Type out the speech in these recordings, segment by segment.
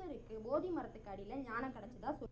புத்தருக்கு போதி மரத்துக்கு அடியில ஞானம் கிடைச்சதா சொல்லு.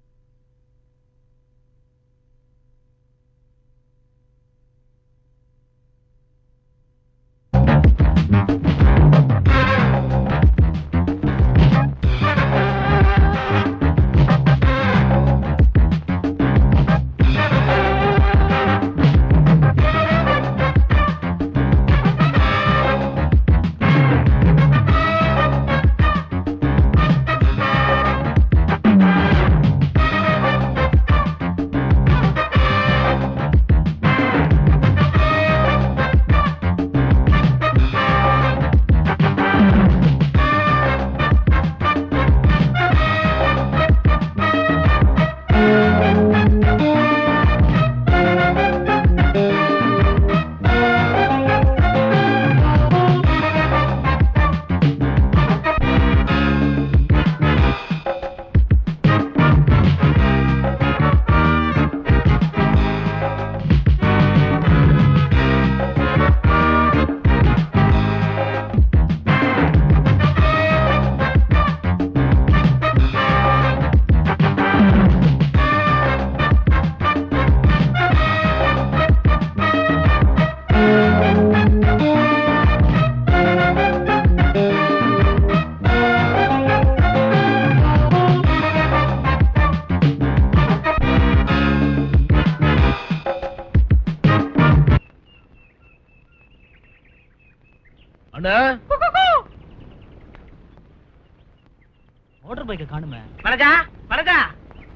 மோட்டர் பைக்க காணுமே. வணக்கா வணக்கா,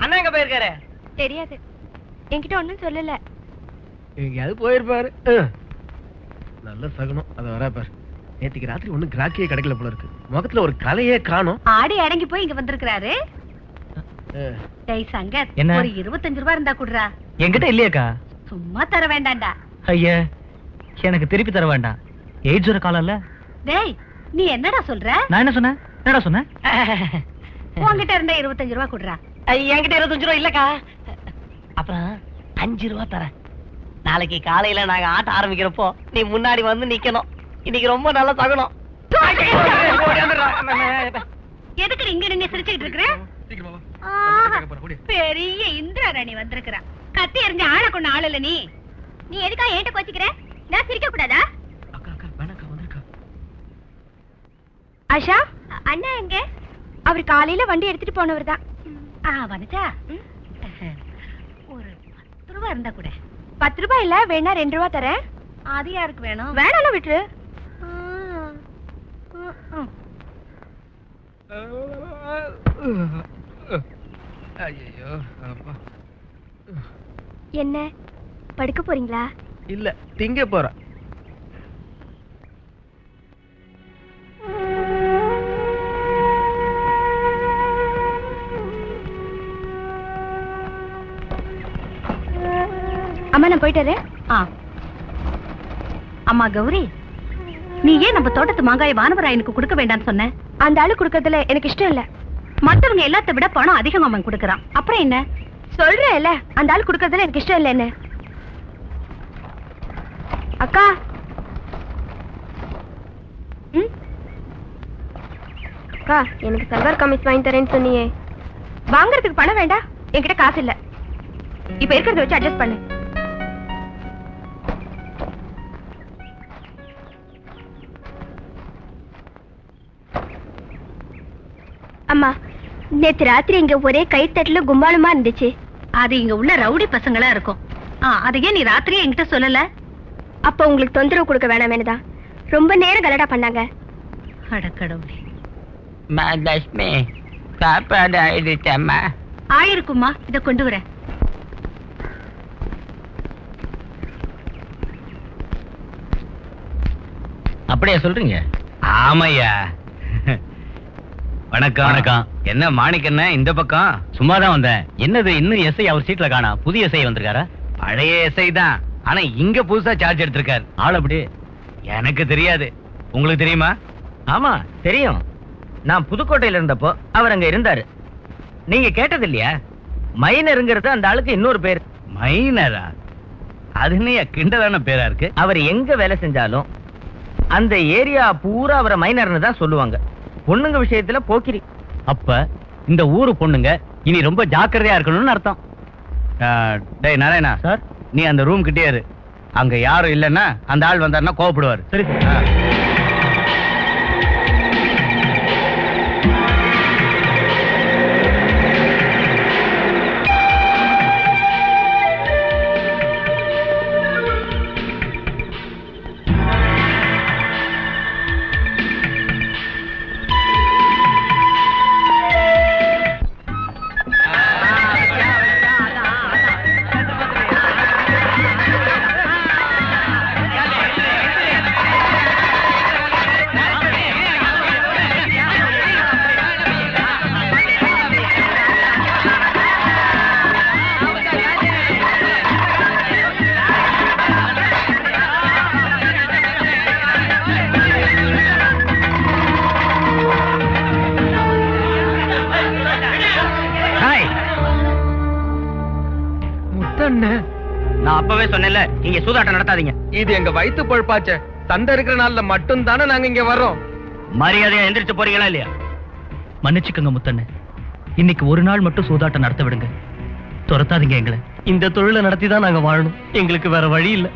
அண்ணா எங்க போயிருக்காரு? தெரியாது, என்கிட்ட ஒண்ணும் சொல்லல. எங்கேயாவது போயிருப்பாரு. நல்ல சகுனம். அத வரா பாரு. நேத்திக்கு ராத்திரி ஒண்ணு கிராக்கியே கிடைக்கல போல இருக்கு. முகத்துல ஒரு கலையே காணோம். ஆடி அடங்கி போய் இங்க வந்திருக்காரு. டேய் சங்கர், என்ன? ஒரு 25 ரூபாய் இருந்தா குடுறா. என்கிட்ட இல்லையாக்கா? சும்மா தர வேண்டாம்டா. ஐயா, எனக்கு திருப்பி தர வேண்டாம். எய்ட்ஸ் வர காலம் இல்ல. டேய், நீ என்னடா சொல்ற? நான் என்ன சொன்னேன்? என்னடா சொன்னேன்? உன்கிட்ட இருந்தா 25 ரூபாய் குடுறா. என்கிட்ட 25 ரூபா இல்லக்கா. அப்புறம் 5 ரூபா தரேன். நாளைக்கு காலையில நாங்க ஆட்ட ஆரம்பிக்கிறப்போ நீ முன்னாடி வந்து நிக்கணும். இன்னைக்கு ரொம்ப நல்லா தகணும். எதுக்கு இங்க நின்னு சிரிச்சுட்டு இருக்கற? பெரிய இந்திராணி வந்திருக்கா. கத்தி எறிஞ்ச ஆள கொண்ட ஆள் இல்ல நீ. நீ எதுக்கா ஏட்ட கோச்சிக்கிற? நான் சிரிக்க கூடாதா? அக்கா அக்கா வேணாக்கா, வந்திருக்கா. ஆஷா, அண்ணா எங்க? அவர் காலையில வண்டி எடுத்துட்டு போனவர் தான். வந்துட்டா. ஒரு 10 ரூபாய் இருந்தா கூட. 10 ரூபாய் இல்ல, வேணா 2 ரூபாய் தரேன். அது யாருக்கு வேணும்? வேணாலும் விட்டுரு. ஐயோ அப்பா. என்ன படுக்க போறீங்களா? இல்ல, திங்க போறேன். அம்மா, நான் போயிட்டு வரேன். அம்மா கௌரி, நீ ஏன் நம்ம தோட்டத்து மாங்காய் வானவராயனுக்கு கொடுக்க வேண்டாம்னு சொன்ன? அந்த ஆளு கொடுக்கறதுல எனக்கு இஷ்டம் இல்ல. மத்தவங்க எல்லாத்த விட பணம் அதிகமா அவன் கொடுக்கறான். அப்புறம் என்ன சொல்றேன் இல்ல, அந்த ஆளு கொடுக்கறதுல எனக்கு இஷ்டம் இல்ல. என்ன அக்கா? அக்கா, எனக்கு சல்வார் கமிஸ் வாங்கி தரேன்னு சொன்னியே, வாங்குறதுக்கு பணம் வேண்டாம். என்கிட்ட காசு இல்ல. இப்ப இருக்கிறத வச்சு அட்ஜஸ்ட் பண்ணு. அம்மா, நேத்து ராத்திரி இங்க ஒரே கைத்தட்டல கும்பாலமா இருந்துச்சு. அது இங்க உள்ள ரவுடி பசங்களா இருக்கும். அதையே நீ ராத்திரியே என்கிட்ட சொல்லல. அப்ப உங்களுக்கு தொந்தரவு கொடுக்க வேணாமேனுதான் ரொம்ப நேரம் கலடா பண்ணாங்க. அடக்கடவுளே. லட்சுமி, சாப்பாடு ஆயிடுச்சம்மா. ஆயிருக்குமா, இத கொண்டு வரேன். அப்படியா சொல்றீங்க? ஆமையா. வணக்கம். வணக்கம். என்ன மாணிக்கண்ண இந்த பக்கம்? சும்மாதான் வந்தேன். என்னது, இன்னும் எஸ்ஐ அவர் சீட்ல காணா? புதிய எஸ்ஐ வந்திருக்காரா? பழைய எஸ்ஐ தான், ஆனா இங்க புதுசா சார்ஜ் எடுத்திருக்காரு. ஆள் அப்படி? எனக்கு தெரியாது, உங்களுக்கு தெரியுமா? ஆமா தெரியும். நான் புதுக்கோட்டையில இருந்தப்போ அவர் அங்க இருந்தாரு. நீங்க கேட்டது இல்லையா? மைனருங்கிறது அந்த ஆளுக்கு இன்னொரு பேர். மைனரா? அது என்ன கிண்டலான பேரா இருக்கு? அவர் எங்க வேலை செஞ்சாலும் அந்த ஏரியா பூரா அவரை மைனர்னு தான் சொல்லுவாங்க. பொண்ணுங்க விஷயத்துல போக்கிரி. அப்ப இந்த ஊரு பொண்ணுங்க இனி ரொம்ப ஜாக்கிரதையா இருக்கணும்னு அர்த்தம். டேய் நாராயணா சார், நீ அந்த ரூம் கிட்டே இரு. அங்க யாரும் இல்லைன்னா அந்த ஆள் வந்தாருன்னா கோவப்படுவார். சரி சார். நான் அப்பவே சொன்னேன்ல, இங்க சூதாட்டம் நடத்தாதீங்க. இது எங்க வயித்து பொழப்பாச்சே. சண்டை இருக்கிற நாள்ல மட்டும் தானே நாங்க இங்க வர்றோம். மரியாதையா எந்திரிச்சு போறீங்களா இல்லையா? மன்னிச்சுக்கோங்க முத்தண்ணே, இன்னைக்கு ஒரு நாள் மட்டும் சூதாட்டம் நடத்த விடுங்க. துரத்தாதீங்க எங்களை. இந்த தொழிலை நடத்தி தான் நாங்க வாழணும். எங்களுக்கு வேற வழி இல்ல.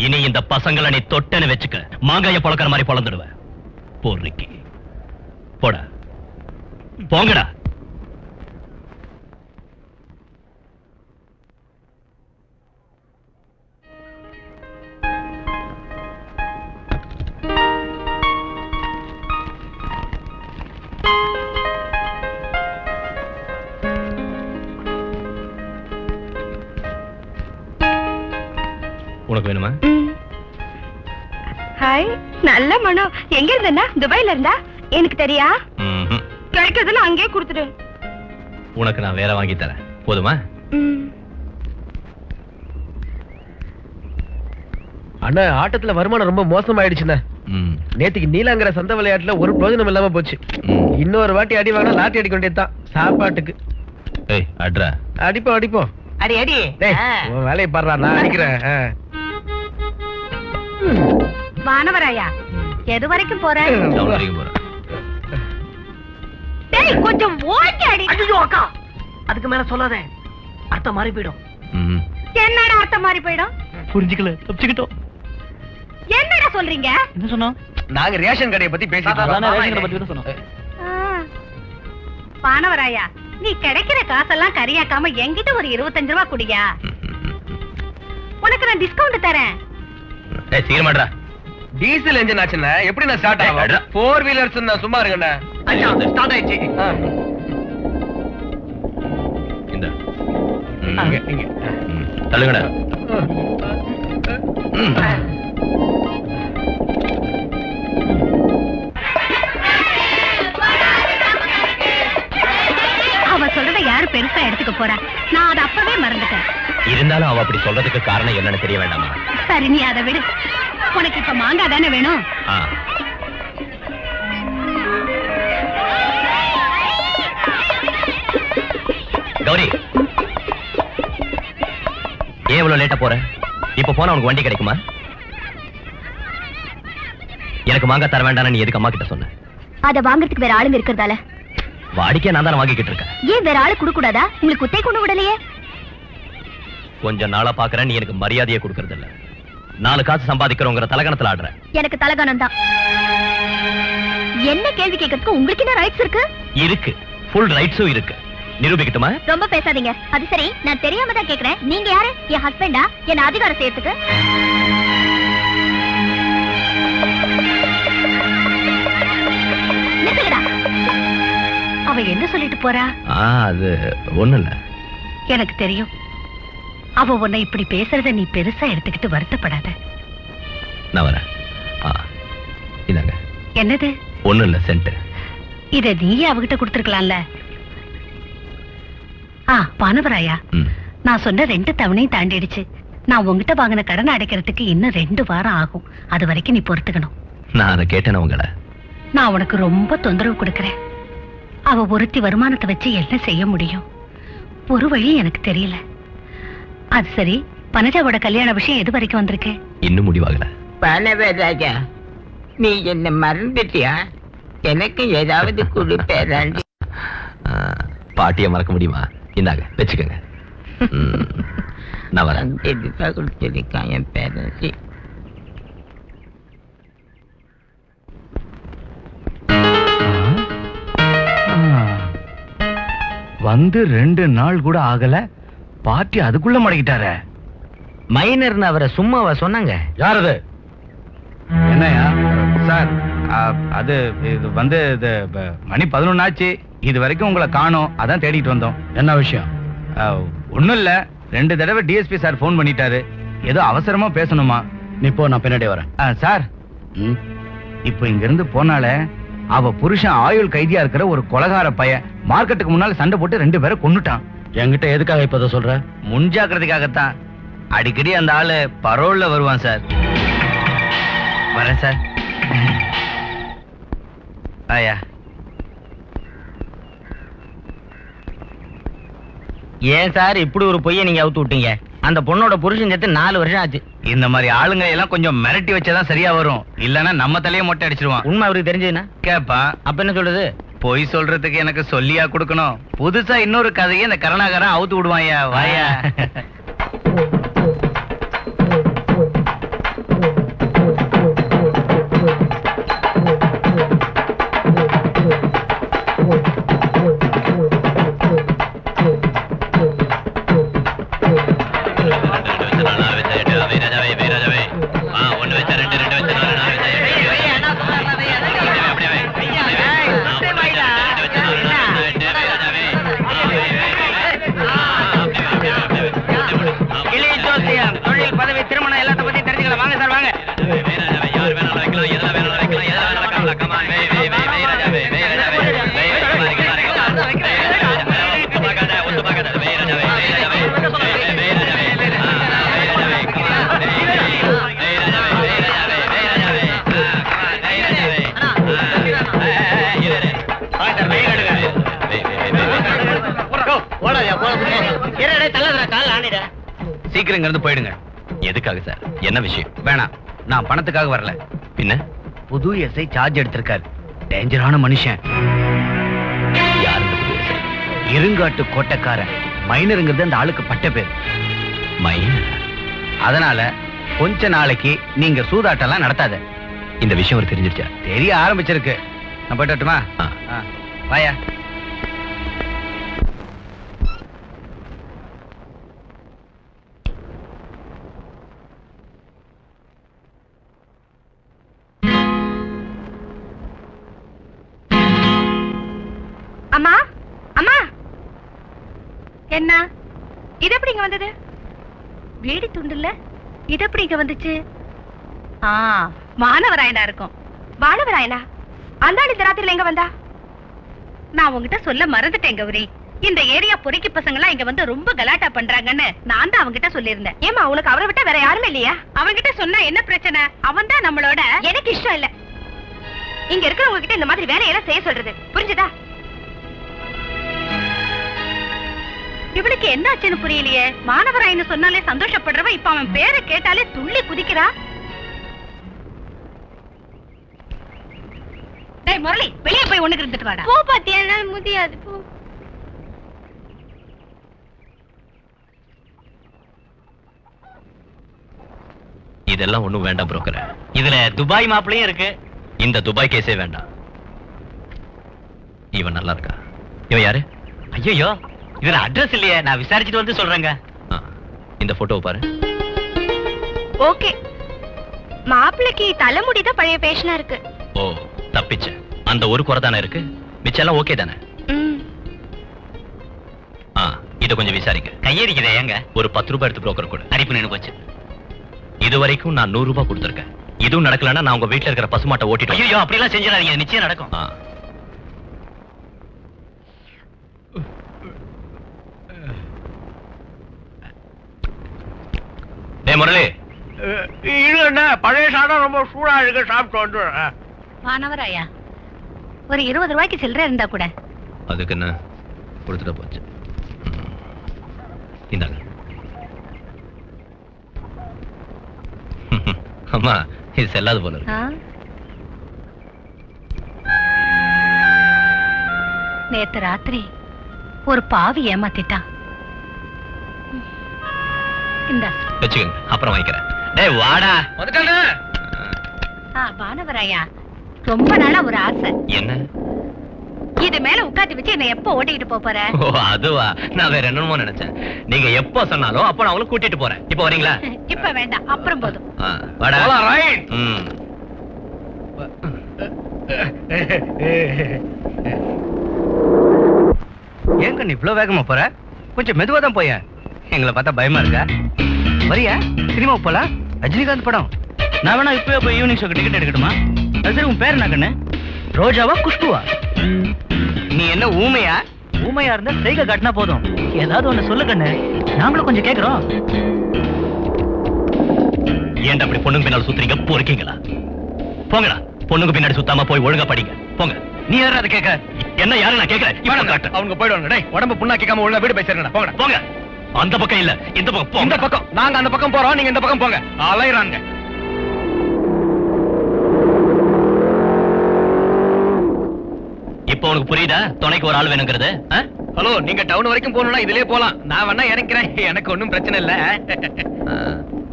இனி இந்த பசங்களை நீ தொட்டன்னு வச்சுக்க, மாங்காய பொழக்கிற மாதிரி பொழந்துடுவேன். போர்றிக்கு போடா, போங்கடா. உனக்கு வேணுமா? ஹாய், நல்ல மனம். எங்க இருந்தா? துபாயில இருந்தா? எனக்கு தெரியா? கிடைக்கிறதுல அங்கேயே கொடுத்துடு. உனக்கு நான் வேற வாங்கி தரேன், போதுமா? அண்ணா ஆட்டத்துல வருமானம் ரொம்ப மோசமாயிடுச்சுண்ணே. நேத்துக்கு நீலாங்கிற சந்தை விளையாட்டுல ஒரு பிரயோஜனம் இல்லாம போச்சு. இன்னொரு வாட்டி அடி வாங்கினா லாட்டி அடிக்க வேண்டியதுதான் சாப்பாட்டுக்கு. அடிப்போம். அடி அடி. உன் வேலையை பாடுறா, நான் அடிக்கிறேன். வானவராயா எது வரைக்கும் போற? டேய் கொஞ்சம் ஓடி அடி. ஐயோ அக்கா, அதுக்கு மேல சொல்லாத, அர்த்தம் மாறி போயிடும். என்னடா அர்த்தம் மாறி போயிடும்? புரிஞ்சுக்கல, தப்பிச்சுக்கிட்டோம். என்னடா சொல்றீங்க? என்ன சொன்னோம்? நாங்க ரேஷன் கடையை பத்தி பேசிட்டு வானவராயா, நீ கிடைக்கிற காசெல்லாம் கரியாக்காம என்கிட்ட ஒரு 25 ரூபாய் குடியா, உனக்கு நான் டிஸ்கவுண்ட் தரேன். சீக்கிரமாடா. டீசல் என்ஜின் ஆச்சுன்னா எப்படி நான் ஸ்டார்ட் ஆகும்? 4 வீலர்ஸ் நான் சும்மா இருக்கேன்டா. ஐயா ஸ்டார்ட் ஆயிடுச்சு. இந்த இங்க தள்ளுங்கடா. அவ சொல்றத யாரு பெருசா எடுத்துக்க போறா? நான் அதை அப்பவே மறந்துட்டேன். இருந்தாலும் அவ அப்படி சொல்றதுக்கு காரணம் என்னன்னு தெரிய வேண்டாமா? சரி நீ அதை விடு. உனக்கு இப்ப மாங்காய் தானே வேணும்? கௌரி, ஏன் இவ்வளவு லேட்டா போற? இப்ப போனா உனக்கு வண்டி கிடைக்குமா? எனக்கு மாங்காய் தர வேண்டாம் நீ எதுக்கு அம்மா கிட்ட சொன்ன? அத வாங்குறதுக்கு வேற ஆளுங்க இருக்கிறதால. வாடிக்கை நான் தானே வாங்கிக்கிட்டு இருக்கேன். ஏன் வேற ஆளு கொடுக்க கூடாதா? உங்களுக்கு குத்தை கொண்டு விடலையே. கொஞ்ச நாளா பாக்குறேன், நீ எனக்கு மரியாதையை கொடுக்கறது இல்ல. 4 காசு சம்பாதிக்கிறோங்கிற தலகணத்துல ஆடுற. எனக்கு தலகணம் தான். என்ன கேள்வி கேட்கறதுக்கு உங்களுக்கு என்ன ரைட்ஸ் இருக்கு? இருக்கு, ஃபுல் ரைட்ஸும் இருக்கு. நிரூபிக்கட்டுமா? ரொம்ப பேசாதீங்க. அது சரி, நான் தெரியாம தான் கேக்குறேன். நீங்க யாரு? என் ஹஸ்பண்டா? என்ன அதிகாரம் செய்யறதுக்கு? நிறுத்துங்கடா. அவ என்ன சொல்லிட்டு போறா? அது ஒண்ணு இல்ல. எனக்கு தெரியும். அவ உன்னை இப்படி பேசுறத நீ பெருசா எடுத்துக்கிட்டு வருத்தப்படாத. நான் வரேன். இதாங்க. என்னது? ஒண்ணு இல்ல, சென்ட். இத நீயே அவகிட்ட கொடுத்துருக்கலாம்ல. பானவராயா, நான் சொன்ன 2 தவணையும் தாண்டிடுச்சு. நான் உங்ககிட்ட வாங்கின கடனை அடைக்கிறதுக்கு இன்னும் 2 வாரம் ஆகும். அது வரைக்கும் நீ பொறுத்துக்கணும். நான் அதை கேட்டேன் உங்களை. நான் உனக்கு ரொம்ப தொந்தரவு கொடுக்கறேன். அவ ஒருத்தி வருமானத்தை வச்சு என்ன செய்ய முடியும்? ஒரு வழி எனக்கு தெரியல. அது சரி, பனஜாவோட கல்யாண விஷயம் எது வரைக்கும் வந்திருக்கு? இன்னும் முடிவாகல. பனவராஜா, நீ என்ன மறந்துட்டியா? எனக்கு ஏதாவது கொடுப்பேன். பாட்டியை மறக்க முடியுமா? இந்தாங்க வச்சுக்கோங்க. நான் வரேன். கொடுத்திருக்கான் என் பேரண்ட்ஸ். வந்து 2 நாள் கூட ஆகல, பாட்டி அதுக்குள்ள மடக்கிட்டார. மைனர்னு அவரை சும்மாவா சொன்னாங்க? யார் அது? என்னையா சார்? அது இது வந்து இது மணி 11 ஆச்சு. இது வரைக்கும் உங்களை காணோம், அதான் தேடிட்டு வந்தோம். என்ன விஷயம்? ஒண்ணும் இல்ல, 2 தடவை டிஎஸ்பி சார் போன் பண்ணிட்டாரு. ஏதோ அவசரமா பேசணுமா. நீ போ, நான் பின்னாடி வரேன். சார், இப்போ இங்க இருந்து போனால அவ புருஷன் ஆயுள் கைதியா இருக்கிற ஒரு கொலகார பையன் மார்க்கெட்டுக்கு முன்னால சண்டை போட்டு 2 பேரை கொன்னுட்டான். என்கிட்ட எதுக்காக இப்ப சொல்ற? முன்ஜாக்கிரதைக்காகத்தான். அடிக்கடி அந்த ஆளு பரோல்ல வருவான் சார். வரேன் சார். ஆயா. ஏன் சார் இப்படி ஒரு பொய்யை நீங்க அவுத்து விட்டீங்க? அந்த பொண்ணோட புருஷன் சேர்த்து 4 வருஷம் ஆச்சு. இந்த மாதிரி ஆளுங்க எல்லாம் கொஞ்சம் மிரட்டி வச்சாதான் சரியா வரும். இல்லன்னா நம்ம தலையை மொட்டை அடிச்சிருவான். உண்மை அவருக்கு தெரிஞ்சதுன்னா கேப்பா. அப்ப என்ன சொல்றது? பொய் சொல்றதுக்கு எனக்கு சொல்லியா கொடுக்கணும்? புதுசா இன்னொரு கதையை இந்த கருணாகரன் அவுத்து விடுவாயா. வாயா. சீக்கிரம் இங்க இருந்து போயிடுங்க. எதுக்காக சார்? என்ன விஷயம்? வேணாம், நான் பணத்துக்காக வரல. பின்ன புது எஸ்ஐ சார்ஜ் எடுத்திருக்காரு. டேஞ்சரான மனுஷன். யார் இந்த புது எஸ்ஐ? இருங்காட்டு கோட்டைக்காரன். மைனருங்கிறது அந்த ஆளுக்கு பட்ட பேர். மைனர்? அதனால கொஞ்ச நாளைக்கு நீங்க சூதாட்டம்லாம் நடத்தாத. இந்த விஷயம் ஒரு தெரிஞ்சிருச்சா? தெரிய ஆரம்பிச்சிருக்கு. நான் போயிட்டு வரட்டுமா? வாயா. அம்மா அம்மா, என்ன இது எப்படி இங்க வந்தது? வீடு துண்டுல இது எப்படி இங்க வந்துச்சு? வானவராயனா இருக்கும். வானவராயனா? அந்த ஆள் இந்த ராத்திரில எங்க வந்தா? நான் உங்ககிட்ட சொல்ல மறந்துட்டேன் கௌரி. இந்த ஏரியா பொறுக்கி பசங்க எல்லாம் இங்க வந்து ரொம்ப கலாட்டா பண்றாங்கன்னு நான் தான் அவங்கிட்ட சொல்லியிருந்தேன். ஏமா உனக்கு அவரை விட்டா வேற யாருமே இல்லையா? அவங்கிட்ட சொன்னா என்ன பிரச்சனை? அவன் தான் நம்மளோட. எனக்கு இஷ்டம் இல்ல இங்க இருக்கிறவங்க கிட்ட இந்த மாதிரி வேலையெல்லாம் செய்ய சொல்றது, புரிஞ்சுதா? இவளுக்கு என்ன ஆச்சுன்னு புரியலையே. மாணவராயின்னு சொன்னாலே சந்தோஷப்படுறவ இப்ப அவன் பேரை கேட்டாலே துள்ளி குதிக்கிறா. டேய் முரளி, வெளியே போய் ஒண்ணுக்கு இருந்துட்டு வாடா. போ பாத்தியா, என்னால முடியாது. போ. இதெல்லாம் ஒண்ணும் வேண்டாம் புரோக்கர். இதுல துபாய் மாப்பிளையும் இருக்கு. இந்த துபாய் கேஸே வேண்டாம். இவன் நல்லா இருக்கா? இவன் யாரு? ஐயோ, இதுல அட்ரஸ் இல்லையே. நான் விசாரிச்சுட்டு வந்து சொல்றேங்க. இந்த போட்டோவை பாரு. ஓகே, மாப்பிளைக்கு தலைமுடிதான் பழைய பேஷனா இருக்கு. ஓ, தப்பிச்ச. அந்த ஒரு குறை தானே இருக்கு, மிச்சம் எல்லாம் ஓகே தானே? இத கொஞ்சம் விசாரிக்க. கையடிக்குதே ஏங்க? ஒரு 10 ரூபாய் எடுத்து புரோக்கர் கொடு. அடிப்பு நின்னு போச்சு. இது வரைக்கும் நான் 100 ரூபாய் கொடுத்திருக்கேன். இதுவும் நடக்கலன்னா நான் உங்க வீட்டுல இருக்கிற பசுமாட்டை ஓட்டிட்டு. ஐயோ, அப்படி எல்லாம் செஞ்சிடாதீங்க, நிச்சயம் நடக்கும். டேய் முரளி, இது என்ன பழைய சாதம் ரொம்ப சூடா இருக்கு, சாப்பிட்டு வந்து. வானவராயா, ஒரு 20 ரூபாய்க்கு சில்லறை இருந்தா கூட. அதுக்கு என்ன கொடுத்துட்டு போச்சு. இந்தாங்க. அம்மா, இது செல்லாது போல இருக்கு. நேத்து ராத்திரி ஒரு பாவி ஏமாத்திட்டான். இந்தா வச்சுக்கோங்க, அப்புறம் வாங்கிக்கிறேன். டேய் வாடா. வந்துட்டானே. வானவராயா, ரொம்ப நாளா ஒரு ஆசை. என்ன? இது மேல உட்காந்து வச்சு என்ன எப்ப ஓட்டிக்கிட்டு போற? ஓ அதுவா, நான் வேற என்னமோ நினைச்சேன். நீங்க எப்போ சொன்னாலும் அப்ப நான் அவங்களை கூட்டிட்டு போறேன். இப்ப வரீங்களா? இப்ப வேண்டாம், அப்புறம் போதும். வாடா. ரைட். ஏங்க நீ இவ்வளவு வேகமா போற? கொஞ்சம் மெதுவா தான் போய. எங்களை பார்த்தா பயமா இருக்கா? வரியா? சினிமா போலாம், ரஜினிகாந்த் படம். நான் வேணா இப்பவே போய் ஈவினிங் ஷோக்கு டிக்கெட் எடுக்கட்டுமா? அது சரி, உன் பேர் என்ன கண்ணு? ரோஜாவா குஷ்புவா? நீ என்ன ஊமையா? ஊமையா இருந்தா சைகை காட்டினா போதும். ஏதாவது ஒண்ணு சொல்லு கண்ணு, நாங்களும் கொஞ்சம் கேக்குறோம். ஏன்டா அப்படி பொண்ணுங்க பின்னால சுத்துறீங்க? போறீங்களா? போங்கடா, பொண்ணுங்க பின்னாடி சுத்தாம போய் ஒழுங்கா படிங்க. போங்க. நீ யாரும் அதை கேட்க? என்ன யாரு நான் கேட்கிறேன்? இவனை காட்டு. அவங்க போயிடுவாங்க. டேய், உடம்பு புண்ணா கேட்காம ஒழுங்கா வீடு போய் சேருங்கடா. போங்கடா. போங்க. அந்த பக்கம் இல்ல, இந்த பக்கம் போங்க. இந்த பக்கம். நாங்க அந்த பக்கம் போறோம், நீங்க இந்த பக்கம் போங்க. அலையறாங்க. இப்போ உனக்கு புரியுதா துணைக்கு ஒரு ஆள் வேணுங்கிறது? ஹலோ, நீங்க டவுன் வரைக்கும் போகணும்னா இதுலயே போலாம். நான் வேணா இறங்கிறேன், எனக்கு ஒண்ணும் பிரச்சனை இல்ல.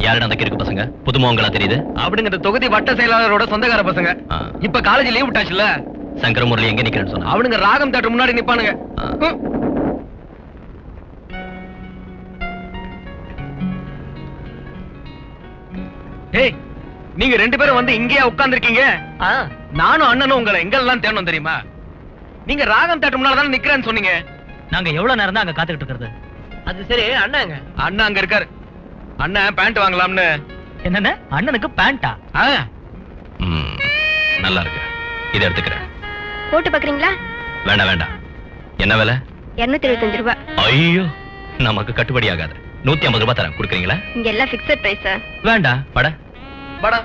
யாரு அந்த கிறுக்கு பசங்க? புதுமுகங்களா தெரியுது. அப்படிங்க இந்த தொகுதி வட்ட செயலாளரோட சொந்தக்கார பசங்க. இப்ப காலேஜ் லீவ் விட்டாச்சுல. சங்கர முரளி எங்க நிக்கிறேன்னு சொன்னா? அவனுங்க ராகம் தேட்டர் முன்னாடி நிப்பானுங்க. ஏய், நீங்க 2 பேரும் வந்து இங்கேயா உட்கார்ந்திருக்கீங்க? நானும் அண்ணனும் உங்களை எங்கெல்லாம் தேடணும் தெரியுமா? நீங்க ராகம் தேட்டர் முன்னால தானே நிக்கிறேன்னு சொன்னீங்க. நாங்க எவ்வளவு நேரம் தான் அங்க காத்துக்கிட்டு இருக்கிறது? அது சரி, அண்ணாங்க. அண்ணா அங்க இருக்காரு. அண்ணன் பேண்ட் வாங்கலாம்னு. என்னன்னு? அண்ணனுக்கு பேண்டா? நல்லா இருக்கு, இதை எடுத்துக்கிறேன். போட்டு பாக்குறீங்களா? வேண்டாம் வேண்டாம். என்ன விலை? 225 ரூபாய். ஐயோ, நமக்கு கட்டுப்படி ஆகாது. 150 ரூபாய் தரேன், கொடுக்குறீங்களா? இங்க எல்லாம் பிக்ஸட் பிரைஸ். வேண்டாம். பட பட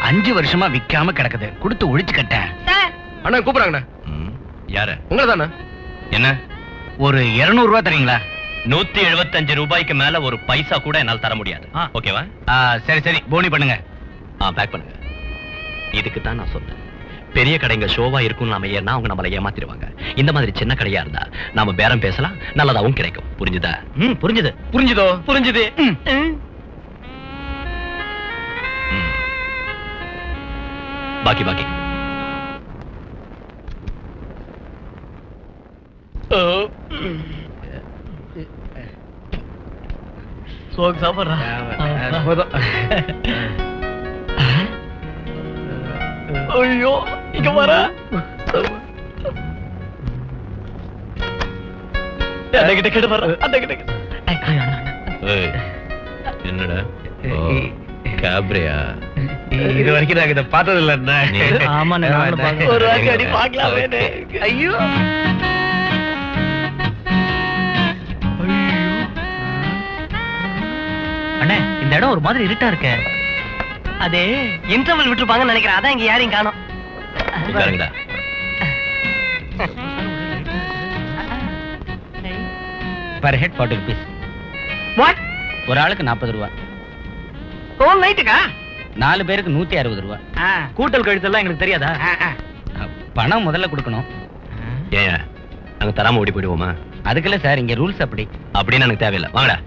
5 வருஷமா விக்காம கிடக்குது, கொடுத்து ஒழிச்சு கட்டேன். சார், அண்ணா கூப்பிடுறாங்கண்ணா. யாரு? உங்களை தானே. என்ன? ஒரு 200 ரூபாய் தரீங்களா? 175 ரூபாய்க்கு மேல ஒரு பைசா கூட என்னால் தர முடியாது. ஓகேவா? சரி சரி, போனி பண்ணுங்க. பேக் பண்ணுங்க. இதுக்கு தான் நான் சொன்னேன், பெரிய கடைங்க ஷோவா இருக்கும் நாம ஏன்னா அவங்க நம்மளை ஏமாத்திடுவாங்க. இந்த மாதிரி சின்ன கடையா இருந்தா நாம பேரம் பேசலாம், நல்லதாவும் கிடைக்கும். புரிஞ்சுதா? புரிஞ்சுது. புரிஞ்சுதோ? புரிஞ்சுது. பாக்கி பாக்கி சோக்கு சாப்பிடுறா. போதும். ஐயோ, இங்க வர அந்த கிட்ட கிட்ட வர அந்த கிட்ட. ஏய், என்னடா கேப்ரியா? இது வரைக்கும் நாங்க இதை பார்த்தது இல்ல. ஆமா, ஒரு வாட்டி அடி பார்க்கலாமே. ஐயோ அண்ணே, இந்த இடம் ஒரு மாதிரி இருட்டா இருக்க. அதே இன்டர்வல் விட்டுருப்பாங்கன்னு நினைக்கிறேன். அதான் இங்க யாரையும் காணோம். உட்காருங்கடா. Per head 40 rupees. வாட்? ஒரு ஆளுக்கு 40 ரூபா. ஹோல் நைட்டுக்கா? 4 பேருக்கு 160 ரூபா. கூட்டல் கழித்தெல்லாம் எங்களுக்கு தெரியாதா? பணம் முதல்ல கொடுக்கணும். ஏன் நாங்க தராம ஓடி போயிடுவோமா? அதுக்குல்ல சார், இங்க ரூல்ஸ் அப்படி. அப்படின்னு எனக்கு தேவையில்லை. வாங்கடா.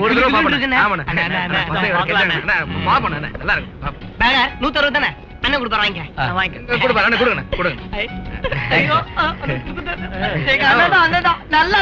ஒரு தடவை பாப்பேன். ஆமாண்ணே. பாப்பேன். நல்லா இருக்கு. 160 தானே அண்ணன் கொடுப்பாரு. வாங்கிக்க. கொடுப்பாரு. அண்ணே கொடுங்க. கொடுங்க. ஐயோ, அண்ணன் நல்லா.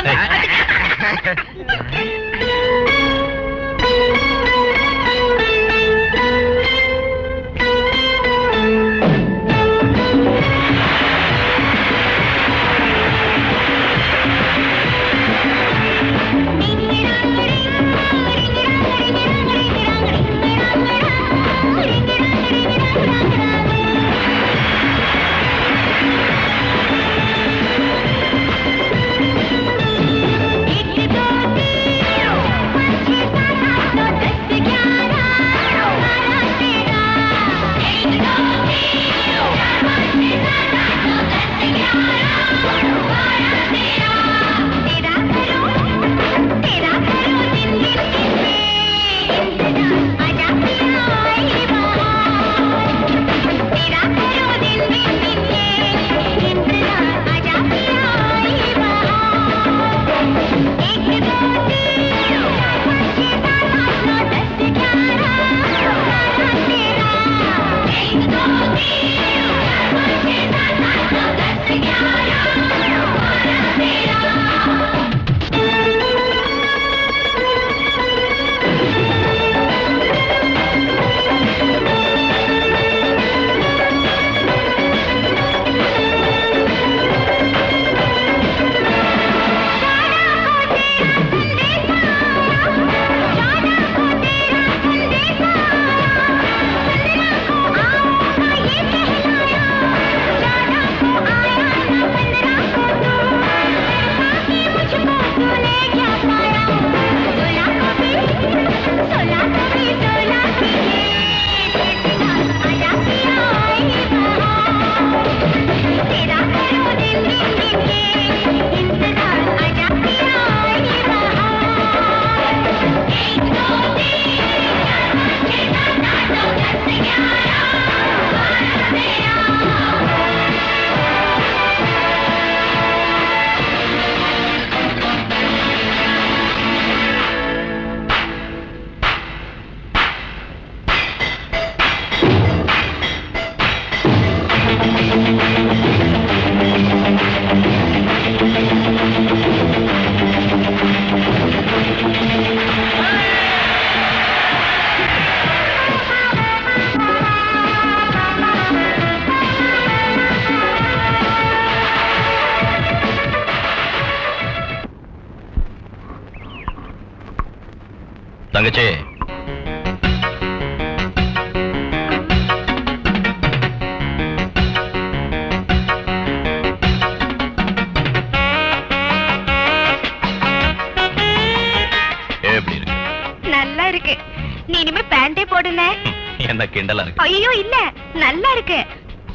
தங்கச்சி, எப்படி இருக்கு? நல்லா இருக்கு. நீ இனிமே பேண்டே போடுன. என்ன கிண்டலா இருக்கு? ஐயோ இல்ல, நல்லா இருக்கு.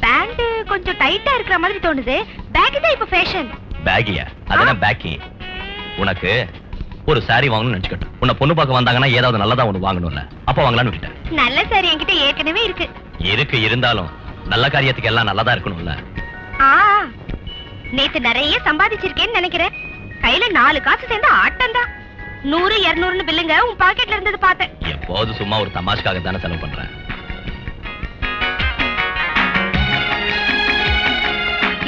பேண்ட் கொஞ்சம் டைட்டா இருக்கிற மாதிரி தோணுது. பேக் தான் இப்ப ஃபேஷன். பேகியா? அதெல்லாம் பேக்கி. உனக்கு ஒரு சாரி வாங்கணும்னு நினைச்சுக்கிட்டேன். உன்னை பொண்ணு பார்க்க வந்தாங்கன்னா ஏதாவது நல்லதா ஒண்ணு வாங்கணும்ல, அப்ப வாங்கலாம்னு விட்டுட்டேன். நல்ல சாரி என்கிட்ட ஏற்கனவே இருக்கு. இருந்தாலும் நல்ல காரியத்துக்கு எல்லாம் நல்லதா இருக்கணும்ல. நேத்து நிறைய சம்பாதிச்சிருக்கேன்னு நினைக்கிறேன். கையில 4 காசு சேர்ந்து ஆட்டம் தான். 100 200 பில்லுங்க உன் பாக்கெட்ல இருந்தது பார்த்தேன். எப்போது சும்மா ஒரு தமாஷ்காக தானே செலவு பண்றேன்.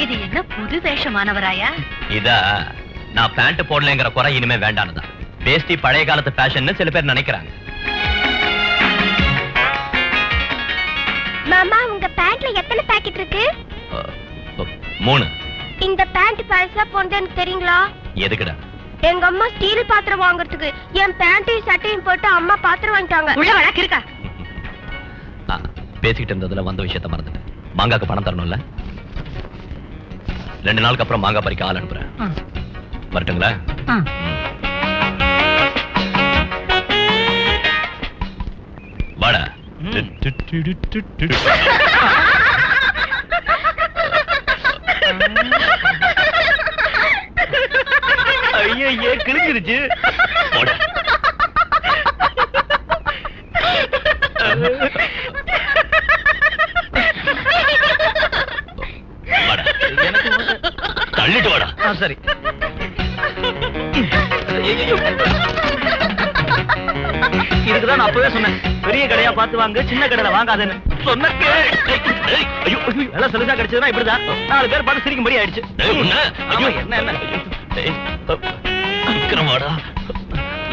இது என்ன புது வேஷமானவராயா? இதா நான் பேண்ட் போடலங்கிற குறை இனிமே வேண்டானதான். வேஷ்டி பழைய காலத்து ஃபேஷன் சில பேர் நினைக்கிறாங்க. மாமா, உங்க பேண்ட்ல எத்தனை பாக்கெட் இருக்கு? 3. இந்த பேண்ட் பழசா போனதுன்னு தெரியுங்களா? எதுக்குடா? எங்க அம்மா ஸ்டீல் பாத்திரம் வாங்குறதுக்கு என் பேண்ட்டையும் சட்டையும் போட்டு அம்மா பாத்திரம் வாங்கிட்டாங்க. உள்ள வழக்கு இருக்கா? பேசிக்கிட்டு இருந்ததுல வந்த விஷயத்த மறந்துட்டேன். மாங்காக்கு பணம் தரணும்ல. 2 நாளுக்கு அப்புறம் மாங்காய் பறிக்க ஆள் அனுப்புறேன். வரட்டுங்களா? வாடா. ஐயே கிழிஞ்சிருச்சு. தள்ளிட்டு வாடா. சரி. இதுக்குதான் நான் அப்பவே சொன்னேன், பெரிய கடையா பார்த்து வாங்க, சின்ன கடையில வாங்காதேன்னு சொன்னேன். எல்லாம் சொல்லிதான் கிடைச்சதுன்னா இப்படிதான் 4 பேர் பார்த்து சிரிக்கும்படி ஆயிடுச்சு. என்ன என்ன விக்ரமாடா,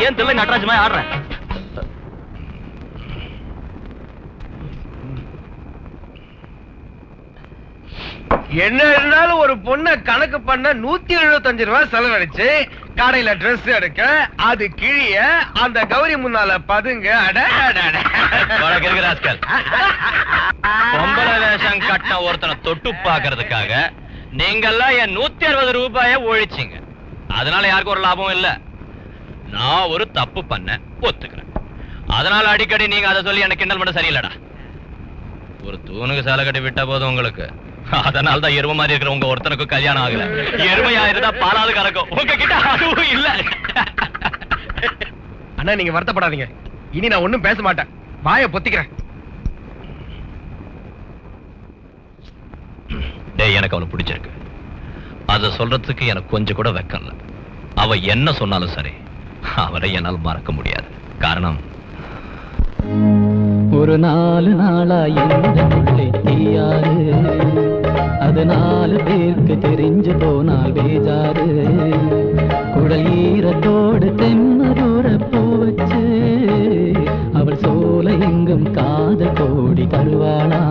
ஏன் தெரியல நடராஜமா ஆடுறேன். என்ன இருந்தாலும் ஒரு பொண்ணை கணக்கு பண்ண 175 ரூபாய் செலவழிச்சு கடையில ட்ரெஸ் எடுக்க, அது கிழிய, அந்த கௌரி முன்னால பதுங்க. பொம்பளை வேஷம் கட்டின ஒருத்தனை தொட்டு பாக்குறதுக்காக நீங்கெல்லாம் என் 160 ரூபாய ஒழிச்சிங்க. அதனால யாருக்கும் ஒரு லாபம் இல்ல. நான் ஒரு தப்பு பண்ண ஒத்துக்கிறேன். அதனால அடிக்கடி நீங்க அதை சொல்லி எனக்கு கிண்டல் பண்ண சரியில்லடா. ஒரு தூணுக்கு சாலை கட்டி விட்ட போதும் உங்களுக்கு. அதனால தான் எருமை மாதிரி இருக்கிற உங்க ஒருத்தனுக்கு கல்யாணம் ஆகல. எருமையா இருந்தா பாலாவது கறக்கும். உங்ககிட்ட அதுவும் இல்ல. அண்ணா, நீங்க வருத்தப்படாதீங்க. இனி நான் ஒண்ணும் பேச மாட்டேன். வாயை பொத்திக்கிறேன். டேய், எனக்கு அவளை பிடிச்சிருக்கு. அத சொல்றதுக்கு எனக்கு கொஞ்சம் கூட வெக்கல. அவ என்ன சொன்னாலும் சரி, அவரை என்னால் மறக்க முடியாது. காரணம், ஒரு 4 நாளா எந்த பிள்ளை தீயாரு, அது 4 பேருக்கு தெரிஞ்சு போனால் பேஜாரு. குடல் ஈரத்தோடு தெம்மதூர போச்சு, அவள் சோலை எங்கும் காத கோடி தருவாளா.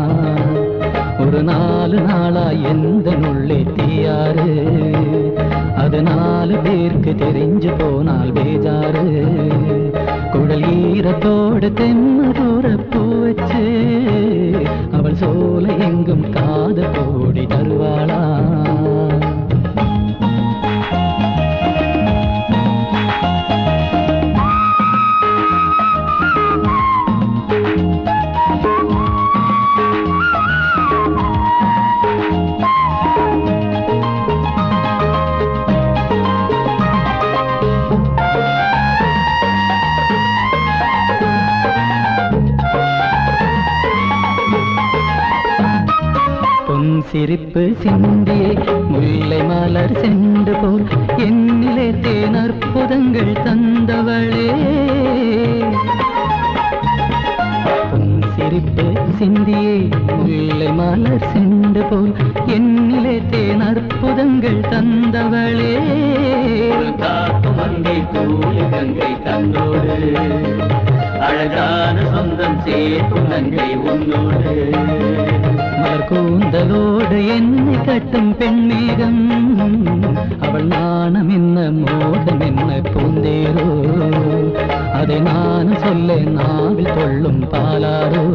ஒரு 4 நாளா எந்த நுள்ளே தீயாரு, அது 4 பேருக்கு தெரிஞ்சு போனால் பேஜாரு. குடல் ஈரத்தோடு தெம்மதூர போச்சு, அவள் சோலை எங்கும் காத கோடி தருவாளா. சிரிப்பு சிந்தியே முல்லை மலர் சென்று போல் என்னிலே தேன் அற்புதங்கள் தந்தவளே. சிரிப்பு சிந்தியே முல்லை மலர் சென்று போல் என்னிலே தேன் அற்புதங்கள் தந்தவளே. மங்கை தூள் கங்கை தந்தோடு, அழகான சொந்தம் சேர்க்கும் நங்கை உன்னோடு. மலர் கூந்தலோடு என்னை கட்டும் பெண்மேகம், அவள் நாணம் என்ன மோகம் என்ன பூந்தேரோ. அதை நான் சொல்ல நாவில் கொள்ளும் பாலாரோ.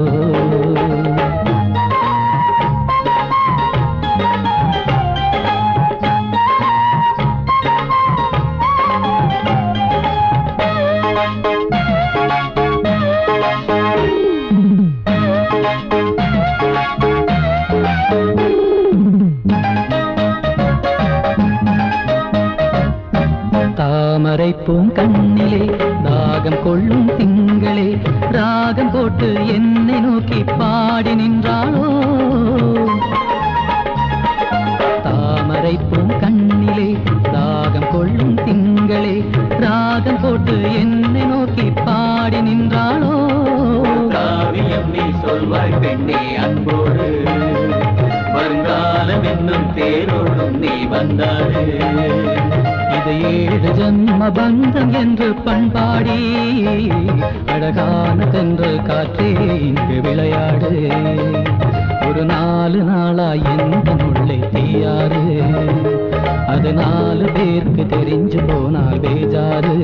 தாமரைப்பூம் கண்ணிலே தாகம் கொள்ளும் திங்களே ராகம் போட்டு என்னை நோக்கி பாடி நின்றாளோ தாமரைப்பூம் கண்ணிலே தாகம் கொள்ளும் திங்களே ராகம் போட்டு என்னை நோக்கி பாடி நின்றாளோ காவியம் நீ சொல்வாய் பெண்ணே அன்போடு வருங்காலம் என்னும் தேரோடும் நீ வந்தாரு இது 7 ஜன்ம பந்தம் என்று பண்பாடி அழகான தென்றல் காற்றே இங்கு விளையாடு ஒரு 4 நாளா எந்த முல்லை தீயாறு அது 4 பேருக்கு தெரிஞ்சு போனால் பேஜாரு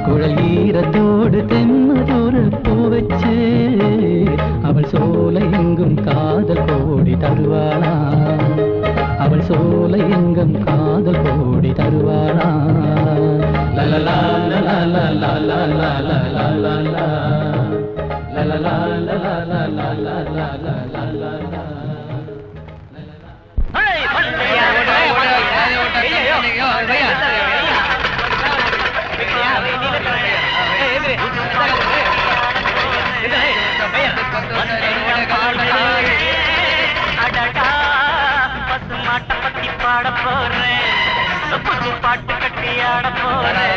குழல் ஈரத்தோடு தென்னதொரு பூ வச்சு அவள் சோலை எங்கும் காதல் கோடி தருவாளா அவள் சோலை எங்கும் காதல் கோடி தருவாளா லலலா லலலா லலலா லலலா லலலா பாட போறேன் பாட்டு கட்டி ஆட போறேன்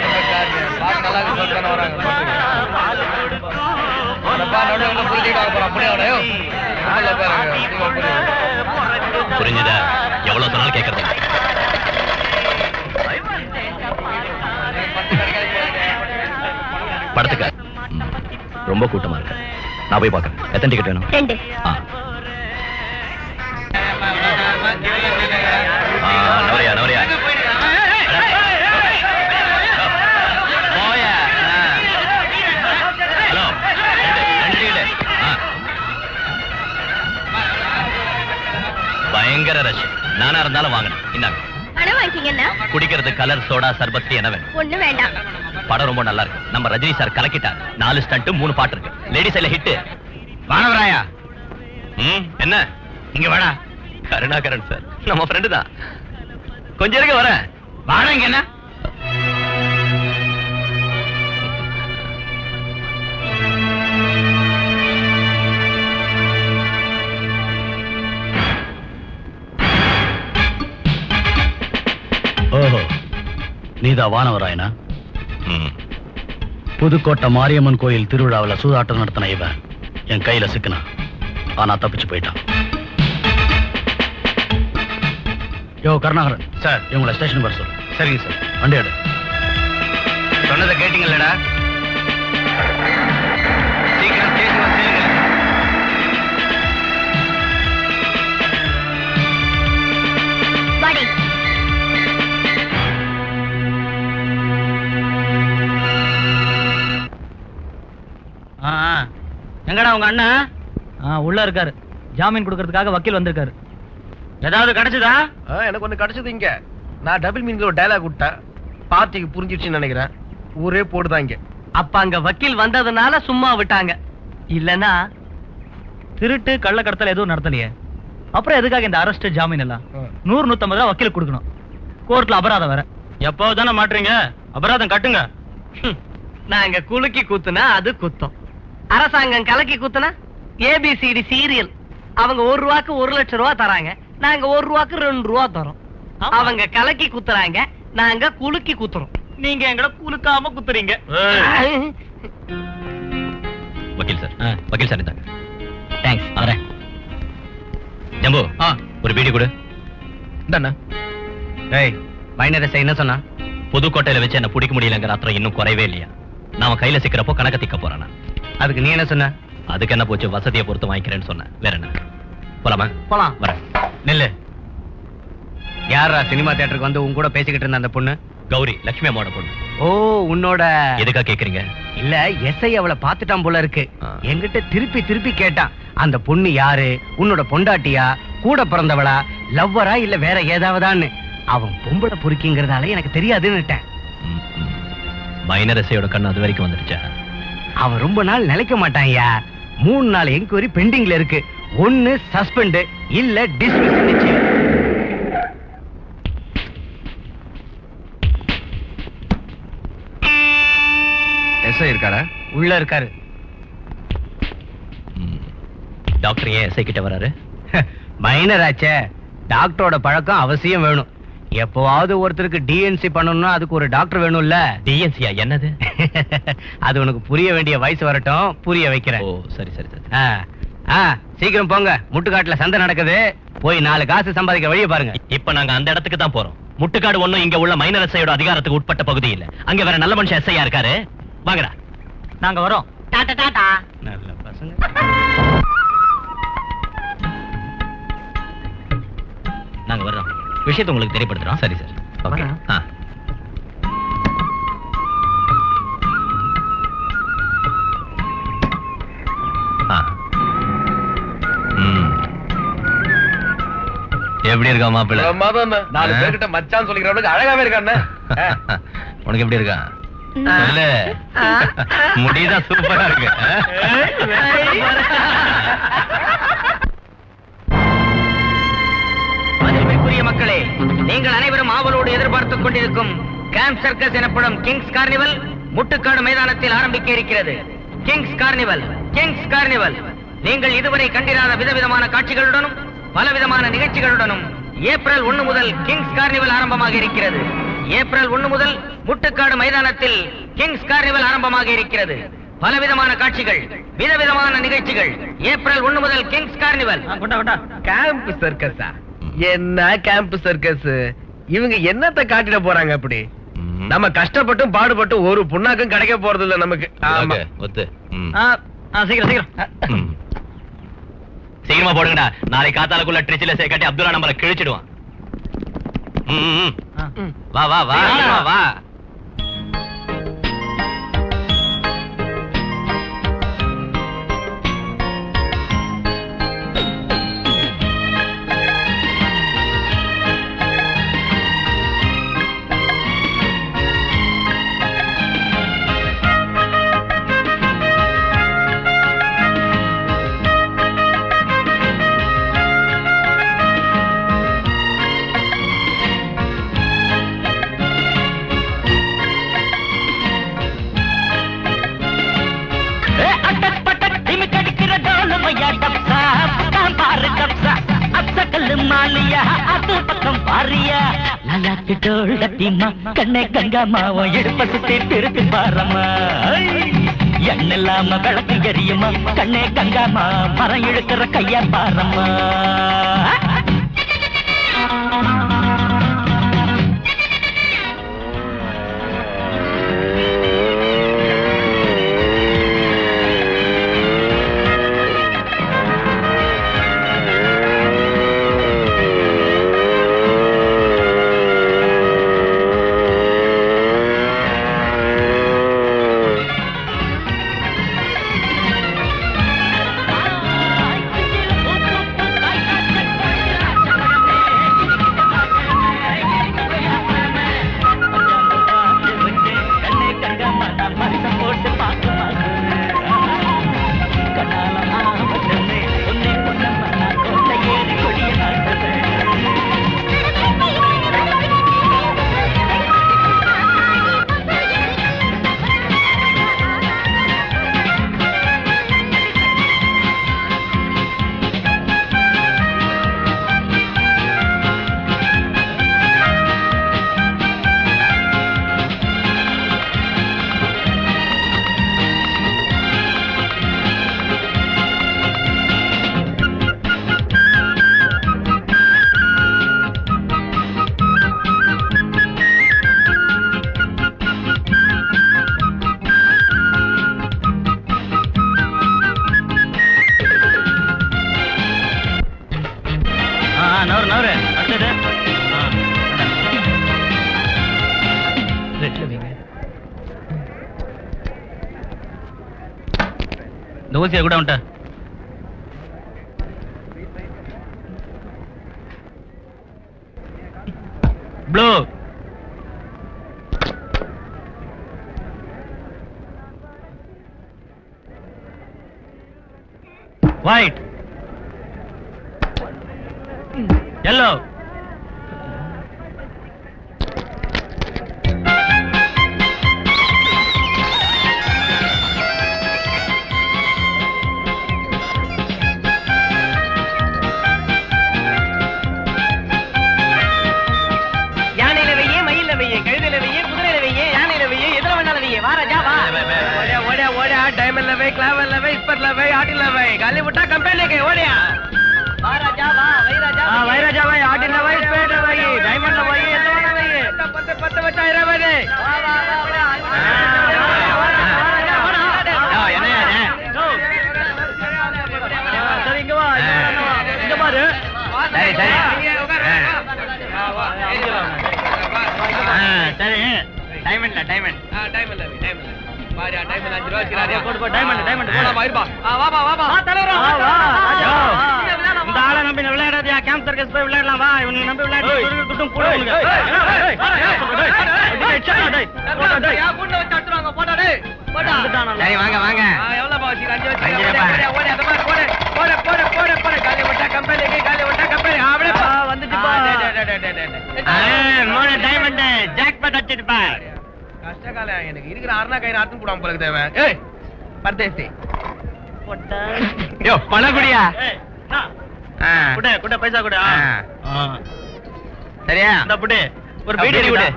புரிஞ்சுதா? எவ்வளவு சொன்னாலும் கேட்கறது படத்துக்கு ரொம்ப கூட்டமா இருக்கு. நான் போய் பார்க்கறேன். எத்தனை டிக்கெட் வேணும்? 2. நவரியா நவரியா ஹலோ பயங்கர ரஷ். நானா இருந்தாலும் வாங்கணும். இன்னாங்க பணம் வாங்கிக்கீங்கன்னா குடிக்கிறது கலர் சோடா சர்பத் என்ன வேணும்? ஒண்ணு வேண்டாம். படம் ரொம்ப நல்லா இருக்கு. நம்ம ரஜினி சார் கலக்கிட்டார். 4 ஸ்டண்ட் 3 பாட்டு இருக்கு. லேடிஸ் எல்லாம் ஹிட். வானவராயா என்ன இங்க வாடா. கருணாகரன் சார் நம்ம ஃப்ரெண்டு தான். கொஞ்சம் இருக்க வரேன். வாடா இங்க. என்ன ஓஹோ, நீதான் வானவராயனா? புதுக்கோட்டை மாரியம்மன் கோயில் திருவிழாவில் சூதாட்டம் நடத்தின இவன் என் கையில சிக்கினா. ஆனா தப்பிச்சு போயிட்டான். யோ கருணாகரன் சார், இவங்களை ஸ்டேஷன் வர சொல்லு. சரிங்க சார். வண்டி எடு. சொன்னதை கேட்டீங்களடா? சீக்கிரம் ஸ்டேஷன் வந்து சேருங்க. வாடி. எங்கடா உங்க அண்ணா? உள்ள இருக்காரு. ஜாமீன் கொடுக்கறதுக்காக வக்கீல் வந்திருக்காரு. ஏதாவது கிடைச்சதா? எனக்கு ஒண்ணு கிடைச்சது. இங்க நான் டபுள் மீனிங்ல ஒரு டயலாக் விட்டேன். பார்ட்டிக்கு புரிஞ்சிடுச்சுன்னு நினைக்கிறேன். ஊரே போடுதான் இங்க. அப்ப அங்க வக்கீல் வந்ததுனால சும்மா விட்டாங்க. இல்லனா திருட்டு கள்ள கடத்தல் எதுவும் நடத்தலையே. அப்புறம் எதுக்காக இந்த அரெஸ்ட் ஜாமீன் எல்லாம்? 100-150 ரூபா வக்கீல் கொடுக்கணும். கோர்ட்ல அபராதம் வேற. எப்போ தானே மாட்டுறீங்க? அபராதம் கட்டுங்க. நாங்க குலுக்கி குத்துனா அது குத்தம். அரசாங்கம் கலக்கி குத்துனா ஏபிசிடி சீரியல். அவங்க 1 ரூபாய்க்கு 1 லட்சம் ரூபாய் தராங்க. நாங்க 1 ரூபாய்க்கு 2 ரூபாய் தரோம். அவங்க கலக்கி குத்துறாங்க, நாங்க குலுக்கி குத்துறோம். நீங்க எங்களை குலுக்காம குத்துறீங்க. வக்கீல் சார், வக்கீல் சார் இந்தாங்க. தேங்க்ஸ். வரேன். ஜம்பு, ஒரு பீடி கொடு. இந்தாண்ணா. ஏய், மைனரச என்ன சொன்னா? புதுக்கோட்டையில வச்சு என்ன பிடிக்க முடியலங்கிற அப்புறம் இன்னும் குறையவே இல்லையா? நாம கையில சிக்கிறப்போ கணக்க திக்க போறானா? அதுக்கு நீ என்ன சொன்ன? அதுக்கு என்ன போச்சு, வசதியை பொறுத்து வாங்கிக்கிறேன்னு சொன்னேன். வேற என்ன? போலாமா? போலாம். வரேன். நெல்லு. யாரா சினிமா தியேட்டருக்கு வந்து உன் கூட பேசிக்கிட்டு இருந்த அந்த பொண்ணு? கௌரி, லட்சுமி அம்மாவோட பொண்ணு. ஓ, உன்னோட. எதுக்கா கேக்குறீங்க? இல்ல, எஸ்ஐ அவளை பாத்துட்டான் போல இருக்கு. ஆ. என்கிட்ட திருப்பி திருப்பி கேட்டான். அந்த பொண்ணு யாரு? உன்னோட பொண்டாட்டியா, கூட பிறந்தவளா, லவ்வரா, இல்ல வேற ஏதாவதான்னு. அவன் பொம்பளை பொறுக்கிங்கிறதால எனக்கு தெரியாதுன்னுட்டேன். மைனரசையோட கண்ணு அது வரைக்கும் வந்துருச்சா? அவன் ரொம்ப நாள் நிலைக்க மாட்டான்யா. 3 நாள் என்கொயரி பெண்டிங்ல இருக்கு. 1 சஸ்பெண்ட், இல்ல டிஸ்மிஸ் நிச்சயம். எஸ்ஐ இருக்காரா? உள்ள இருக்காரு. டாக்டர் ஏன் எஸ்ஐ கிட்ட வராரு? மைனர் ஆச்சே, டாக்டரோட பழக்கம் அவசியம் வேணும். எப்பவாவது ஒருத்தருக்கு டிஎன்சி பண்ணணும்னா அதுக்கு ஒரு டாக்டர் வேணும்ல. டிஎன்சியா என்னது? அது உனக்கு புரிய வேண்டிய வயசு வரட்டும், புரிய வைக்கிறேன். ஓ சரி சரி சரி. சீக்கிரம் போங்க, முட்டுக்காட்டுல சந்தை நடக்குது, போய் 4 காசு சம்பாதிக்க வழியை பாருங்க. இப்ப நாங்க அந்த இடத்துக்கு தான் போறோம். முட்டுக்காடு ஒண்ணும் இங்க உள்ள மைனர் எஸ்ஐயோட அதிகாரத்துக்கு உட்பட்ட பகுதி இல்ல. அங்க வேற நல்ல மனுஷன் எஸ்ஐயா இருக்காரு. வாங்கடா. நாங்க வரோம். டாடா டாடா. நல்ல பசங்க. நாங்க வர்றோம். விஷயத்தை உங்களுக்கு தெரியப்படுத்துறோம். சரி சார். ஓகே. எப்படி இருக்கா மாப்பிள்ள? 4 பேர்கிட்ட மச்சான் சொல்லிக்கிறவனுக்கு அழகாவே இருக்கானே. உனக்கு எப்படி இருக்கா? சொல்லு. முடிதான் சூப்பரா இருக்கு. மதிப்பிற்குரிய மக்களே, நீங்கள் அனைவரும் ஆவலோடு எதிர்பார்த்துக் கொண்டிருக்கும் கேம்ப் சர்க்கஸ் எனப்படும் கிங்ஸ் கார்னிவல் முட்டுக்காடு மைதானத்தில் ஆரம்பிக்க இருக்கிறது. Kings carnival, Kings carnival. நீங்கள் இதுவரை கண்டிராத விதவிதமான காட்சிகளுடனும் பலவிதமான நிகழ்ச்சிகளுடனும் ஏப்ரல் 1 முதல் கிங்ஸ் கார்னிவல் ஆரம்பமாக இருக்கிறது. ஏப்ரல் 1 முதல் முட்டுக்காடு மைதானத்தில் கிங்ஸ் கார்னிவல் ஆரம்பமாக இருக்கிறது. பலவிதமான காட்சிகள், விதவிதமான நிகழ்ச்சிகள். ஏப்ரல் 1 முதல் கிங்ஸ் கார்னிவல். கேம்ப் சர்க்கஸா? என்ன கேம்ப் சர்க்கஸ்? இவங்க என்னத்தை காட்டிட போறாங்க அப்படி? நம்ம கஷ்டப்பட்டும் பாடுபட்டும் ஒரு புண்ணாக்கும் கிடைக்க போறது இல்ல நமக்கு. ஆமா. ஒத்து. சீக்கிரம் சீக்கிரம். சீக்கிரமா போடுங்கடா. நாளை காத்தாலுக்குள்ள ட்ரிச்சில கட்டி அப்துல்லா நம்மள கிழிச்சிடுவான். வா வா வா வா. கண்ணே கங்கா மாவோ எடுப்ப சுத்தி திருப்பி பாரம்மா. எண்ணெல்லாம விளக்கு எரியுமா, கண்ணே கங்காமா மரம் இழுக்கிற கைய பாரம்மா. இந்த ஊசியை கூட உண்ட ப்ளூ white yellow லவை கிளாவர் லவை இப்பர் லவை ஆட்டில் லவை காலி விட்டா கம்பெனிக்கு ஓடியா வா ராஜா வா வைராஜா வைராஜா வை ஆட்டில் லவை ஸ்பேட் லவை டைமண்ட் லவை எல்லாம் லவை 10 வச்சா 20 வா வா வா என்னையா சரி இங்க வா இங்க பாரு சரி சரி சரி டைமண்ட் டைமண்ட் டைமண்ட் லவை டைமண்ட் பாரியா டைமண்ட் 5 ரூபாய் சிராரியா போடு டைமண்ட் டைமண்ட் போடா பாருப்பா வா வா தலைவரா இந்த ஆளை நம்பி விளையாடாதியா கேம்ப் சர்க்கஸ் போய் விளையாடலாம் வா இவனுக்கு நம்பி விளையாடி துட்டும் போடு சரி வாங்க வாங்க எவ்வளவு பாசி 5 வச்சு ஓடி அத மாதிரி போடு காலி விட்டா கம்பெனி அப்படியே வந்துட்டுப்பா மூணு டைமண்ட் ஜாக்பாட் அடிச்சிட்டுப்பா கஷ்டகால எனக்கு இருக்கிற அரணா கயிறு ஆட்டும் போடாம போல தேவை ஏய் பர்தேசி யோ பணகுடியா குடு குடு பைசா குடு சரியா இந்த புடி ஒரு பீடி குடு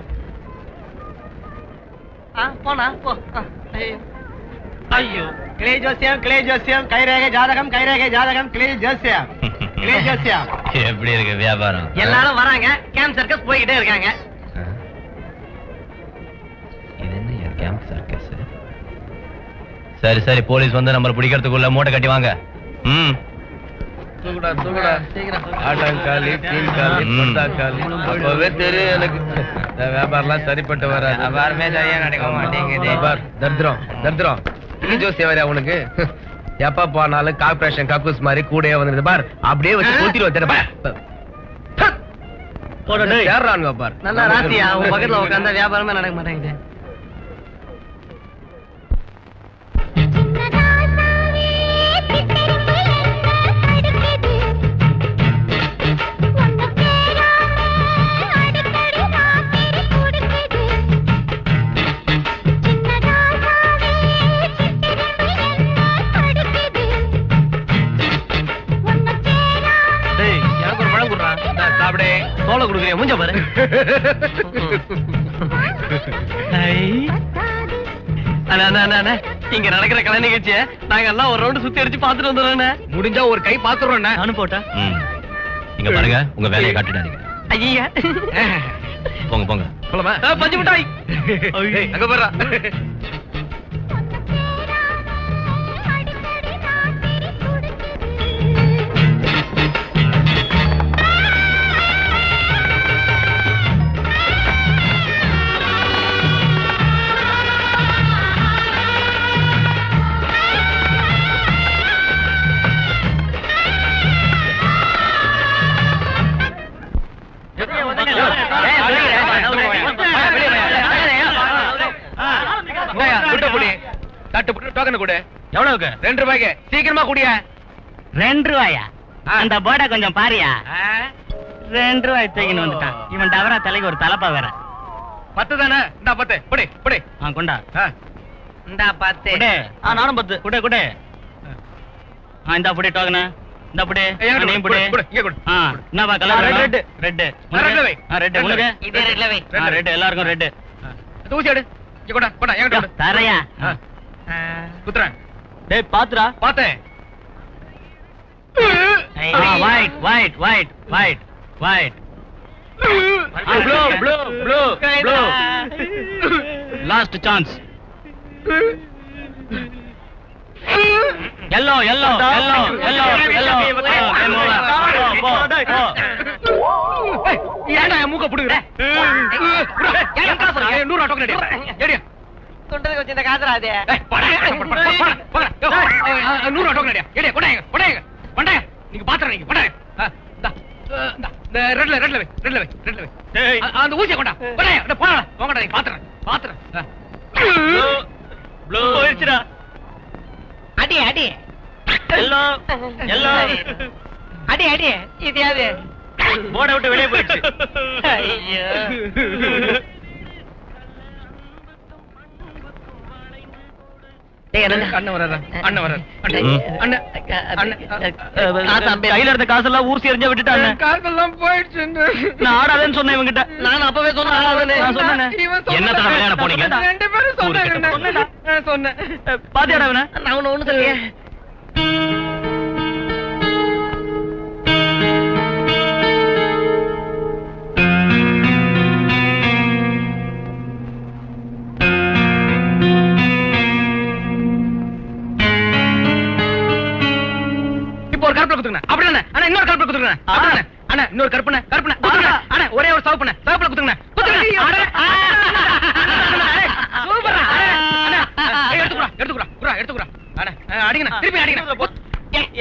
போனா போ ஐயோ கிளே ஜோசியம் கைரேகை ஜாதகம் கிளே ஜோசியம் எப்படி இருக்கு வியாபாரம்? எல்லாரும் வராங்க கேம்ப் சர்க்கஸ் போய்கிட்டே இருக்காங்க இது என்ன கேம்ப் சர்க்கஸ்? சரி சரி போலீஸ் வந்து நம்மள பிடிக்கிறதுக்குள்ள மூட்டை கட்டி வாங்க. தூக்குடா சீக்கிரம் ஆட்டாங்காலி தீன்காலி பத்தாக்காலி அப்பவே தெரியும் எனக்கு இந்த வியாபாரம்லாம் சரிப்பட்டு வராது வியாபாரமே சரியா நடக்க மாட்டேங்குது தரித்திரம் நீ ஜோசியம் வேற உனக்கு எப்ப போனாலும் கார்பரேஷன் கக்கூஸ் மாதிரி கூடயே வந்துருது பார் அப்படியே வச்சு கூட்டிட்டு வச்சிருப்பேன் சேர்றானுங்க பார் நல்லா ராத்தியா உன் பக்கத்துல உட்கார்ந்தா வியாபாரமே நடக்க மாட்டேங்குது தோலை கொடுக்குறியா மூஞ்ச பாரு இங்க நடக்கிற கலை நிகழ்ச்சிய நாங்க எல்லாம் ஒரு ரவுண்ட் சுத்தி அடிச்சு பாத்துட்டு வந்துடுறோம் முடிஞ்சா ஒரு கை பாத்துறோம் நானும் போட்டா இங்க பாருங்க உங்க வேலையை காட்டிடாதீங்க. ஐயா போங்க போங்க. சொல்லுமா பஞ்சு மிட்டாய் அங்க போறா எவ்வளவுக்கு? 2 ரூபாய்க்கு சீக்கிரமா குடிய 2 ரூபாயா? அந்த போர்டை கொஞ்சம் பாரியா. 2 ரூபாய் தூக்கின்னு வந்துட்டான் இவன். டவரா தலைக்கு ஒரு தலப்பா வேற. 10 தானே? இந்தா 10 புடி புடி. கொண்டா. இந்தா 10. குடு. நானும் 10. குடு குடு. இந்தா புடி டோக்கன. இந்த புடி. நீ புடி. இங்க குடு. என்னவா கலர்? ரெட். ரெட். ரெட்ல வை. ரெட் உனக்கு? இதே ரெட்ல வை. ரெட் எல்லாருக்கும் ரெட். தூசி எடு. இங்க கொடா கொடா எங்க கொடு. தரையா? குத்துறேன். டேய் பாத்துடா. பார்த்தேன். White white white white white. Blue blue blue blue. Last chance. yellow yellow yellow yellow yellow. ஏன்டா மூக்க புடுங்கற? ஏன் காசு 100 ரூபாய் டோக்கன் ஏடியா. தொண்டருக்கு வச்சு இந்த காசுறாதே. போடா 100 ரூபாய் டோக்கன் ஏடியா கொடாங்க. பண்டைய நீங்க பாத்துறீங்க நீங்க பண்டைய. இந்த ரெட்ல வை. அந்த ஊசியை கொண்டா. பண்டைய அட போடா. போங்கடா நீங்க பாத்துறேன். ப்ளூ போயிடுச்சுடா. அடி yellow yellow. அடி இது யாரு? போர்டை விட்டு வெளியே போயிடுச்சு. ஐயோ அண்ணன் வர்றாரு. கையில இருந்த காசெல்லாம் ஊசி எறிஞ்ச விட்டுட்டாங்க. காசெல்லாம் போயிடுச்சு. நான் ஆடாதேன்னு சொன்னேன் இவங்கிட்ட. நான் அப்பவே சொன்னேன். நான் சொன்னேன். என்ன தடவை விளையாட போனீங்க? 2 பேரும் சொன்னாங்க. நான் சொன்னேன். பாத்தியாடா அவன? நான் ஒண்ணு சொல்லியே. இப்போ ஒரு கருப்புல குத்துங்க. அப்படிதானே? அண்ணா இன்னொரு கருப்புல குத்துங்க. அப்படிதானே? அண்ணா இன்னொரு கருப்புன கருப்புன குத்துங்க. அண்ணா ஒரே ஒரு சவப்புன சவப்புல குத்துங்க. குத்துங்க. சூப்பரா. அண்ணா எடுத்துக்குறா எடுத்துக்குறா குறா எடுத்துக்குறா. அண்ணா அடிங்கண்ணா திருப்பி அடிங்கண்ணா.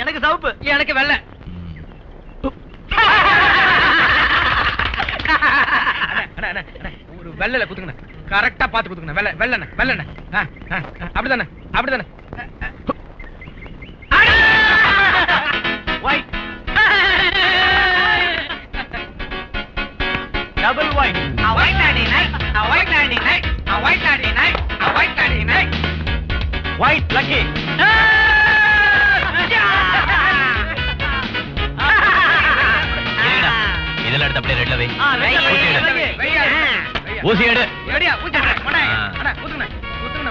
எனக்கு சவுப்பு. எனக்கு வெள்ளை. அண்ணா அண்ணா அண்ணா ஒரு வெள்ளைல குத்துங்க. கரெக்டா பாத்து குத்துங்க. வெள்ளை வெள்ளண்ணா வெள்ளண்ணா. அப்படிதானே அப்படிதானே. White. Double white. white 99 white 99 white 99 white 99. White lucky. இதெல்லாம் எடுத்து அப்படியே ரெட்ல வை. வெய்யா ஊசி எடு. எடியா ஊசி எடு. அண்ணா குத்துங்க குத்துங்க.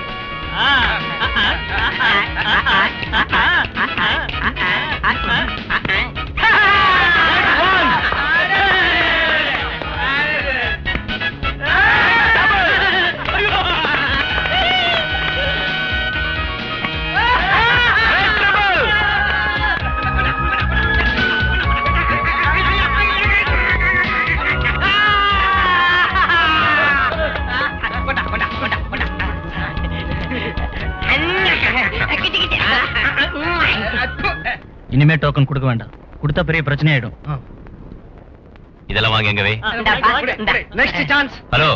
இனிமே டோக்கன் கொடுக்க வேண்டாம். கொடுத்தா பெரிய பிரச்சனை ஆயிடும். இதெல்லாம் வாங்க எங்க வை. Next chance. ஹலோ,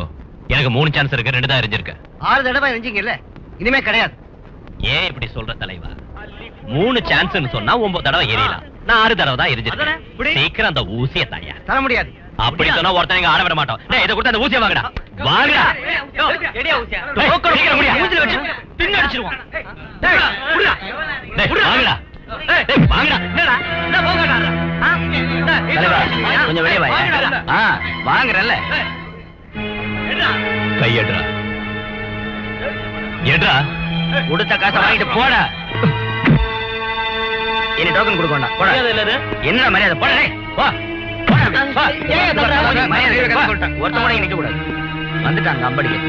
எனக்கு 3 சான்ஸ் இருக்கு, 2 தான் எரிஞ்சிருக்கு. 6 தடவை எரிஞ்சீங்கல்ல, இனிமே கிடையாது. ஏன் இப்படி சொல்ற தலைவா? 3 சான்ஸ்னு சொன்னா 9 தடவை எரியலாம். நான் 6 தடவை தான் எரிஞ்சிருக்கேன். சீக்கிரம் அந்த ஊசியை தாயா. தர முடியாது. அப்படி சொன்னா ஒருத்தன் இங்க ஆட விட மாட்டோம். டேய் இத கொடுத்து அந்த ஊசியை வாங்கடா. வாங்கடா. எடியா ஊசியா. சீக்கிரம் முடியா. மூஞ்சில வச்சு பின் அடிச்சிடுவான். டேய் புடிடா. டேய் வாங்கடா. டேய் வாங்கடா. என்னடா என்ன போங்கடா. தலைவா, கொஞ்சம் வெளிய வாயா. வாங்குறல்ல. கை எடுடா. எடுடா. கொடுத்த காசை வாங்கிட்டு போடா. இனி டோக்கன் கொடுக்க வேண்டாம். போடா. என்ன மரியாதை? போடா டேய். வா. ஒருத்த கூட நிக்க கூடாது. வந்துட்டாங்க அம்படிக்கு.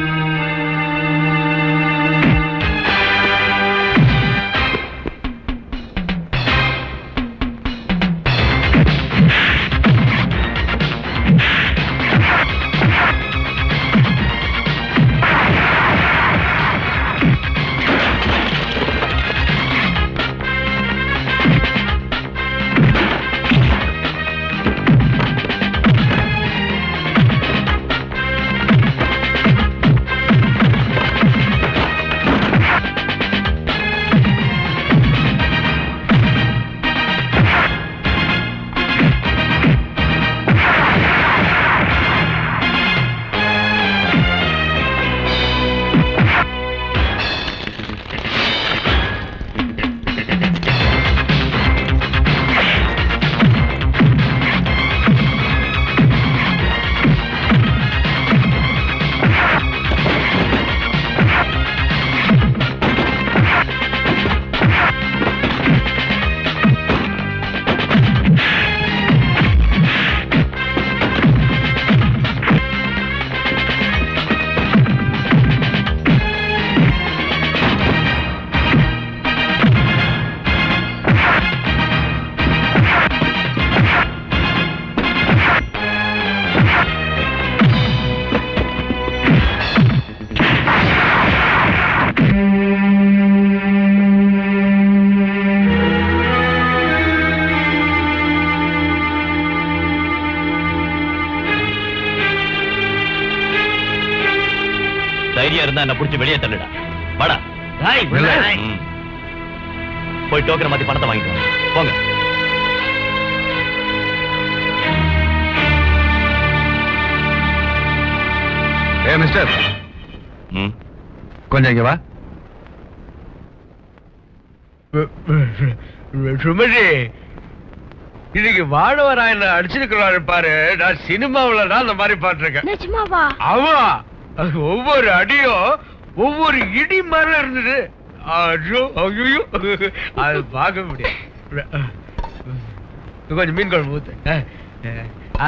தைரியம் இருந்தா என்ன புடிச்சு வெளியே தள்ளுடா. வாடா. ம். போய் டோக்கனை மாத்தி பணத்தை வாங்கிட்டு வாங்க. போங்க. மிஸ்டர், ம். கொஞ்சம் இங்க வா. சுமதி, இன்னைக்கு வாழவராயன் அடிச்சிருக்கிறாரு பாரு. நான் சினிமாவில தான் அந்த மாதிரி பாட்டிருக்கேன். நிஜமாவா? ஆமா, அது ஒவ்வொரு அடியும் ஒவ்வொரு இடி மாதிரி இருந்தது. ஐயோ ஐயோ அது பார்க்க முடியாது. கொஞ்சம் மீன் குழம்பு ஊத்து.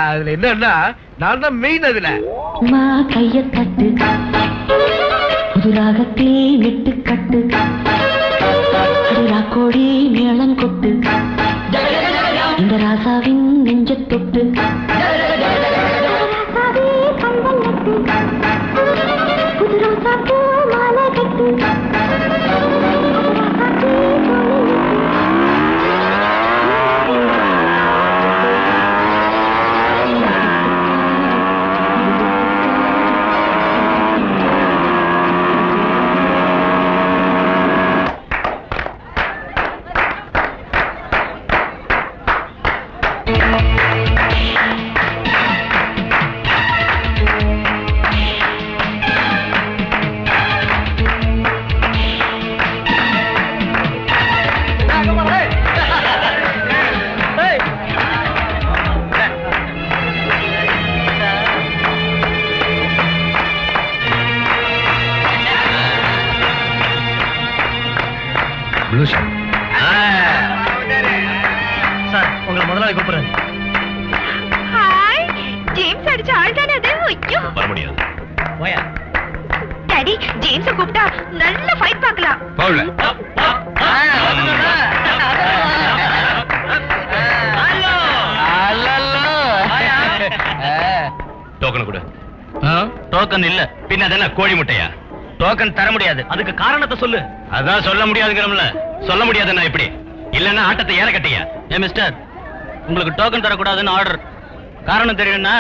அதுல என்னன்னா நான் தான் மெயின். அதுல கைய தட்டு புதுராகத்தே நெட்டு கட்டு கோடி மேளம் கொட்டு இந்த ராசாவின் நெஞ்ச தொட்டு ப்ளூ ஷர்ட். சார் உங்களை முதலாளி கூப்பிடுறேன். ஹாய், ஜேம்ஸ் அடிச்ச ஆள் தானே அது? ஐயோ வர முடியாது. போயா டாடி, ஜேம்ஸ கூப்பிட்டா நல்ல ஃபைட் பார்க்கலாம். பவுல டோக்கன் கொடு. டோக்கன் இல்ல பின்ன அதென்ன கோழி முட்டையா? டோக்கன் தர முடியாது. அதுக்கு காரணத்தை சொல்லு. அதான் சொல்ல முடியாதுங்கிறோம்ல. சொல்ல முடியாதுன்னா எப்படி? இல்லன்னா ஆட்டத்தை ஏற கட்டியா? மிஸ்டர், உங்களுக்கு டோக்கன் தரக்கூடாதுன்னு ஆர்டர். காரணம் தெரியும்னா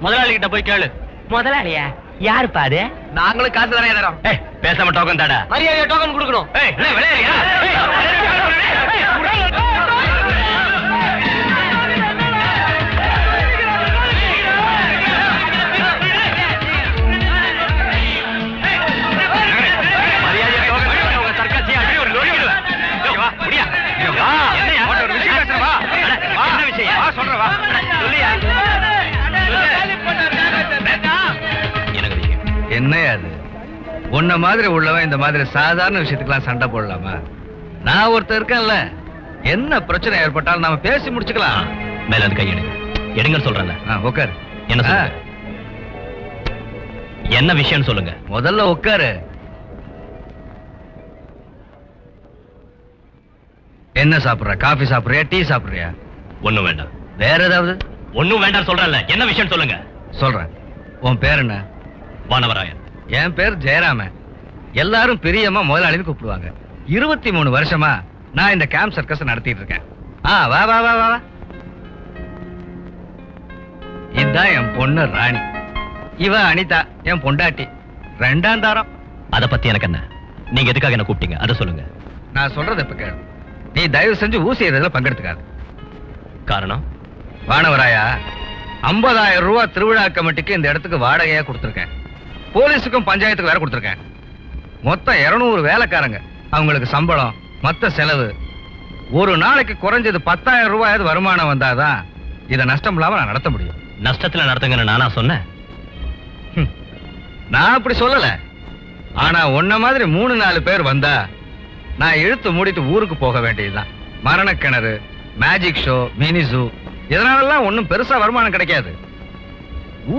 முதலாளி கிட்ட போய் கேளு. முதலாளியா? யாரு பாரு? நாங்களும் காசு தானே தரோம். பேசாம டோக்கன் தாடா. மரியாதையா டோக்கன் கொடுக்கணும். விளையாடியா? என்னையா அது? உன்ன மாதிரி உள்ளவன் இந்த மாதிரி சாதாரண விஷயத்துக்கெல்லாம் சண்டை போடலாமா? நான் ஒருத்தர் இருக்கேன்ல, என்ன பிரச்சனை ஏற்பட்டாலும் நாம பேசி முடிச்சுக்கலாம். மேல அது கையெடுங்க. எடுங்க சொல்றேன். உட்காரு. என்ன சொல்லுங்க? என்ன விஷயம் சொல்லுங்க. முதல்ல உட்காரு. என்ன சாப்பிடுற? காஃபி சாப்பிடுறியா, டீ சாப்பிடுறியா? ஒண்ணும் வேண்டாம். வேற ஏதாவது? ஒண்ணும் வேண்டாம் சொல்றேன்ல. என்ன விஷயம் சொல்லுங்க. சொல்றேன். உன் பேர் என்ன? வானவராயன். என் பேர் ஜெயராமன். எல்லாரும் பிரியமா முதலாளின்னு கூப்பிடுவாங்க. 23 வருஷமா நான் இந்த கேம்ப் சர்க்கஸ் நடத்திட்டு இருக்கேன். வா வா வா வா வா. இதுதான் என் பொண்ணு ராணி. இவ அனிதா, என் பொண்டாட்டி. 2ஆம் தாரம். அத பத்தி எனக்கு என்ன? நீங்க எதுக்காக என்ன கூப்பிட்டீங்க அதை சொல்லுங்க. நான் சொல்றது இப்ப கேளு. நீ தயவு செஞ்சு ஊசி எறிறதுல பங்கெடுத்துக்காது. காரணம்? வானவராயா, 50,000 ரூபாய் திருவிழா கமிட்டிக்கு இந்த இடத்துக்கு வாடகையா கொடுத்திருக்கேன். போலீஸுக்கும் பஞ்சாயத்துக்கு வேற கொடுத்திருக்கேன். மொத்தம் 200 வேலைக்காரங்க. அவங்களுக்கு சம்பளம், மொத்த செலவு. ஒரு நாளைக்கு குறைஞ்சது 10,000 ரூபாயாவது வருமானம் வந்தாதான் இதை நஷ்டம் இல்லாம நான் நடத்த முடியும். நஷ்டத்துல நடத்துங்கன்னு நானா சொன்னேன்? நான் அப்படி சொல்லல. ஆனா உன்ன மாதிரி 3-4 பேர் வந்தா நான் இழுத்து மூடிட்டு ஊருக்கு போக வேண்டியதுதான். மரணக்கிணறு, மேஜிக் ஷோ, மினி ஜூ, இதனாலலாம் ஒன்னும் பெருசா வருமானம் கிடைக்காது.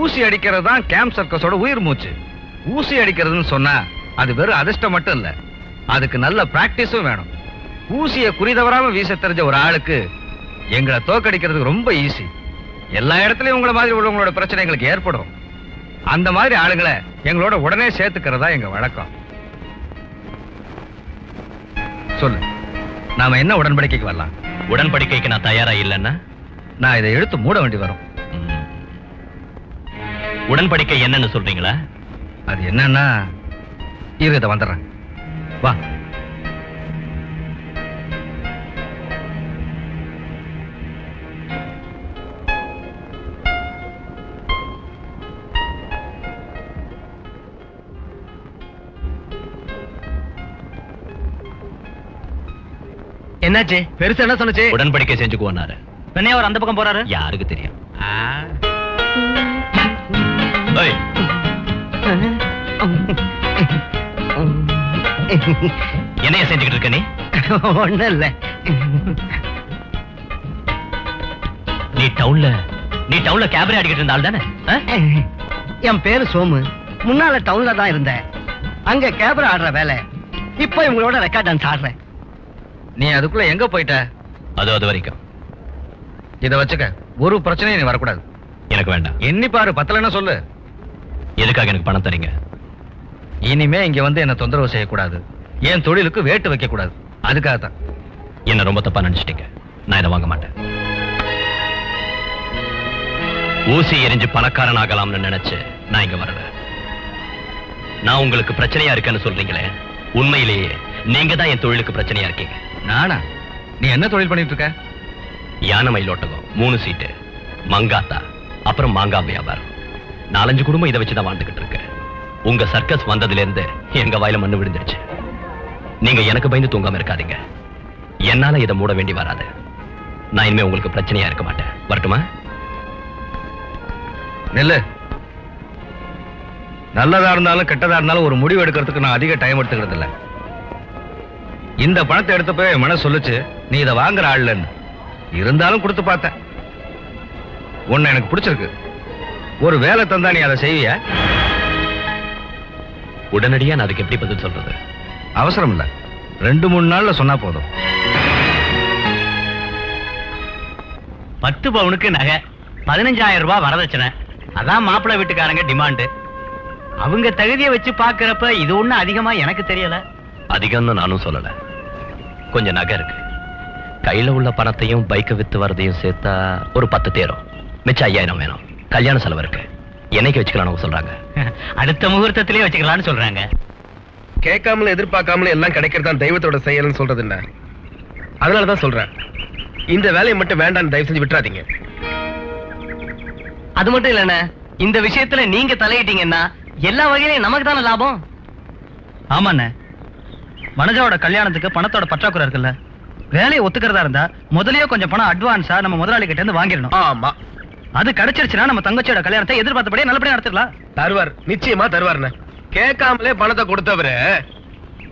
ஊசி அடிக்கிறது தான் கேம்ப் சர்க்கஸோட உயிர் மூச்சு. ஊசி அடிக்கிறதுன்னு சொன்னா அது வெறும் அதிர்ஷ்டம் மட்டும் இல்ல, அதுக்கு நல்ல பிராக்டிஸும் வேணும். ஊசியை குறிதவராம வீச தெரிஞ்ச ஒரு ஆளுக்கு எங்களை தோக்கடிக்கிறதுக்கு ரொம்ப ஈஸி. எல்லா இடத்துலயும் உங்களை மாதிரி உள்ளவங்களோட பிரச்சனை எங்களுக்கு ஏற்படும். அந்த மாதிரி ஆளுங்களை எங்களோட உடனே சேர்த்துக்கிறதா எங்க வழக்கம். சொல்லு, நாம என்ன உடன்படிக்கைக்கு வரலாம்? உடன்படிக்கைக்கு நான் தயாரா இல்லைன்னா நான் இதை எடுத்து மூட வேண்டி வரும். உடன்படிக்கை என்னன்னு சொல்றீங்களா? அது என்னன்னா, இதை வந்துடுறேன். வா. என்னாச்சு? பெருசு என்ன சொன்னச்சு? உடன்படிக்கை செஞ்சுக்குவோன்னாரு. பெண்ணே அவர் அந்த பக்கம் போறாரு. யாருக்கு தெரியும்? என்னைய செஞ்சுக்கிட்டு இருக்க நீ? ஒண்ணும் இல்ல. நீ டவுன்ல கேபரே அடிக்கிட்டு இருந்த ஆள் தானே? என் பேரு சோமு. முன்னால டவுன்ல தான் இருந்தேன். அங்க கேபரா ஆடுற வேலை. இப்போ இவங்களோட ரெக்கார்ட் டான்ஸ் ஆடுறேன். நீ அதுக்குள்ள எங்க போயிட்ட? அது வரைக்கும் இத வச்சுக்க, ஒரு பிரச்சனையும் நீ வரக்கூடாது. எனக்கு வேண்டாம். எண்ணி பாரு, பத்தலன்னா சொல்லு. எதுக்காக எனக்கு பணம் தரீங்க? இனிமே இங்க வந்து என்ன தொந்தரவு செய்யக்கூடாது, என் தொழிலுக்கு வேட்டு வைக்க கூடாது, அதுக்காகத்தான். என்ன ரொம்ப தப்பா நினைச்சிட்டீங்க. நான் இதை வாங்க மாட்டேன். ஊசி எரிஞ்சு பணக்காரன் ஆகலாம்னு நினைச்சு நான் இங்க வரல. நான் உங்களுக்கு பிரச்சனையா இருக்கேன்னு சொல்றீங்களே, உண்மையிலேயே நீங்க தான் என் தொழிலுக்கு பிரச்சனையா இருக்கீங்க. நானா? நீ என்ன தொழில் பண்ணிட்டு இருக்க? யானை மயிலோட்டகம், 3 சீட்டு, மங்காத்தா, அப்புறம் மாங்காய் வியாபாரம். 4-5 குடும்பம் இதை வச்சுதான் வாழ்ந்துகிட்டு இருக்கு. உங்க சர்க்கஸ் வந்ததுல இருந்து எங்க வாயில மண்ணு விழுந்துருச்சு. நீங்க எனக்கு பயந்து தூங்காம இருக்காதீங்க. என்னால இதை மூட வேண்டி வராது. நான் இனிமே உங்களுக்கு பிரச்சனையா இருக்க மாட்டேன். வரட்டுமா? நெல்லு. நல்லதா இருந்தாலும் கெட்டதா இருந்தாலும் ஒரு முடிவு எடுக்கிறதுக்கு நான் அதிக டைம் எடுத்துக்கிறது இல்ல. இந்த பணத்தை எடுத்தப்ப என் மனசு சொல்லுச்சு நீ இதை வாங்குற ஆள்லன்னு. இருந்தாலும் கொடுத்து பார்த்தேன். உன்னை எனக்கு பிடிச்சிருக்கு. ஒரு வேலை தந்தா நீ அதை செய்விய? உடனடியா நான் அதுக்கு எப்படி பதில் சொல்றது? அவசரம் இல்ல, 2-3 நாள்ல சொன்னா போதும். 10 பவுனுக்கு நகை, 15,000 ரூபாய் வரதட்சணை. அதான் மாப்பிள்ளை வீட்டுக்காரங்க டிமாண்டு. அவங்க தகுதியை வச்சு பாக்குறப்ப இது ஒண்ணு அதிகமா எனக்கு தெரியல. அதிகம்னு நானும் சொல்லல. கொஞ்சம் நகை இருக்கு. கையில உள்ள பணத்தையும் பைக்கை வித்து வரதையும் சேர்த்தா ஒரு 10 தேரும். மிச்சம் 5,000 வேணும். கல்யாண செலவு இருக்கு. என்னைக்கு வச்சுக்கலாம்னு சொல்றாங்க. அடுத்த முகூர்த்தத்திலே வச்சுக்கலாம்னு சொல்றாங்க. கேட்காமல எதிர்பார்க்காமல எல்லாம் கிடைக்கிறதா தெய்வத்தோட செயல்னு சொல்றது என்ன? அதனாலதான் சொல்றேன், இந்த வேலையை மட்டும் வேண்டாம்னு தயவு செஞ்சு விட்டுறாதீங்க. அது மட்டும் இல்லண்ணே, இந்த விஷயத்துல நீங்க தலையிட்டீங்கன்னா எல்லா வகையிலும் நமக்கு தானே லாபம். ஆமாண்ணே, மனஜாவோட கல்யாணத்துக்கு பணத்தோட பற்றாக்குறை இருக்குல்ல. வேலையை ஒத்துக்கிறதா இருந்தா முதல்லயே கொஞ்சம் பணம் அட்வான்ஸா நம்ம முதலாளி கிட்ட இருந்து வாங்கிடணும். ஆமா, அது கிடைச்சிருச்சுன்னா நம்ம தங்கச்சியோட கல்யாணத்தை எதிர்பார்த்தபடியே நல்லபடியா நடத்திடலாம். தருவார், நிச்சயமா தருவார்ண்ணே. கேட்காமலே பணத்தை கொடுத்தவரு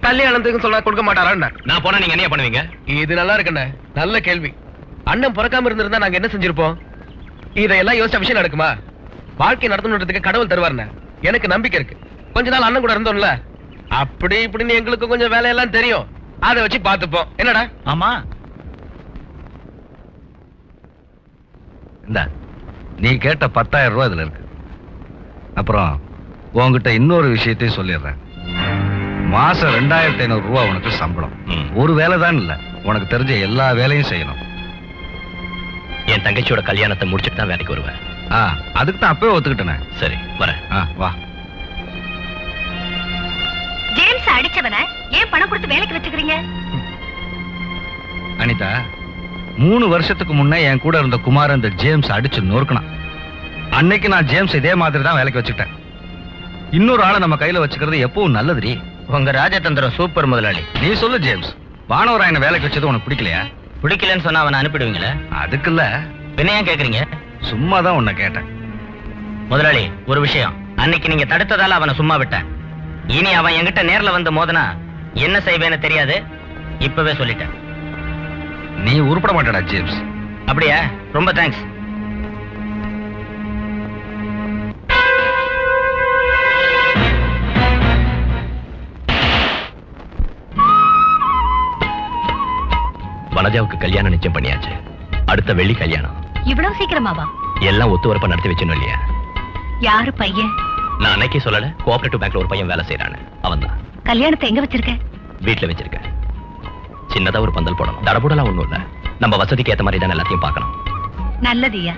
கல்யாணத்துக்கு சொன்னா கொடுக்க மாட்டாரா? நான் போனா நீங்க என்ன பண்ணுவீங்க? இது நல்லா இருக்குண்ணே, நல்ல கேள்வி. அண்ணன் பிறக்காம இருந்திருந்தா நாங்க என்ன செஞ்சிருப்போம்? இதையெல்லாம் யோசிச்ச விஷயம் நடக்குமா? வாழ்க்கை நடத்தணுன்றதுக்கு கடவுள் தருவார்ண்ணே, எனக்கு நம்பிக்கை இருக்கு. கொஞ்ச நாள் அண்ணன் கூட இருந்தோம்ல, அப்படி இப்படின்னு எங்களுக்கு கொஞ்சம் வேலையெல்லாம் தெரியும். அதை வச்சு பார்த்துப்போம். என்னடா? ஆமா, இந்த நீ கேட்ட 10,000 ரூபாய் இதுல இருக்கு. அப்புறம் உன்கிட்ட இன்னொரு விஷயத்தையும் சொல்லிடுறேன். மாசம் 2,500 ரூபாய் உனக்கு சம்பளம். ஒரு வேலை தான் இல்ல, உனக்கு தெரிஞ்ச எல்லா வேலையும் செய்யணும். என் தங்கச்சியோட கல்யாணத்தை முடிச்சுட்டு தான் வேலைக்கு வருவேன். அதுக்கு தான் அப்பவே ஒத்துக்கிட்டேனே. சரி, வரேன். வா. ஜேம்ஸ் அடிச்சவன ஏன் பணம் கொடுத்து வேலைக்கு வச்சுக்கிறீங்க? அனிதா, 3 வருஷத்துக்கு முன்ன என் கூட இருந்த குமார் இந்த ஜேம்ஸ் அடிச்சு நொறுக்கணும். அன்னைக்கு நான் ஜேம்ஸ் இதே மாதிரி தான் வேலைக்கு வச்சுக்கிட்டேன். இன்னொரு ஆளை நம்ம கையில வச்சுக்கிறது எப்பவும் நல்லதுரி. உங்க ராஜதந்திரம் சூப்பர் முதலாளி. நீ சொல்லு ஜேம்ஸ், வானவராயனை வேலைக்கு வச்சது உனக்கு பிடிக்கலையா? பிடிக்கலன்னு சொன்னா அவனை அனுப்பிடுவீங்களா? அதுக்கு இல்ல, என்ன ஏன் கேக்குறீங்க? சும்மா தான் உன்னை கேட்டேன். முதலாளி, ஒரு விஷயம். அன்னைக்கு நீங்க தடுத்ததால அவனை சும்மா விட்டேன். இனி அவன் என்கிட்ட நேர்ல வந்து மோதனா என்ன செய்வேன்னு தெரியாது. இப்பவே சொல்லிட்டேன். நீ உருப்பட மாட்டடா ஜேம்ஸ். அப்படியா? ரொம்ப தேங்க்ஸ். வனஜாவுக்கு கல்யாணம் நிச்சயம் பண்ணியாச்சு. அடுத்த வெள்ளி கல்யாணம். இவ்வளவு சீக்கிரமாவா? எல்லாம் ஒத்துவரப்பா நடத்தி வச்சணும் இல்லையா? யாரு பையன்? நான் அன்னைக்கே சொல்லல, கோஆபரேட்டிவ் பேங்க்ல ஒரு பையன் வேலை செய்யறானு. அவன் தான். கல்யாணத்தை எங்க வச்சிருக்க? வீட்டுல வச்சிருக்கேன். சின்னதா ஒரு பந்தல் போடணும். தடபுடலாம் ஒண்ணும் இல்ல. நம்ம வசதிக்கு ஏத்த மாதிரி தான் எல்லாத்தையும் பார்க்கணும். நல்லதியா,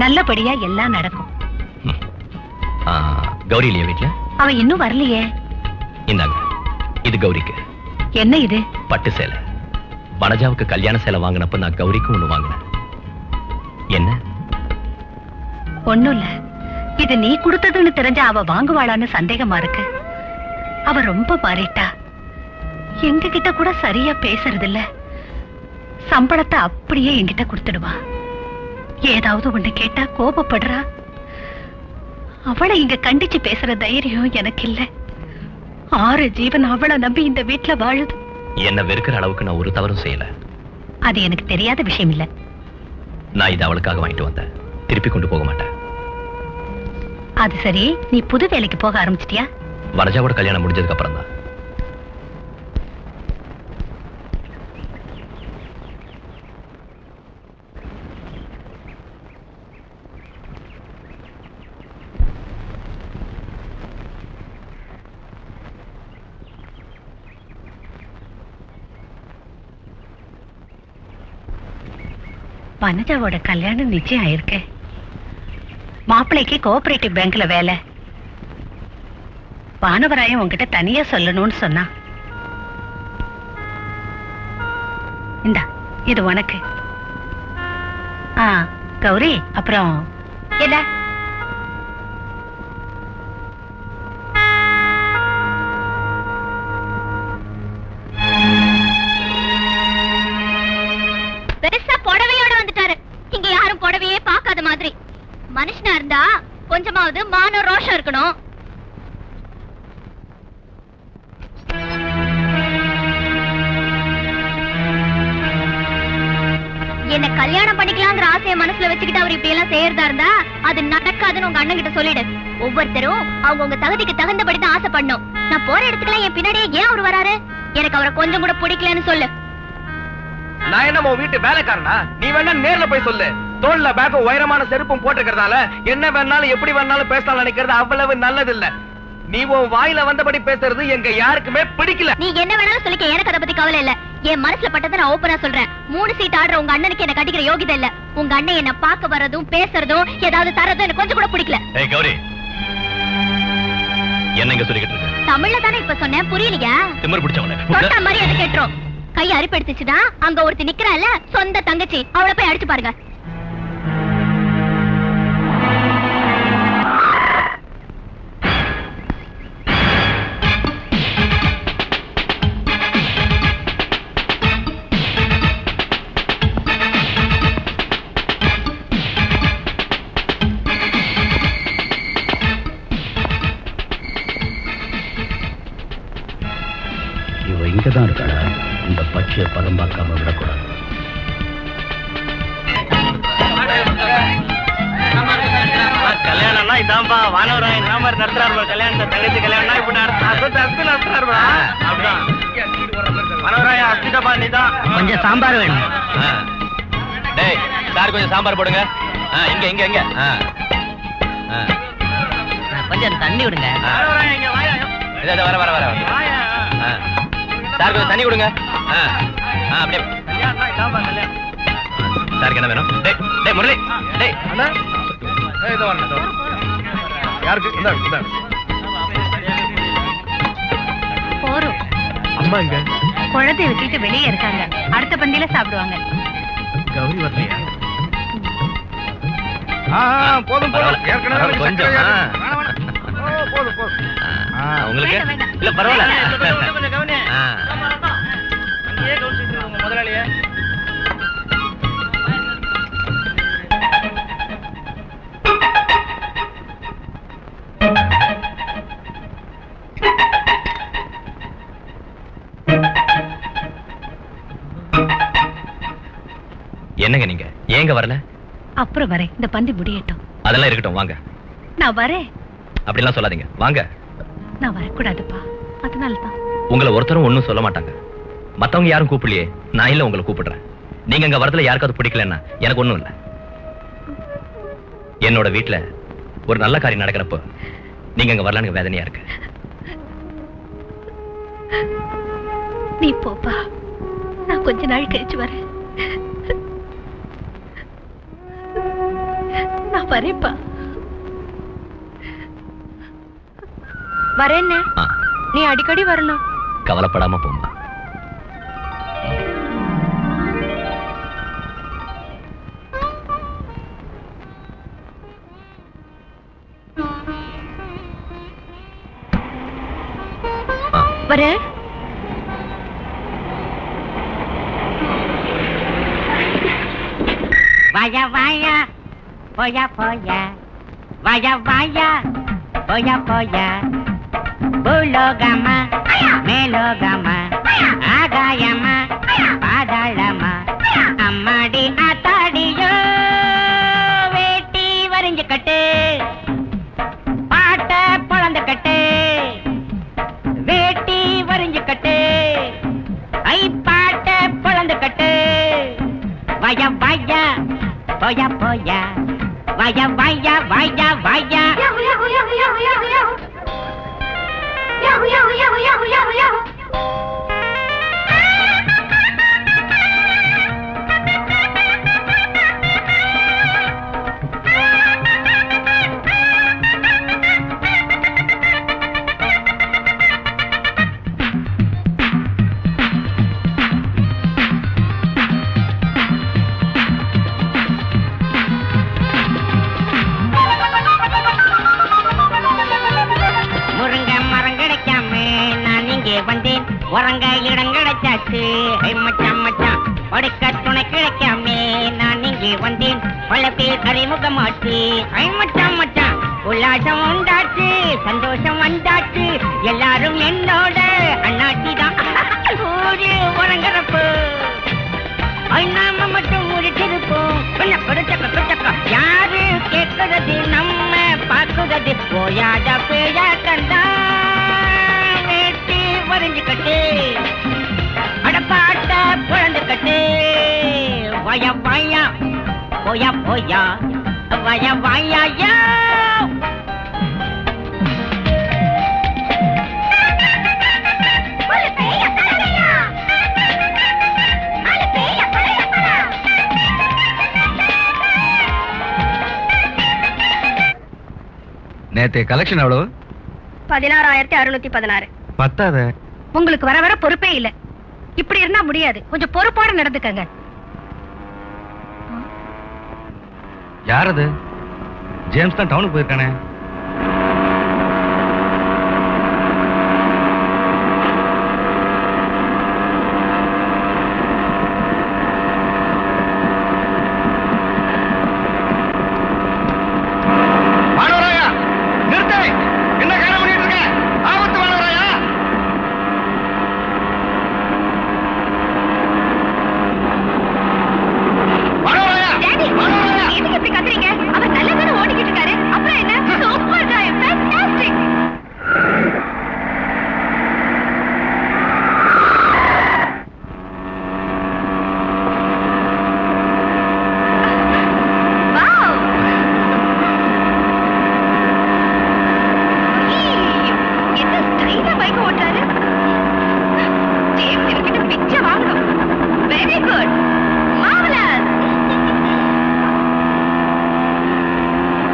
நல்லபடியா எல்லாம் நடக்கும். கௌரி இல்லையா வீட்டுல? அவன் இன்னும் வரலையே. இந்தாங்க, இது கௌரிக்கு. என்ன இது? பட்டு சேலை. வனஜாவுக்கு கல்யாண சேலை வாங்கினப்ப நான் கௌரிக்கும் ஒண்ணு வாங்கினேன். என்ன? ஒண்ணும் இல்ல. இது நீ கொடுத்ததுன்னு தெரிஞ்ச அவ வாங்குவாளான்னு சந்தேகமா இருக்கு. அவ ரொம்ப மாறிட்டா. எங்க கிட்ட கூட சரியா பேசுறது இல்ல. சம்பளத்தை அப்படியே என்கிட்ட கொடுத்துடுவா. ஏதாவது ஒண்ணு கேட்டா கோபப்படுறா. அவளை இங்க கண்டிச்சு பேசுற தைரியம் எனக்கு இல்ல. 6 ஜீவன் அவளை நம்பி இந்த வீட்டுல வாழுது. என்ன வெறுக்கிற அளவுக்கு நான் ஒரு தவறும் செய்யல. அது எனக்கு தெரியாத விஷயம் இல்ல. நான் இதை அவளுக்காக வாங்கிட்டு வந்தேன். திருப்பி கொண்டு போக மாட்டேன். அது சரி, நீ புது வேலைக்கு போக ஆரம்பிச்சிட்டியா? வனஜாவோட கல்யாணம் முடிஞ்சதுக்கு அப்புறம் தான். வனஜாவோட கல்யாணம் நிச்சயம் ஆயிருக்க. மாப்பிள்ளைக்கு கோஆபரேட்டிவ் பேங்க்ல வேலை. வானவராயன் உன்கிட்ட தனியா சொல்லணும்னு சொன்னா. இந்தா, இது உனக்கு. கௌரி, அப்புறம் என்ன? பெருசா புடவையோட வந்துட்டாரு. இங்க யாரும் புடவையே பார்க்காத மாதிரி. மனுஷனா இருந்தா கொஞ்சமாவது மான ரோஷம் இருக்கணும். என்ன கல்யாணம் பண்ணிக்கலாங்கிற ஆசையை மனசுல வச்சுக்கிட்டு அவர் இப்படி எல்லாம் செய்யறதா இருந்தா அது நடக்காதுன்னு உங்க அண்ணன் கிட்ட சொல்லிடு. ஒவ்வொருத்தரும் அவங்க உங்க தகுதிக்கு தகுந்தபடிதான் ஆசைப்படணும். நான் போற இடத்துக்குலாம் என் பின்னாடியே ஏன் அவர் வராரு? எனக்கு அவரை கொஞ்சம் கூட பிடிக்கலன்னு சொல்லு. நான் என்ன உன் வீட்டு வேலைக்காரனா? நீ வேணா நேர்ல போய் சொல்லு. தோல்ல பேக்கும் உயரமான செருப்பும் போட்டுக்கிறதால என்ன வேணாலும் எப்படி வேணாலும் பேசலாம் நினைக்கிறது அவ்வளவு நல்லது இல்ல. நீ உன் வாயில வந்தபடி பேசுறது எங்க யாருக்குமே பிடிக்கல. நீ என்ன வேணாலும் சொல்லிக்க, எனக்கு அதை பத்தி கவலை இல்ல. என் மனசுல பட்டதை நான் ஓப்பனா சொல்றேன். 3 சீட் ஆடுற உங்க அண்ணனுக்கு என்ன கட்டிக்கிற யோகிதை இல்ல. உங்க அண்ணன் என்ன பார்க்க வர்றதும் பேசுறதும் ஏதாவது தரதும் எனக்கு கொஞ்சம் கூட பிடிக்கல. ஏய் கௌரி, என்ன இங்க சொல்லிக்கிட்டு இருக்க? தமிழ்ல தானே இப்ப சொன்னேன், புரியலையா? திமிர் பிடிச்சவனே. தொட்ட மாதிரி அதை கேட்டுரும். கை அரிப்படுத்துச்சுன்னா அங்க ஒருத்தி நிக்கிறாள், சொந்த தங்கச்சி, அவளை போய் அடிச்சு பாருங்க. இவ இங்கதான் இருக்காளா? இந்த பட்சியை பதம் பார்க்காம விடக்கூடாது. கல்யாணம்னா இதான்பா. வானவராயன் இந்த மாதிரி நடத்துறாரு. கல்யாணத்தை தங்கச்சி கல்யாணம்னா இப்படி நடத்துறாரு. அப்படிதான் வானவராயா அஸ்திதப்பா நீதான். கொஞ்சம் சாம்பார் வேணும். டேய் சார், கொஞ்சம் சாம்பார் போடுங்க. இங்க இங்க இங்க. கொஞ்சம் தண்ணி விடுங்க. வர வர வர. சார் கொஞ்சம் தண்ணி கொடுங்க. அப்படியே. சாருக்கு என்ன வேணும்? டேய் டேய் முரளி, டேய் அண்ணா இதோ வரணும். யாருக்கு? இந்த போறோம். அம்மா இங்க குழந்தை விட்டுட்டு வெளியே இருக்காங்க. அடுத்த பந்தியில சாப்பிடுவாங்க. கௌரி வரலையா? போதும் போதும். ஏற்கனவே கொஞ்சம். போதும் போதும். உங்களுக்கு வேண்டாம், வேண்டாம். இல்ல பரவாயில்ல. முதலாளியே என்னங்க நீங்க ஏங்க வரல? அப்புறம் வரேன், இந்த பந்தி முடியட்டும். அதெல்லாம் இருக்கட்டும், வாங்க. நான் வரேன். அப்படிலாம் சொல்லாதீங்க, வாங்க. நான் வரக்கூடாதுப்பா, அதனாலதான். உங்களை ஒருத்தரும் ஒண்ணும் சொல்ல மாட்டாங்க. மத்தவங்க யாரும் கூப்பிடலையே, நான் இல்ல உங்களை கூப்பிடுறேன். நீங்க அங்க வரதுல யாருக்காவது பிடிக்கலன்னா எனக்கு ஒண்ணும் இல்ல. என்னோட வீட்டுல ஒரு நல்ல காரியம் நடக்கிறப்போ நீங்க அங்க வரலான்னு வேதனையா இருக்கு. நீ போப்பா, நான் கொஞ்ச நாள் கழிச்சு வரேன். நான் வரேன்ப்பா. வரேன்னு நீ அடிக்கடி வரணும். கவலைப்படாம போமா. வரேன். வாயா வாயா போயா போயா, வாயா வாயா போயா போயா. பூலோகமா மேலோகமா ஆகாயமா பாதாளமா அம்மாடி ஆத்தாடியோ வேட்டி வரைஞ்சு கட்டு பாட்ட பொழந்து கட்டு வேட்டி வரைஞ்சு கட்டு ஐ பாட்ட பொழந்து கட்டு வய வய போயா போயா வய வய வய வய உறங்க இடம் கிடைச்சாச்சு மச்சான் மச்சான் படுக்க துணை கிடைக்காமே நான் இங்கே வந்தேன் பழப்பே அறிமுகமாச்சு மச்சான் மச்சான் உல்லாசம் உண்டாச்சு சந்தோஷம் வந்தாச்சு எல்லாரும் என்னோட அண்ணாச்சி தான் உறங்குறப்போ நாம மட்டும் முடிச்சிருப்போம் யாரு கேட்கறது நம்ம பார்க்குறது போயாத பேயா கண்டா வரைஞ்சு கட்டு அடப்பாட்ட குழந்து கட்டு வய வயா போயா போயா வய வயா நேத்து கலெக்ஷன் எவ்வளவு? 16,616. பத்தாத. உங்களுக்கு வர வர பொறுப்பே இல்ல. இப்படி இருந்தா முடியாது. கொஞ்சம் பொறுப்போட நடந்துக்கங்க. யார் அது? ஜேம்ஸ் தான் டவுனுக்கு போயிருக்கானே.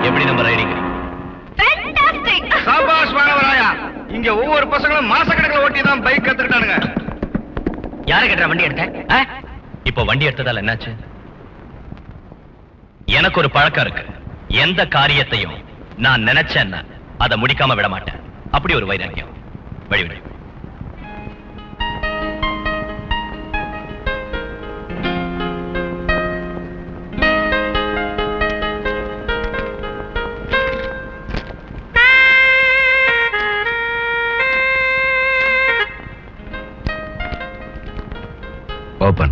எப்படி நம்ம ரைடிங்? சாபாஷ் மாணவராயா. இங்க ஒவ்வொரு பசங்களும் மாசக்கணக்கில் ஓட்டி தான் பைக் கத்துக்கிட்டானுங்க. யாரை கேட்டா வண்டி எடுத்த? இப்போ வண்டி எடுத்ததால என்னாச்சு? எனக்கு ஒரு பழக்கம் இருக்கு. எந்த காரியத்தையும் நான் நினைச்சேன்னா அதை முடிக்காம விட மாட்டேன். அப்படி ஒரு வைராக்கியம். வழி வழி. ஓபன்.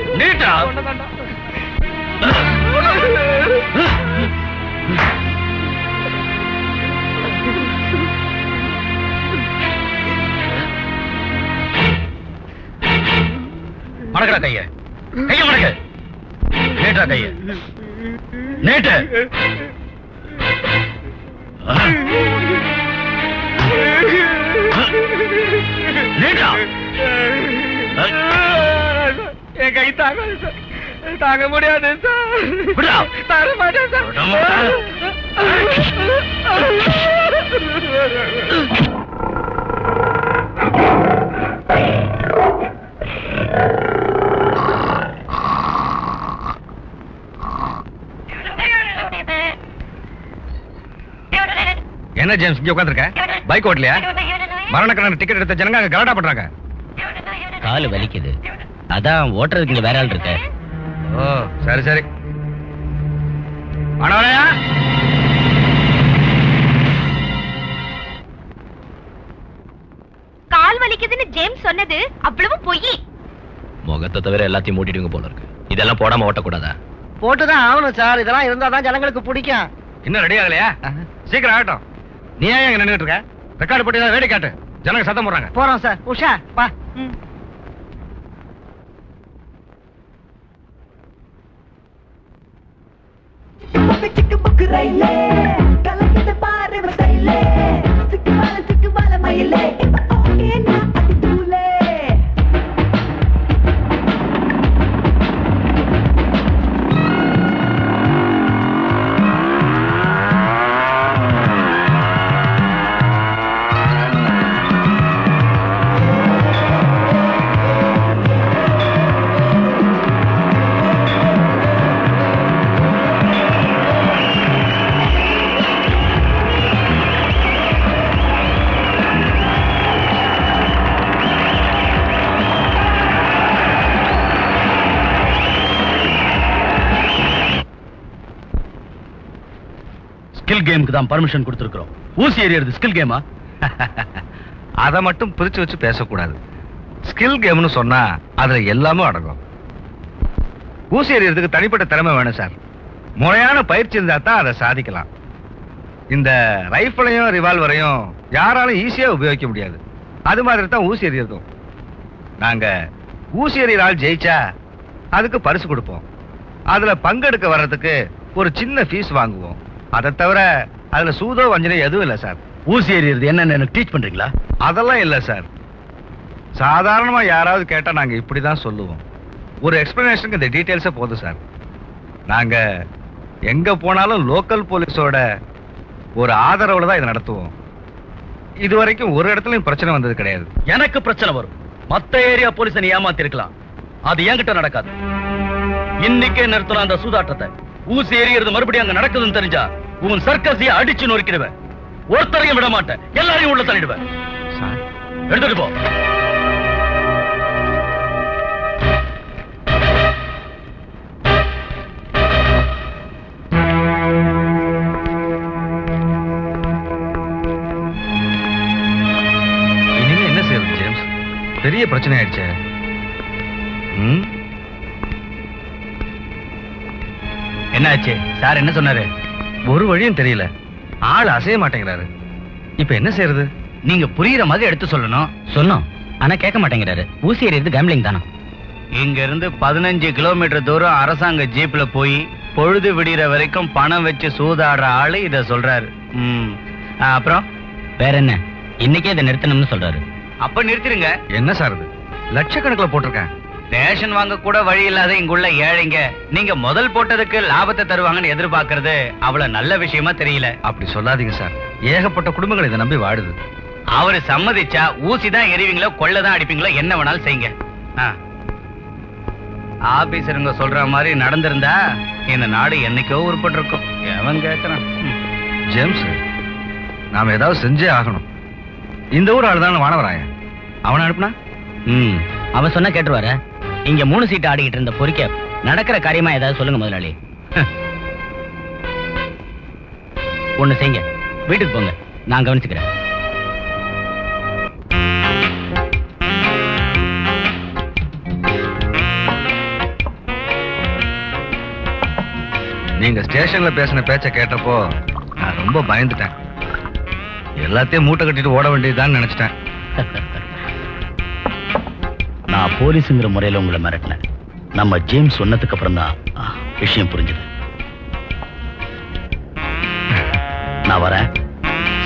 நீட்டா மடக்கடா கைய மடக்க நேட்டா கைய நேட்டு நேட்டா என் கை தாங்க தாங்க முடியாது சார் தர மாட்டேன் சார் என்ன ஜேம்ஸ் இங்க உட்கார்ந்திருக்க? பைக் ஓட்டலையா? மரணக்கணக்கு டிக்கெட் எடுத்த ஜனங்க அங்க கலாட்டா பண்றாங்க. காலு வலிக்குது, அதான் ஓட்டுறதுக்கு இங்க வேற ஆள் இருக்க. ஓ சரி சரி. ஆனவரையா கால் வலிக்குதுன்னு ஜேம்ஸ் சொன்னது அவ்வளவு பொய். முகத்தை தவிர எல்லாத்தையும் மூட்டிடுங்க போல இருக்கு. இதெல்லாம் போடாம ஓட்டக்கூடாதா? போட்டுதான் ஆகணும் சார். இதெல்லாம் இருந்தாதான் ஜனங்களுக்கு பிடிக்கும். இன்னும் ரெடி ஆகலையா? சீக்கிரம் ஆகட்டும். நீ ஏன் இங்க நின்னுட்டு இருக்க? ரெக்கார்டு போட்டு வேடி காட்டு, ஜனங்க சத்தம் போடுறாங்க. போறோம் சார். உஷா வா. ஸ்கில் கேமுக்கு தான் பர்மிஷன் கொடுத்திருக்கிறோம். ஊசி எறியறது ஸ்கில் கேமா? அதை மட்டும் பிரிச்சு வச்சு பேசக்கூடாது. ஸ்கில் கேம்னு சொன்னா அதுல எல்லாமே அடங்கும். ஊசி எறியறதுக்கு தனிப்பட்ட திறமை வேணும் சார். முறையான பயிற்சி இருந்தா தான் அதை சாதிக்கலாம். இந்த ரைஃபிளையும் ரிவால்வரையும் யாராலும் ஈஸியா உபயோகிக்க முடியாது. அது மாதிரி தான் ஊசி எறியறதும். நாங்க ஊசி எறிகிற ஆள் ஜெயிச்சா அதுக்கு பரிசு கொடுப்போம். அதுல பங்கெடுக்க வர்றதுக்கு ஒரு சின்ன ஃபீஸ் வாங்குவோம். அதை தவிர அதுல சூதோ வஞ்சனை எதுவும் இல்ல சார். ஊசி எறியறது என்னன்னு எனக்கு டீச் பண்றீங்களா? அதெல்லாம் இல்ல சார். சாதாரணமா யாராவது கேட்டா நாங்க இப்படிதான் சொல்லுவோம். ஒரு எக்ஸ்பிளனேஷனுக்கு இந்த டீடைல்ஸே போதும் சார். நாங்க எங்க போனாலும் லோக்கல் போலீஸோட ஒரு ஆதரவுல தான் இதை நடத்துவோம். இது வரைக்கும் ஒரு இடத்துலயும் பிரச்சனை வந்தது கிடையாது. எனக்கு பிரச்சனை வரும். மத்த ஏரியா போலீஸை நீ ஏமாத்திருக்கலாம், அது என்கிட்ட நடக்காது. இன்னைக்கே நிறுத்தலாம் அந்த சூதாட்டத்தை. ஊசி எறிகிறது மறுபடியும் அங்க நடக்குதுன்னு தெரிஞ்சா உன் சர்க்கஸைய அடிச்சு நொறுக்கிடுவேன். ஒருத்தரையும் விட மாட்டேன், எல்லாரையும் உள்ள தள்ளிடுவேன். சார் எடுத்துட்டு போ. இனிமே என்ன செய்யறது ஜேம்ஸ்? பெரிய பிரச்சனை ஆயிடுச்சே. என்னாச்சு சார்? என்ன சொன்னாரு? ஒரு வழியும் தெரியல. ஆள் அசைய மாட்டேங்கிறாரு. இப்ப என்ன செய்யறது? நீங்க புரியுற மாதிரி எடுத்து சொல்லணும். சொன்னோம், ஆனா கேட்க மாட்டேங்கிறாரு. ஊசி எறியறது கேம்பிளிங் தானா? இங்க இருந்து 15 கிலோமீட்டர் தூரம் அரசாங்க ஜீப்ல போய் பொழுது விடிற வரைக்கும் பணம் வச்சு சூதாடுற ஆளு இத சொல்றாரு. அப்புறம் வேற என்ன? இன்னைக்கே இதை நிறுத்தணும்னு சொல்றாரு. அப்ப நிறுத்திருங்க. என்ன சார் இது? லட்சக்கணக்கில் போட்டிருக்கேன். ரேஷன் வாங்க கூட வழி இல்லாத இங்குள்ள ஏழைங்க நீங்க முதல் போட்டதுக்கு லாபத்தை தருவாங்கன்னு எதிர்பார்க்கறது அவ்வளவு நல்ல விஷயமா தெரியல. அப்படி சொல்லாதீங்க சார். ஏகப்பட்ட குடும்பங்கள் இதை நம்பி வாடுது. அவரு சம்மதிச்சா ஊசி தான் எறிவீங்களோ கொள்ளதான் அடிப்பீங்களோ என்ன வேணாலும் செய்யுங்க. ஆபீசருங்க சொல்ற மாதிரி நடந்திருந்தா இந்த நாடு என்னைக்கோ உருப்பட்டு இருக்கும். எவன் கேட்கறான்? ஜேம்ஸ், நாம ஏதாவது செஞ்சே ஆகணும். இந்த ஊர் ஆளுதான வானவராயன். அவனை அனுப்புனா அவன் சொன்னா கேட்டுருவாரு. இங்க 3 சீட்டு ஆடிக்கிட்டு இருந்த பொறிக்க நடக்கிற காரியமா ஏதாவது சொல்லுங்க முதலாளி. ஒண்ணு செய்யுங்க, வீட்டுக்கு போங்க, நான் கவனிச்சுக்கிறேன். நீங்க ஸ்டேஷன்ல பேசின பேச்ச கேட்டப்போ நான் ரொம்ப பயந்துட்டேன். எல்லாத்தையும் மூட்டை கட்டிட்டு ஓட வேண்டியதுதான் நினைச்சிட்டேன். நான் போலீஸுங்கிற முறையில உங்களை மிரட்டினேன். நம்ம ஜேம்ஸ் சொன்னதுக்கு அப்புறம் தான் விஷயம் புரிஞ்சுது. நான் வரேன்.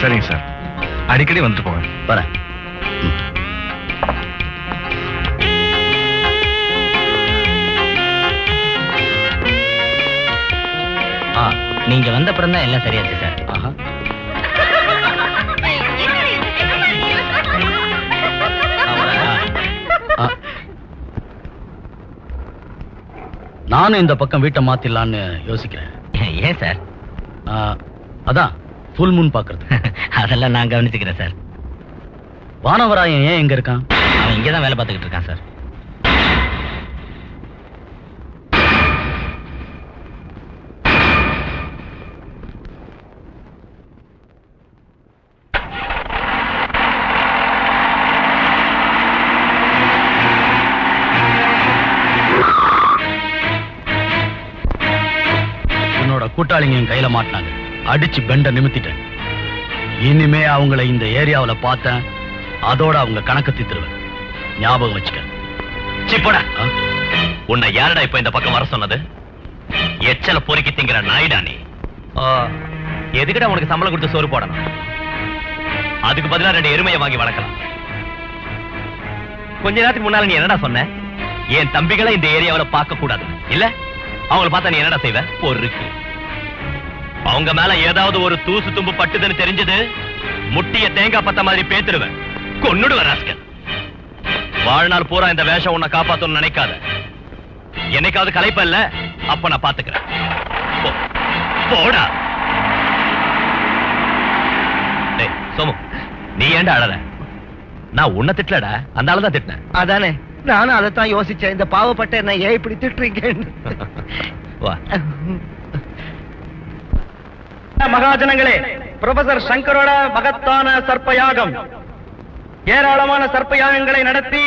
சரிங்க சார், அடிக்கடி வந்துட்டு போங்க. வரேன். நீங்க வந்த அப்புறம் தான் எல்லாம் சரியாச்சு சார். ஆஹா. நானும் இந்த பக்கம் வீட்டை மாத்திடலான்னு யோசிக்கிறேன். ஏன் சார்? அதான் ஃபுல் மூன் பாக்குறது. அதெல்லாம் நான் கவனிச்சுக்கிறேன் சார். வானவராயன் ஏன் எங்க இருக்கான்? அவன் இங்கதான் வேலை பார்த்துக்கிட்டு இருக்கான் சார். கூட்டாளிங்க என் கையில மாட்டினாங்க. அடிச்சு பெண்ட நிமித்திட்டேன். இனிமே அவங்கள இந்த ஏரியாவுல பார்த்தேன், அதோட அவங்க கணக்கு தீத்துருவேன். ஞாபகம் வச்சுக்க. சிப்படா, உன்னை யாரடா இப்ப இந்த பக்கம் வர சொன்னது? எச்சல பொறுக்கி திங்கிற நாயிடா நீ. எதுக்குடா உனக்கு சம்பளம் கொடுத்து சோறு போடணும்? அதுக்கு பதிலா 2 எருமையை வாங்கி வளர்க்கலாம். கொஞ்ச நேரத்துக்கு முன்னால நீ என்னடா சொன்ன? என் தம்பிகளை இந்த ஏரியாவுல பார்க்க கூடாது இல்ல? அவங்களை பார்த்தா நீ என்னடா செய்வ? பொறுக்கு. அவங்க மேல ஏதாவது ஒரு தூசு தும்பு பட்டுதுன்னு தெரிஞ்சது, முட்டிய தேங்காய் பத்த மாதிரி பேத்துருவேன். கொன்னுடுவ ராஸ்கல். வாழ்நாள் பூரா இந்த வேஷம் உன்னை காப்பாத்தணும்னு நினைக்காத. என்னைக்காவது கலைப்ப இல்ல, அப்ப நான் பாத்துக்கிறேன். போடா. டேய் சோமு, நீ ஏன்டா அழற? நான் உன்னை திட்டலடா, அந்த ஆளு தான் திட்டினேன். அதானே, நானும் அதைத்தான் யோசிச்சேன். இந்த பாவப்பட்ட என்ன ஏன் இப்படி திட்டுறீங்கன்னு. வா. மகாஜனங்களே, ப்ரொஃபசர் சங்கரோட மகத்தான சர்ப்பயாகம், ஏராளமான சர்ப்பயாகங்களை நடத்தி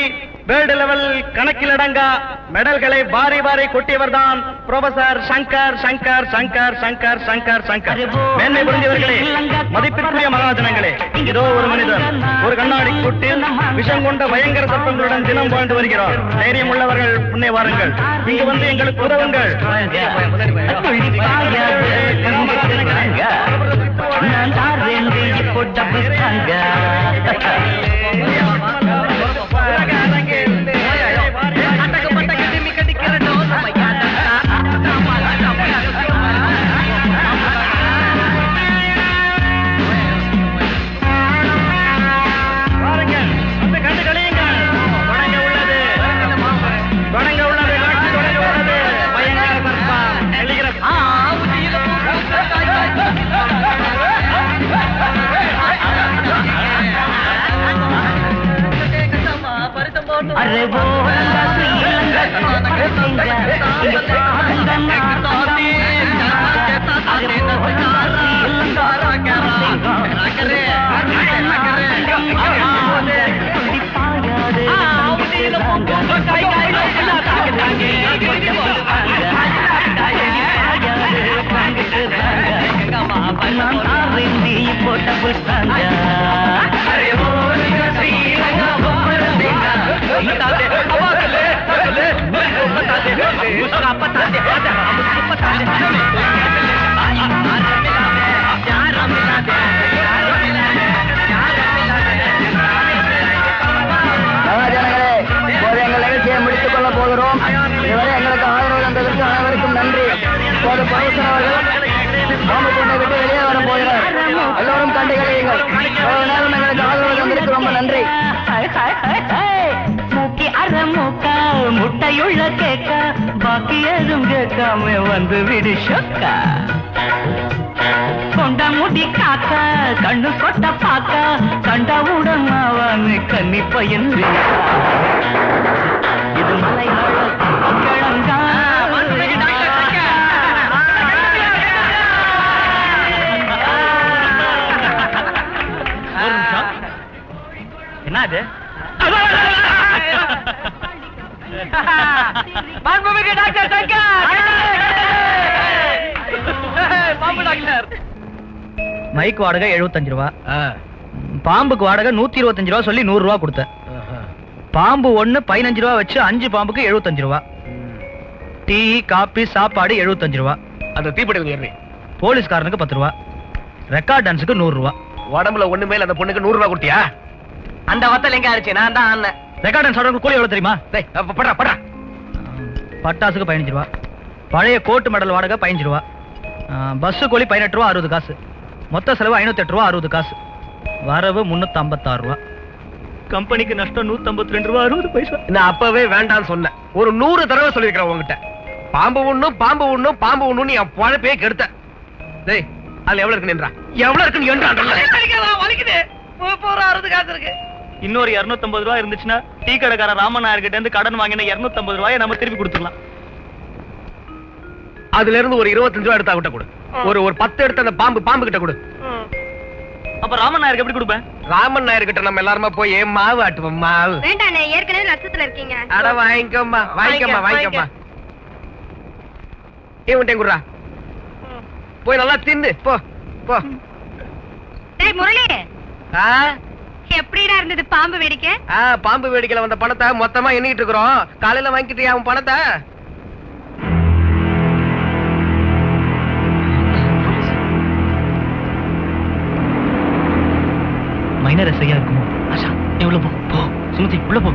வேர்ல்டு லெவல் கணக்கிலடங்கா மெடல்களை வாரி வாரி கொட்டியவர் தான் ப்ரொஃபசர் சங்கர். சங்கர் சங்கர் சங்கர் சங்கர் சங்கர். மேன்மை புரிந்தவர்களே, மதிப்பிற்குரிய மகாஜனங்களே, இதோ ஒரு மனிதன் ஒரு கண்ணாடி கூட்டில் விஷம் கொண்ட பயங்கர சர்ப்பங்களுடன் தினம் வாழ்ந்து வருகிறார். தைரியம் உள்ளவர்கள் முன்னே வாருங்கள், இங்கு வந்து எங்களுக்கு உதவுங்கள். अरे वो எங்கள் நிகழ்ச்சியை முடித்துக் கொள்ள போகிறோம். இதுவரை எங்களுக்கு ஆதரவு தந்ததற்கு அனைவருக்கும் நன்றி. இப்போது ப்ரொஃபசர் அவர்கள் மாமூட்டை விட்டு வெளியே வர போகிறார். எல்லோரும் கண்டு கழியுங்கள். எவ்வளவு நேரம் எங்களுக்கு ஆதரவு தந்ததற்கு ரொம்ப நன்றி. மூக்கி அறமூக்க முட்டையுள்ள கேட்க பாக்கி எதுவும் கேட்காம வந்து விடு சொக்கா. கொண்ட முடி காக்க கண்ணு கொட்ட பாக்க கண்டவுடன் அவன் கன்னி பையன். இது மலை கிழங்கா என்ன அது? மைக் வாடகை 75 ரூபா, பாம்புக்கு வாடகை 125 ரூபா சொல்லி 100 ரூபா கொடுத்தேன். பாம்பு ஒண்ணு 15 ரூபா வச்சு 5 பாம்புக்கு 75 ரூபா. டீ காபி சாப்பாடு 75 ரூபா. அந்த தீப்பெட்டி ஏறி போலீஸ்காரனுக்கு 10 ரூபா. ரெக்கார்ட் டான்ஸுக்கு 100 ரூபா. உடம்புல ஒண்ணு மேல அந்த பொண்ணுக்கு 100 ரூபாய் கொடுத்தியா? அந்த வத்தல் எங்க ஆச்சு? நான் தான் ஆனேன். ரெக்கார்ட் டான்ஸ் ஆடுறதுக்கு கூலி எவ்வளவு தெரியுமா? டேய் படா படா. பட்டாசுக்கு 15 ரூபா. பழைய கோட்டு மெடல் வாடகை 15 ரூபா. பஸ் கூலி 18 ரூபா 60 காசு. மொத்த செலவு 508 ரூபா 60 காசு. வரவு 356 ரூபா. கம்பெனிக்கு நஷ்டம் 152 ரூபா 60 பைசா. நான் அப்பவே வேண்டாம்னு சொன்னேன். ஒரு 100 தடவை சொல்லிருக்கிறேன் உங்ககிட்ட. பாம்பு ஒண்ணும் என் பழப்பே கெடுத்த. டேய் அதுல எவ்வளவு இருக்கு நின்றா? எவ்வளவு இருக்குன்னு வலிக்குது. போற 60 காசு இருக்கு. இன்னொரு 250 ரூபா இருந்துச்சுன்னா டீ கடைக்காரர் ராமன் நாயர்கிட்ட இருந்து கடன் வாங்கின 250 ரூபாயை நம்ம திருப்பி கொடுத்துடலாம். அதுல இருந்து ஒரு 25 ரூபா எடுத்தா கிட்ட கொடு. ஒரு 10 எடுத்து அந்த பாம்பு கிட்ட கொடு. அப்ப ராமன் நாயருக்கு எப்படி கொடுப்பேன்? ராமன் நாயர் கிட்ட நம்ம எல்லாருமா போய் மாவு ஆட்டுவோம். மாவு வேண்டாண்ணே, ஏற்கனவே நஷ்டத்துல இருக்கீங்க. அட வாங்கிக்கம்மா. இவன்ட்டே குடுறா. போய் நல்லா தின்னு போ போ. டேய் முரளி, ஆ எப்படிடா இருந்தது பாம்பு வேடிக்கை? பாம்பு வேடிக்கையில வந்த பணத்தை மொத்தமா எண்ணிட்டு இருக்கிறோம். காலையில வாங்கிட்டியா அவன் பணத்தை? மைனர் எஸ்ஐயா இருக்குமோ? ஆஷா நீ உள்ள போ. சுமதி உள்ள போ.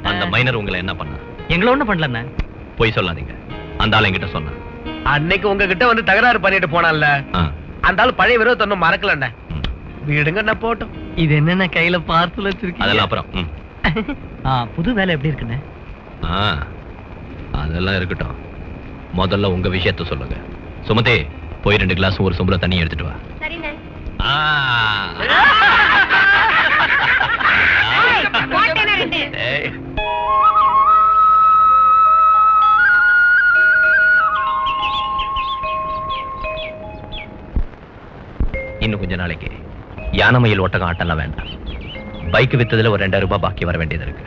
அந்த மைனர் உங்களை என்ன பண்ண? எங்களை ஒண்ணும் பண்ணல. போய் சொல்லாதீங்க. அந்த ஆள் என்கிட்ட சொன்ன. அன்னைக்கு உங்ககிட்ட வந்து தகராறு பண்ணிட்டு போனான்ல, அந்த ஆள் பழைய விரோதத்தை ஒன்னும் மறக்கல. வீடுங்க போட்டோம். இது என்னென்ன கையில பார்சல் வச்சிருக்கீங்க? அதெல்லாம் அப்புறம். புது வேலை எப்படி இருக்குன்னு? அதெல்லாம் இருக்கட்டும். முதல்ல உங்க விஷயத்த சொல்லுங்க. சுமதி போய் 2 கிளாஸ் ஒரு சொம்புல தண்ணி எடுத்துட்டு வா. சரிண்ணே. இன்னும் கொஞ்ச நாளைக்கு யானை மயில் ஒட்டகம் ஆட்டெல்லாம் வேண்டாம். பைக் வித்ததுல ஒரு 2000 ரூபாய் பாக்கி வர வேண்டியது இருக்கு.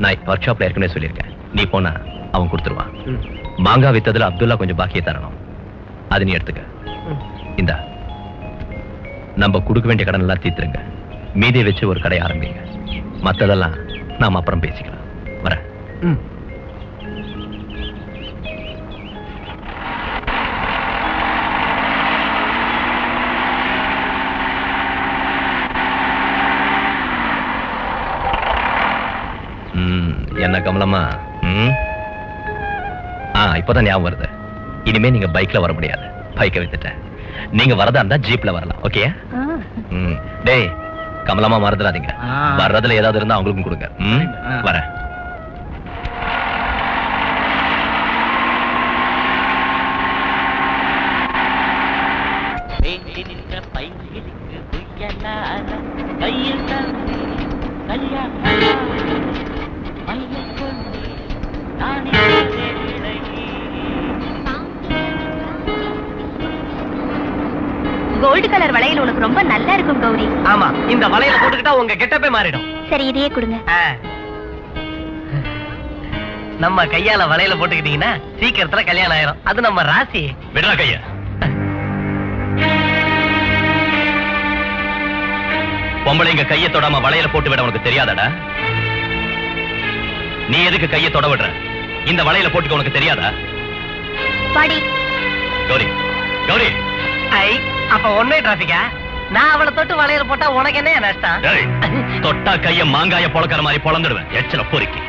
நான் ஒர்க் ஷாப்ல ஏற்கனவே சொல்லியிருக்கேன். நீ போனா அவன் கொடுத்துருவான். மாங்காய் வித்ததுல அப்துல்லா கொஞ்சம் பாக்கியை தரணும். அது நீ எடுத்துக்க. இந்த நம்ம கொடுக்க வேண்டிய கடன் எல்லாம் தீர்த்துருங்க. மீதியை வச்சு ஒரு கடை ஆரம்பிங்க. மத்ததெல்லாம் நாம அப்புறம் பேசிக்கலாம். வரேன். என்ன கமலம்மா? இப்பதான் ஞாபகம் வருது. இனிமே நீங்க பைக்ல வர முடியாது. பைக்கை வித்துட்டேன். நீங்க வரதா இருந்தா ஜீப்ல வரலாம். ஓகே? டேய் கமலம்மா மறந்துடாதீங்க. வர்றதுல ஏதாவது இருந்தா அவங்களுக்கும் கொடுங்க. வரேன். கோல்டு கலர் வளையல் உனக்கு ரொம்ப நல்லா இருக்கும் கௌரி. ஆமா, இந்த வளையல போட்டுக்கிட்டா உங்க கெட்டப்பே மாறிடும். சரி இதையே கொடுங்க. நம்ம கையால வளையல போட்டுக்கிட்டீங்கன்னா சீக்கிரத்துல கல்யாணம் ஆயிரும். அது நம்ம ராசி. விடுறா கைய. பொம்பளைங்க கையை தொடாம வளையல போட்டு விட உனக்கு தெரியாதாடா? நீ எதுக்கு கையை தொட விடுற? இந்த வளையல போட்டுக்க உனக்கு தெரியாதா? பாடி கௌரி கௌரி. அப்ப ஒன்னே டிராபிக்கா? நான் அவளை தொட்டு வளையல போட்டா உனக்கு என்ன நஷ்டம்? தொட்டா கைய மாங்காய பொளக்கிற மாதிரி பொளந்துடுவேன். எச்சல பொறுக்கி.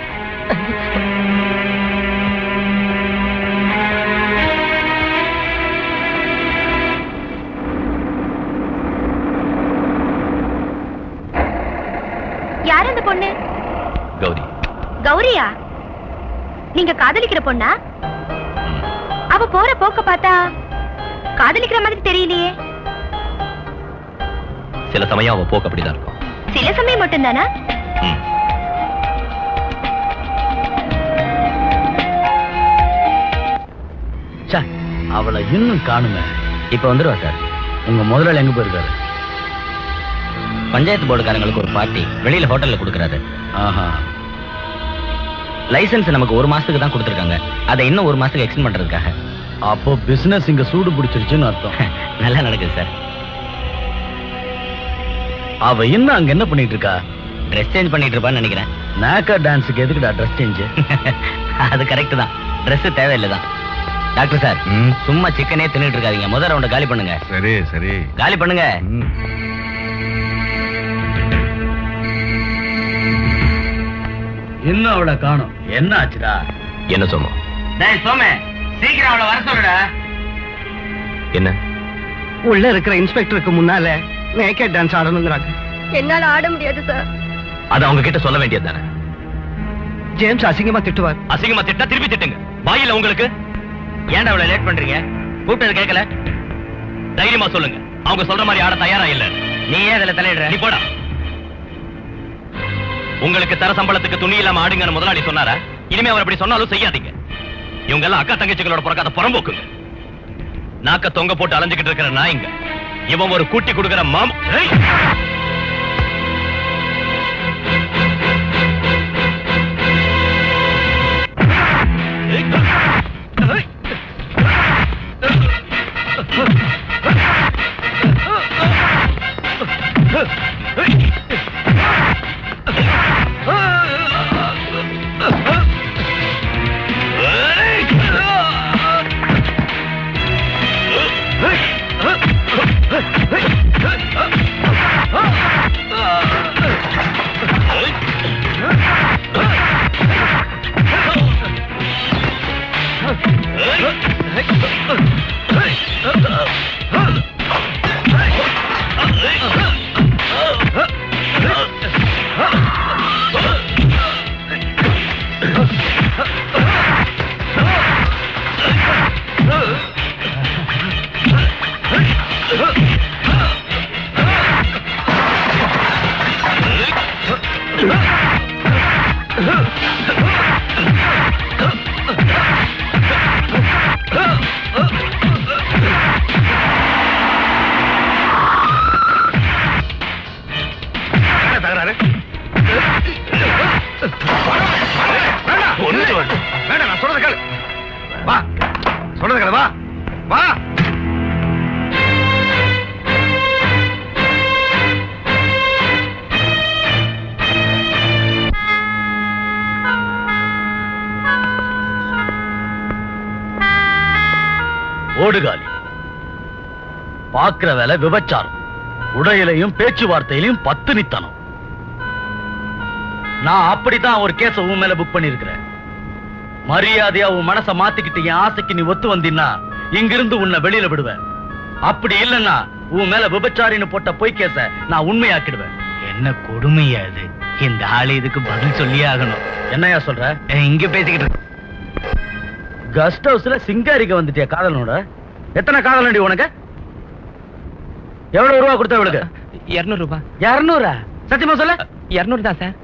யார் அந்த பொண்ணு? கௌரி. கௌரியா? நீங்க காதலிக்கிற பொண்ணா? அவ போற போக்க பார்த்தா காதலிக்கிற மாதிரி தெரியலையே. சில சமயம் அவ போக்கு அப்படிதான் இருக்கும். சில சமயம் மட்டும்தானா? அவளை இன்னும் காணுங்க. இப்ப வந்துருவா சார். உங்க முதலாளி எங்க போயிருக்காரு? பஞ்சாயத்து போர்டுக்காரங்களுக்கு ஒரு பார்ட்டி வெளியில ஹோட்டல்ல கொடுக்கறாரு. ஆஹா. லைசென்ஸ் நமக்கு 1 மாசத்துக்கு தான் கொடுத்துருக்காங்க. அதை இன்னும் 1 மாசத்துக்கு எக்ஸ்டெண்ட் பண்றதுக்காக. அப்போ பிசினஸ் இங்க சூடு பிடிச்சிருச்சுன்னு அர்த்தம். நல்லா நடக்குது சார். அவ இன்னும் அங்க என்ன பண்ணிட்டு இருக்கா? ட்ரெஸ் சேஞ்ச் பண்ணிட்டு இருப்பான்னு நினைக்கிறேன். நாக்கா டான்ஸுக்கு எதுக்குடா ட்ரெஸ் சேஞ்ச்? அது கரெக்ட் தான். ட்ரெஸ் தேவையில்லை தான். டாக்டர் சார், சும்மா சிக்கனே தின்னுட்டு இருக்காதீங்க. முதல் ரவுண்ட காலி பண்ணுங்க. சரி சரி, காலி பண்ணுங்க. இன்னும் அவளை காணோம். என்ன ஆச்சுடா? என்ன சொன்னோம்? டேய் சோமே, சீக்கிரம் அவளை வர சொல்லுடா. என்ன? உள்ள இருக்கிற இன்ஸ்பெக்டருக்கு முன்னால நேக்கட் டான்ஸ் ஆடணுங்கிறாங்க. என்னால ஆட முடியாது சார். அது அவங்க கிட்ட சொல்ல வேண்டியது தானே. ஜேம்ஸ் அசிங்கமா திட்டுவார். அசிங்கமா திட்டா திருப்பி திட்டுங்க. வாயில உங்களுக்கு. ஏன்டா அவ்வளவு லேட் பண்றீங்க? கூப்பிட்டது கேட்கல? தைரியமா சொல்லுங்க, அவங்க சொல்ற மாதிரி ஆட தயாரா இல்ல. நீ ஏன் இதுல தலையிடுற? நீ போடா. உங்களுக்கு தர சம்பளத்துக்கு துணி இல்லாம ஆடுங்கன்னு முதலாளி சொன்னாரா? இனிமே அவர் அப்படி சொன்னாலும் செய்யாதீங்க. இவங்க எல்லாம் அக்கா தங்கச்சிகளோட பிறக்காத புறம்போக்குங்க. நாக்க தொங்க போட்டு அலைஞ்சுக்கிட்டு இருக்கிற நாய்ங்க. இவன் ஒரு கூட்டி கொடுக்கிற மாம். ஓடுகாலி பாக்குற வேலை விபச்சாரம். உடையிலையும் பேச்சுவார்த்தையிலையும் பத்தினித்தனம். நான் அப்படித்தான் ஒரு கேஸ உன் மேல புக் பண்ணிருக்கிறேன். மரியாதையா உன் மனச மாத்திக்கிட்டு என் ஆசைக்கு நீ ஒத்து வந்தீன்னா இங்கிருந்து உன்னை வெளியில விடுவேன். அப்படி இல்லைன்னா உன் மேல விபச்சாரின்னு போட்ட பொய் கேஸ நான் உண்மையாக்கிடுவேன். என்ன கொடுமையா இது? இந்த ஆளு இதுக்கு பதில் சொல்லியே ஆகணும். என்னையா சொல்ற? இங்க பேசிக்கிட்டு கெஸ்ட் ஹவுஸ்ல சிங்காரிக்க வந்துட்டியா காதலனோட? எத்தனை காதலண்டி உனக்கு? எவ்வளவு ரூபா கொடுத்த இவளுக்கு? 200 ரூபாய். 200? சத்தியமா சொல்ல? 200 தான் சார்.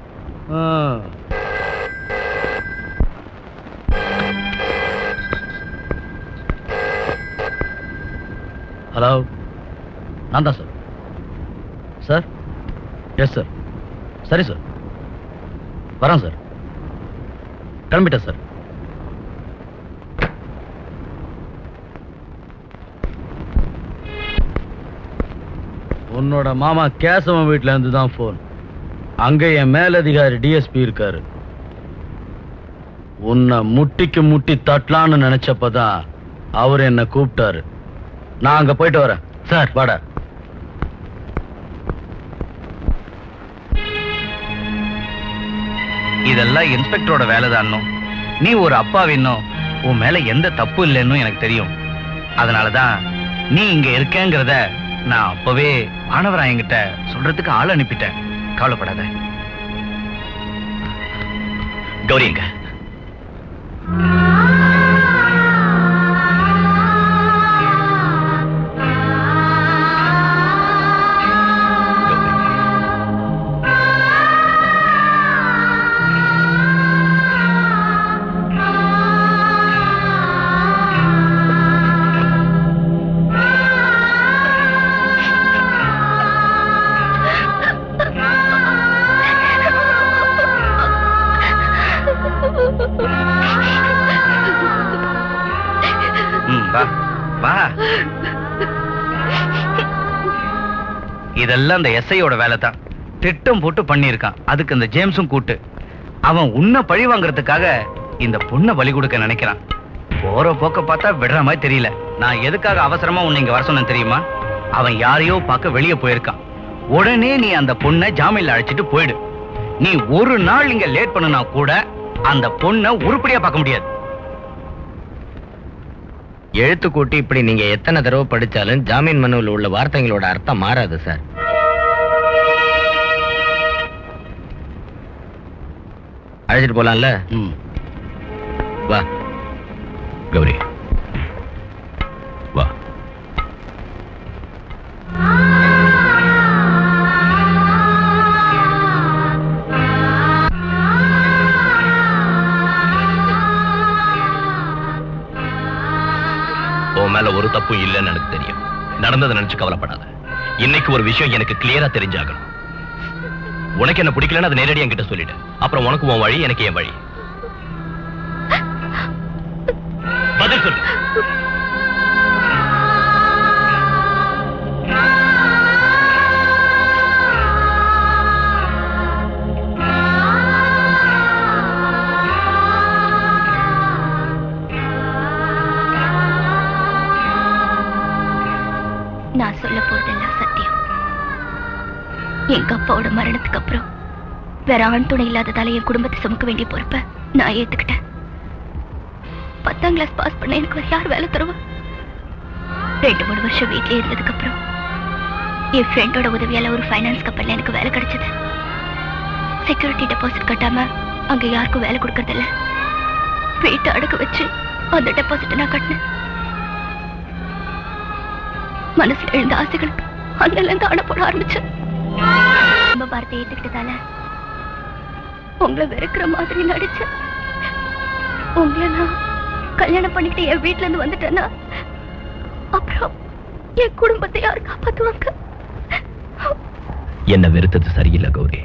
ஹலோ, நான் தான் சார். சார்? Yes sir. சரி சார், வரேன் சார். கிளம்பிட்டேன் சார். உன்னோட மாமா கேசவன் வீட்டுல இருந்து தான் போன். அங்க என் மேலதிகாரி டிஎஸ்பி இருக்காரு. உன்னை முட்டிக்கு முட்டி தட்டலான்னு நினைச்சப்பதான் அவர் என்ன கூப்பிட்டாரு. நான் அங்க போயிட்டு வரேன் சார். வாடா. இதெல்லாம் இன்ஸ்பெக்டரோட வேலைதான். நீ ஒரு அப்பாவின்னும் உன் மேல எந்த தப்பு இல்லைன்னு எனக்கு தெரியும். அதனாலதான் நீ இங்க இருக்கேங்கிறத நான் அப்பவே மாணவராயங்கிட்ட சொல்றதுக்கு ஆள் அனுப்பிட்டேன். கவலைப்படாத. கௌரிங்க, வா வா. இதெல்லாம் அந்த எஸ்ஐயோட வேலை தான். திட்டம் போட்டு பண்ணியிருக்கான். அதுக்கு இந்த ஜேம்ஸும் கூட்டு. அவன் உன்னை பழி வாங்குறதுக்காக இந்த பொண்ணை பலி கொடுக்க நினைக்கிறான். போற போக்க பார்த்தா விடுற மாதிரி தெரியல. நான் எதுக்காக அவசரமா உன்னை இங்க வர சொன்னேன் தெரியுமா? அவன் யாரையோ பார்க்க வெளியே போயிருக்கான். உடனே நீ அந்த பொண்ணை ஜாமீன்ல அழைச்சிட்டு போயிடு. நீ ஒரு நாள் இங்க லேட் பண்ணுனா கூட அந்த பொண்ணை உருப்படியா பார்க்க முடியாது. எழுத்து கூட்டி இப்படி நீங்க எத்தனை தடவை படிச்சாலும் ஜாமீன் மனுவில் உள்ள வார்த்தைகளோட அர்த்தம் மாறாது சார். அழைச்சிட்டு போலாம்ல? வா கௌரி வா. உன் மேல ஒரு தப்பும் இல்லைன்னு எனக்கு தெரியும். நடந்ததை நினைச்சு கவலைப்படாத. இன்னைக்கு ஒரு விஷயம் எனக்கு கிளியரா தெரிஞ்சாகணும். உனக்கு என்ன பிடிக்கலன்னு அதை நேரடியா என்கிட்ட சொல்லிட்டு, அப்புறம் உனக்கு உன் வழி, எனக்கு என் வழி. பதில் சொல்லு. நான் சொல்ல போறதெல்லாம் சத்தியம். எங்க அப்பாவோட மரணத்துக்கு அப்புறம் வேற ஆண் துணை இல்லாததால என் குடும்பத்தை சுமக்க வேண்டிய பொறுப்பை நான் ஏத்துக்கிட்டேன். 10ஆம் கிளாஸ் பாஸ் பண்ண எனக்கு வேற யார் வேலை தருவா? 2-3 வருஷம் வீட்லயே இருந்ததுக்கு அப்புறம் என் ஃப்ரெண்டோட உதவியால ஒரு ஃபைனான்ஸ் கம்பெனில எனக்கு வேலை கிடைச்சது. செக்யூரிட்டி டெபாசிட் கட்டாம அங்க யாருக்கும் வேலை கொடுக்கறதில்ல. வீட்டை அடக்க வச்சு அந்த டெபாசிட்டை நான் கட்டினேன். மனசுல எழுந்த ஆசைகளுக்கு அண்ணில இருந்து அணை போட ஆரம்பிச்சேன். ரொம்ப வார்த்தை ஏத்துக்கிட்டதால உங்களை வெறுக்கிற மாதிரி நடிச்சேன். உங்களை நான் கல்யாணம் பண்ணிட்டு என் வீட்டுல இருந்து வந்துட்டேன்னா அப்புறம் என் குடும்பத்தை யாரு காப்பாத்துவாங்க? என்ன வெறுத்தது சரியில்லை கௌரி.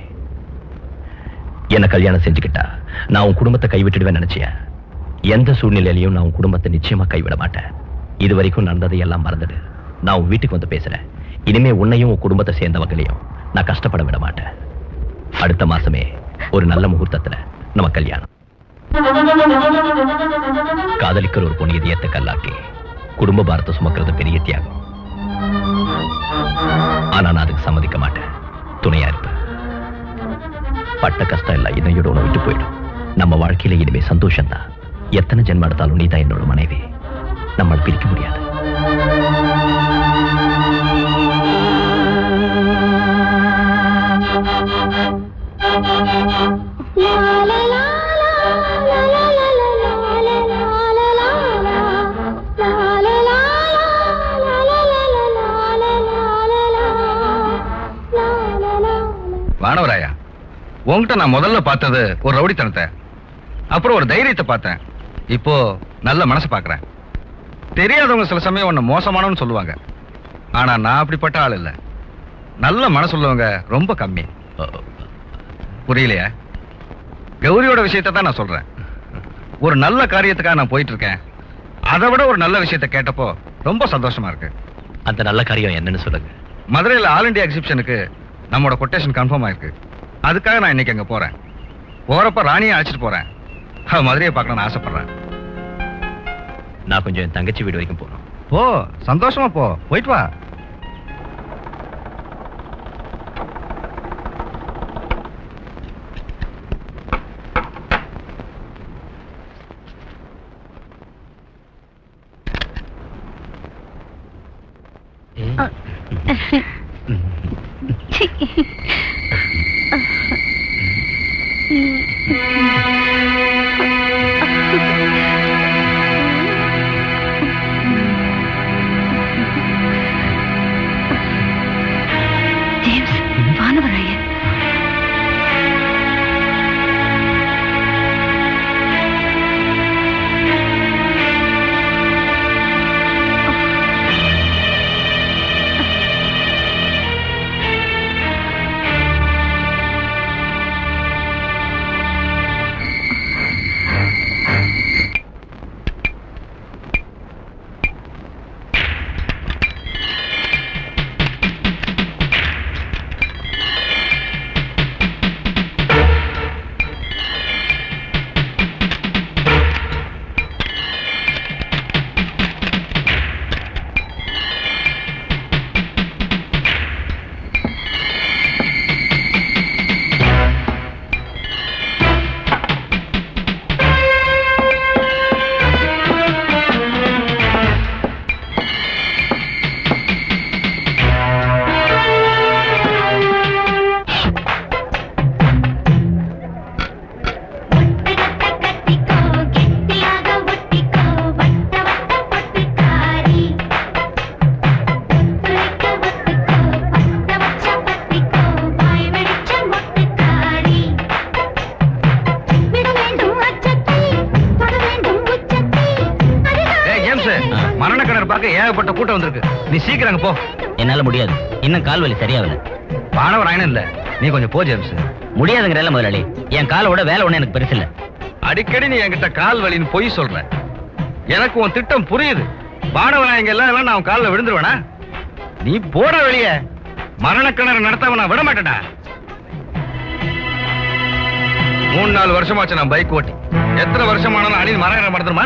என்ன கல்யாணம் செஞ்சுக்கிட்டா நான் உன் குடும்பத்தை கைவிட்டுடுவேன் நினைச்சியா? எந்த சூழ்நிலையிலையும் நான் உன் குடும்பத்தை நிச்சயமா கைவிட மாட்டேன். இது வரைக்கும் நடந்ததை எல்லாம் மறந்துடு. நான் உன் வீட்டுக்கு வந்து பேசுறேன். இனிமே உன்னையும் உன் குடும்பத்தை சேர்ந்தவங்களையும் நான் கஷ்டப்பட விட மாட்டேன். அடுத்த மாசமே ஒரு நல்ல முகூர்த்தத்துல நம்ம கல்யாணம். காதலிக்கிற ஒரு பொண்ணு இதயத்தை கல்லாக்கி குடும்ப பாரத்தை சுமக்கிறது பெரிய தியாகம். ஆனா நான் அதுக்கு சம்மதிக்க மாட்டேன். துணையா இருப்பேன். பட்ட கஷ்டம் எல்லாம் இதயோட உன விட்டு போயிடும். நம்ம வாழ்க்கையில இனிமே சந்தோஷம் தான். எத்தனை ஜென்மம் எடுத்தாலும் நீதான் என்னோட மனைவி. நம்மளை பிரிக்க முடியாது. வானவராயா, உங்ககிட்ட நான் முதல்ல பார்த்தது ஒரு ரவுடித்தனத்தை, அப்புறம் ஒரு தைரியத்தை பார்த்தேன். இப்போ நல்ல மனசு பார்க்கறேன். தெரியாதவங்க சில சமயம் உன்னை மோசமானவன்னு சொல்லுவாங்க. ஆனா நான் அப்படிப்பட்ட ஆள் இல்லை. நல்ல மனசு உள்ளவங்க ரொம்ப கம்மி. புரியலையா? கௌரியோட விஷயத்தை தான் நான் சொல்றேன். ஒரு நல்ல காரியத்துக்காக நான் போயிட்டு இருக்கேன். அதை விட ஒரு நல்ல விஷயத்தை கேட்டப்போ ரொம்ப சந்தோஷமா இருக்கு. அந்த நல்ல காரியம் என்னன்னு சொல்லுங்க. மதுரையில் ஆல் இண்டியா எக்ஸிபிஷனுக்கு நம்மளோட கொட்டேஷன் கன்ஃபார்ம் ஆயிருக்கு. அதுக்காக நான் இன்னைக்கு அங்க போறேன். போறப்ப ராணியை அழைச்சிட்டு போறேன். மதுரையை பார்க்கணும்னு ஆசைப்படுறேன். நான் கொஞ்சம் என் தங்கச்சி வீடு வரைக்கும் போறோம். போ, சந்தோஷமா போ, போயிட்டு வா. ஜேம்ஸ், வானவராயன். பார்க்க ஏகப்பட்ட கூட்டம் வந்திருக்கு. நீ சீக்கிரம் அங்க போ. என்னால முடியாது, இன்னும் கால் வலி சரியாகல. பானவராயனும் இல்ல, நீ கொஞ்சம் போ ஜேம்ஸ். முடியாதுங்கிறல்ல முதலாளி, என் காலோட வேலை ஒண்ணு எனக்கு பெருசு இல்ல. அடிக்கடி நீ என்கிட்ட கால் வலின்னு பொய் சொல்ற. எனக்கு உன் திட்டம் புரியுது. பானவராயங்க எல்லாம் நான் காலில் விழுந்துருவேனா? நீ போட வெளியே. மரணக்கிணறு நடத்தவ நான் விட மாட்டேடா. 3-4 வருஷமாச்சு நான் பைக் ஓட்டி. எத்தனை வருஷமானாலும் அணில் மரணம் நடத்துமா?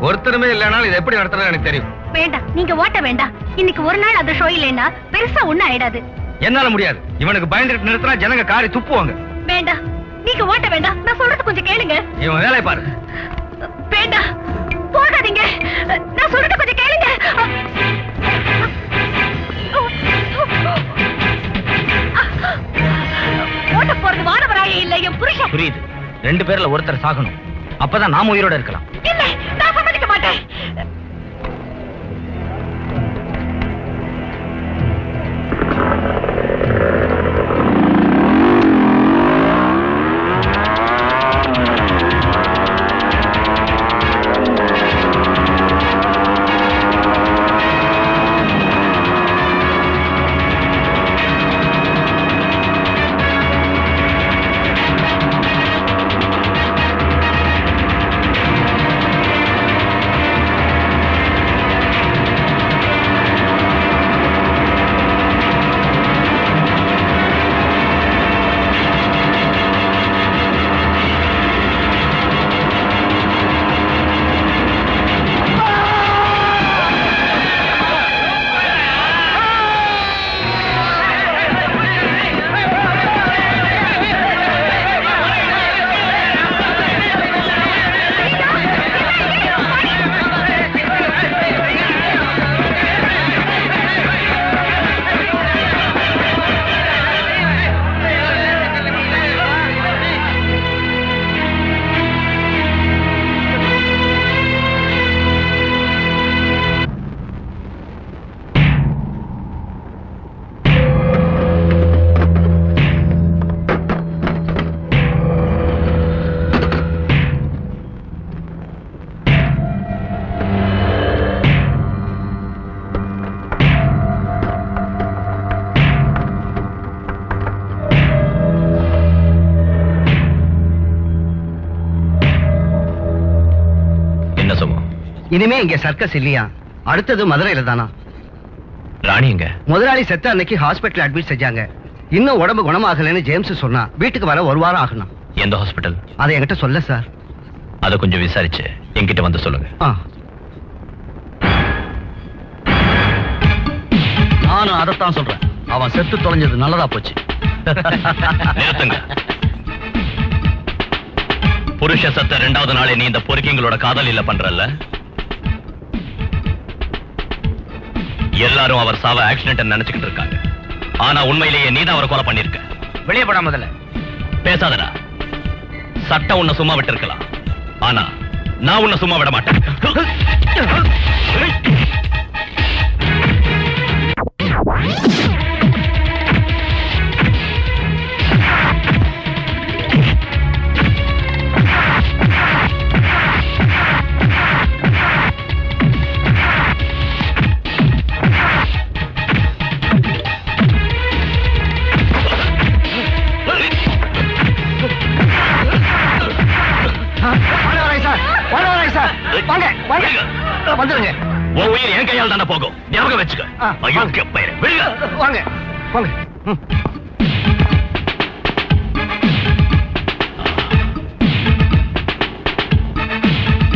ஒருத்தருமே இல்லைனாலும் இது எப்படி நடத்துறது எனக்கு தெரியும். வேண்டாம், நீங்க ஓட்ட வேண்டாம். இன்னைக்கு ஒரு நாள் அது ஷோ இல்லைன்னா பெருசா ஒண்ணும் ஆயிடாது. என்னால முடியாது. இவனுக்கு பயந்துட்டு நிறுத்தினா ஜனங்க காரி துப்புவாங்க. வேண்டாம், நீங்க ஓட்ட வேண்டாம். நான் சொல்றது கொஞ்சம் கேளுங்க. இவன் வேலையை பாரு. வேண்டாம், போகாதீங்க. நான் சொல்றது கொஞ்சம் கேளுங்க. ஓட்ட போறது வானவராயே இல்ல, என் புருஷன். புரியுது, 2 பேர்ல ஒருத்தர் சாகணும், அப்பதான் நாம உயிரோட இருக்கலாம். இல்ல, நான் சம்மதிக்க மாட்டேன். இனிமே இங்க சர்க்கஸ் இல்லையா? அடுத்தது மதுரையில தானா? ராணி எங்க? முதலாளி செத்த அன்னைக்கு ஹாஸ்பிட்டல் அட்மிட் செஞ்சாங்க. இன்னும் உடம்பு குணமாகலன்னு ஜேம்ஸ் சொன்னா. வீட்டுக்கு வர 1 வாரம் ஆகணும். எந்த ஹாஸ்பிட்டல்? அதை என்கிட்ட சொல்ல சார். அதை கொஞ்சம் விசாரிச்சு என்கிட்ட வந்து சொல்லுங்க. நானும் அதைத்தான் சொல்றேன். அவன் செத்து தொலைஞ்சது நல்லதா போச்சு. நிறுத்துங்க. புருஷ சத்த 2வது நாளே நீ இந்த பொறுக்கிங்களோட காதலில பண்றல்ல? எல்லாரும் அவர் சாவ ஆக்சிடென்ட் நினைச்சுக்கிட்டு இருக்காங்க. ஆனா உண்மையிலேயே நீதான் அவரை கொலை பண்ணிருக்க. வெளியே போடா முதல்ல. பேசாதடா. சட்டம் உன்னை சும்மா விட்டு இருக்கலாம், ஆனா நான் உன்னை சும்மா விட மாட்டேன். வந்துருங்க. உன் உயிர் என் கையால் தானே போகும், ஞாபகம் வச்சுக்க. அயோக்கிய பையன், விடுங்க. வாங்க வாங்க.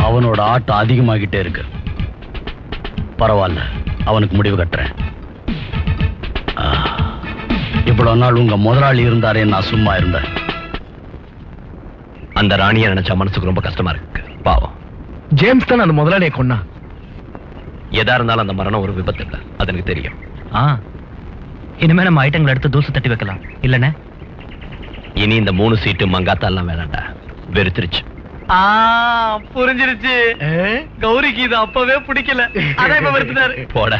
அவனோட ஆட்டம் அதிகமாகிட்டே இருக்கு. பரவாயில்ல, அவனுக்கு முடிவு கட்டுறேன். இவ்வளவு நாள் உங்க முதலாளி இருந்தாரே, நான் சும்மா இருந்தேன். அந்த ராணியை நினைச்சா மனசுக்கு ரொம்ப கஷ்டமா இருக்கு. பாவம். ஜேம்ஸ் தான் அந்த முதலாளியை கொன்னா. எதா இருந்தாலும் அந்த மரணம் ஒரு விபத்து இல்ல, அது எனக்கு தெரியும். இனிமே நம்ம ஐட்டங்களை எடுத்து தூசு தட்டி வைக்கலாம் இல்லனே? இனி இந்த 3 சீட்டு மங்காத்தா எல்லாம் வேணாண்டா, வெறுத்துருச்சு. புரிஞ்சிருச்சு. கௌரிக்கு இது அப்பவே பிடிக்கல, அதான் இப்ப வெறுத்துட்டாரு. போட,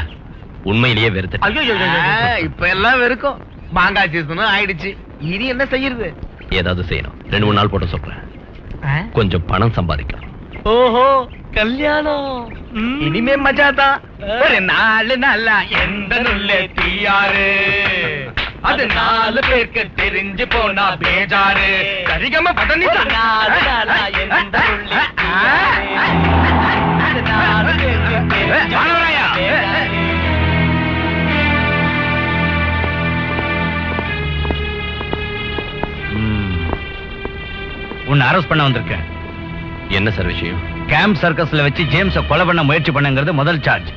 உண்மையிலேயே வெறுத்துட்டு. இப்ப எல்லாம் வெறுக்கும். மாங்காய் சீசனும் ஆயிடுச்சு. இனி என்ன செய்யறது? ஏதாவது செய்யணும். 2-3 நாள் போட்டு சொல்றேன். கொஞ்சம் பணம் சம்பாதிக்கலாம். ஓஹோ கல்யாணம். இனிமே மஜாதான். ஒரு 4 நாளா எந்த நுள்ளே தீயாரு, அது 4 பேருக்கு தெரிஞ்சு போனா பேஜாரு. சரிகம பதனி 4 நாளா எந்த நுள்ளே அது 4 பேருக்கு தெரிஞ்சு மாணவராயா, உன்னை அரெஸ்ட் பண்ண வந்திருக்கேன். என்ன சார் விஷயம்? கேம்ப் சர்க்கஸ்ல வச்சு ஜேம்ஸ கொலை பண்ண முயற்சி பண்ணுங்கிறது முதல் சார்ஜ்.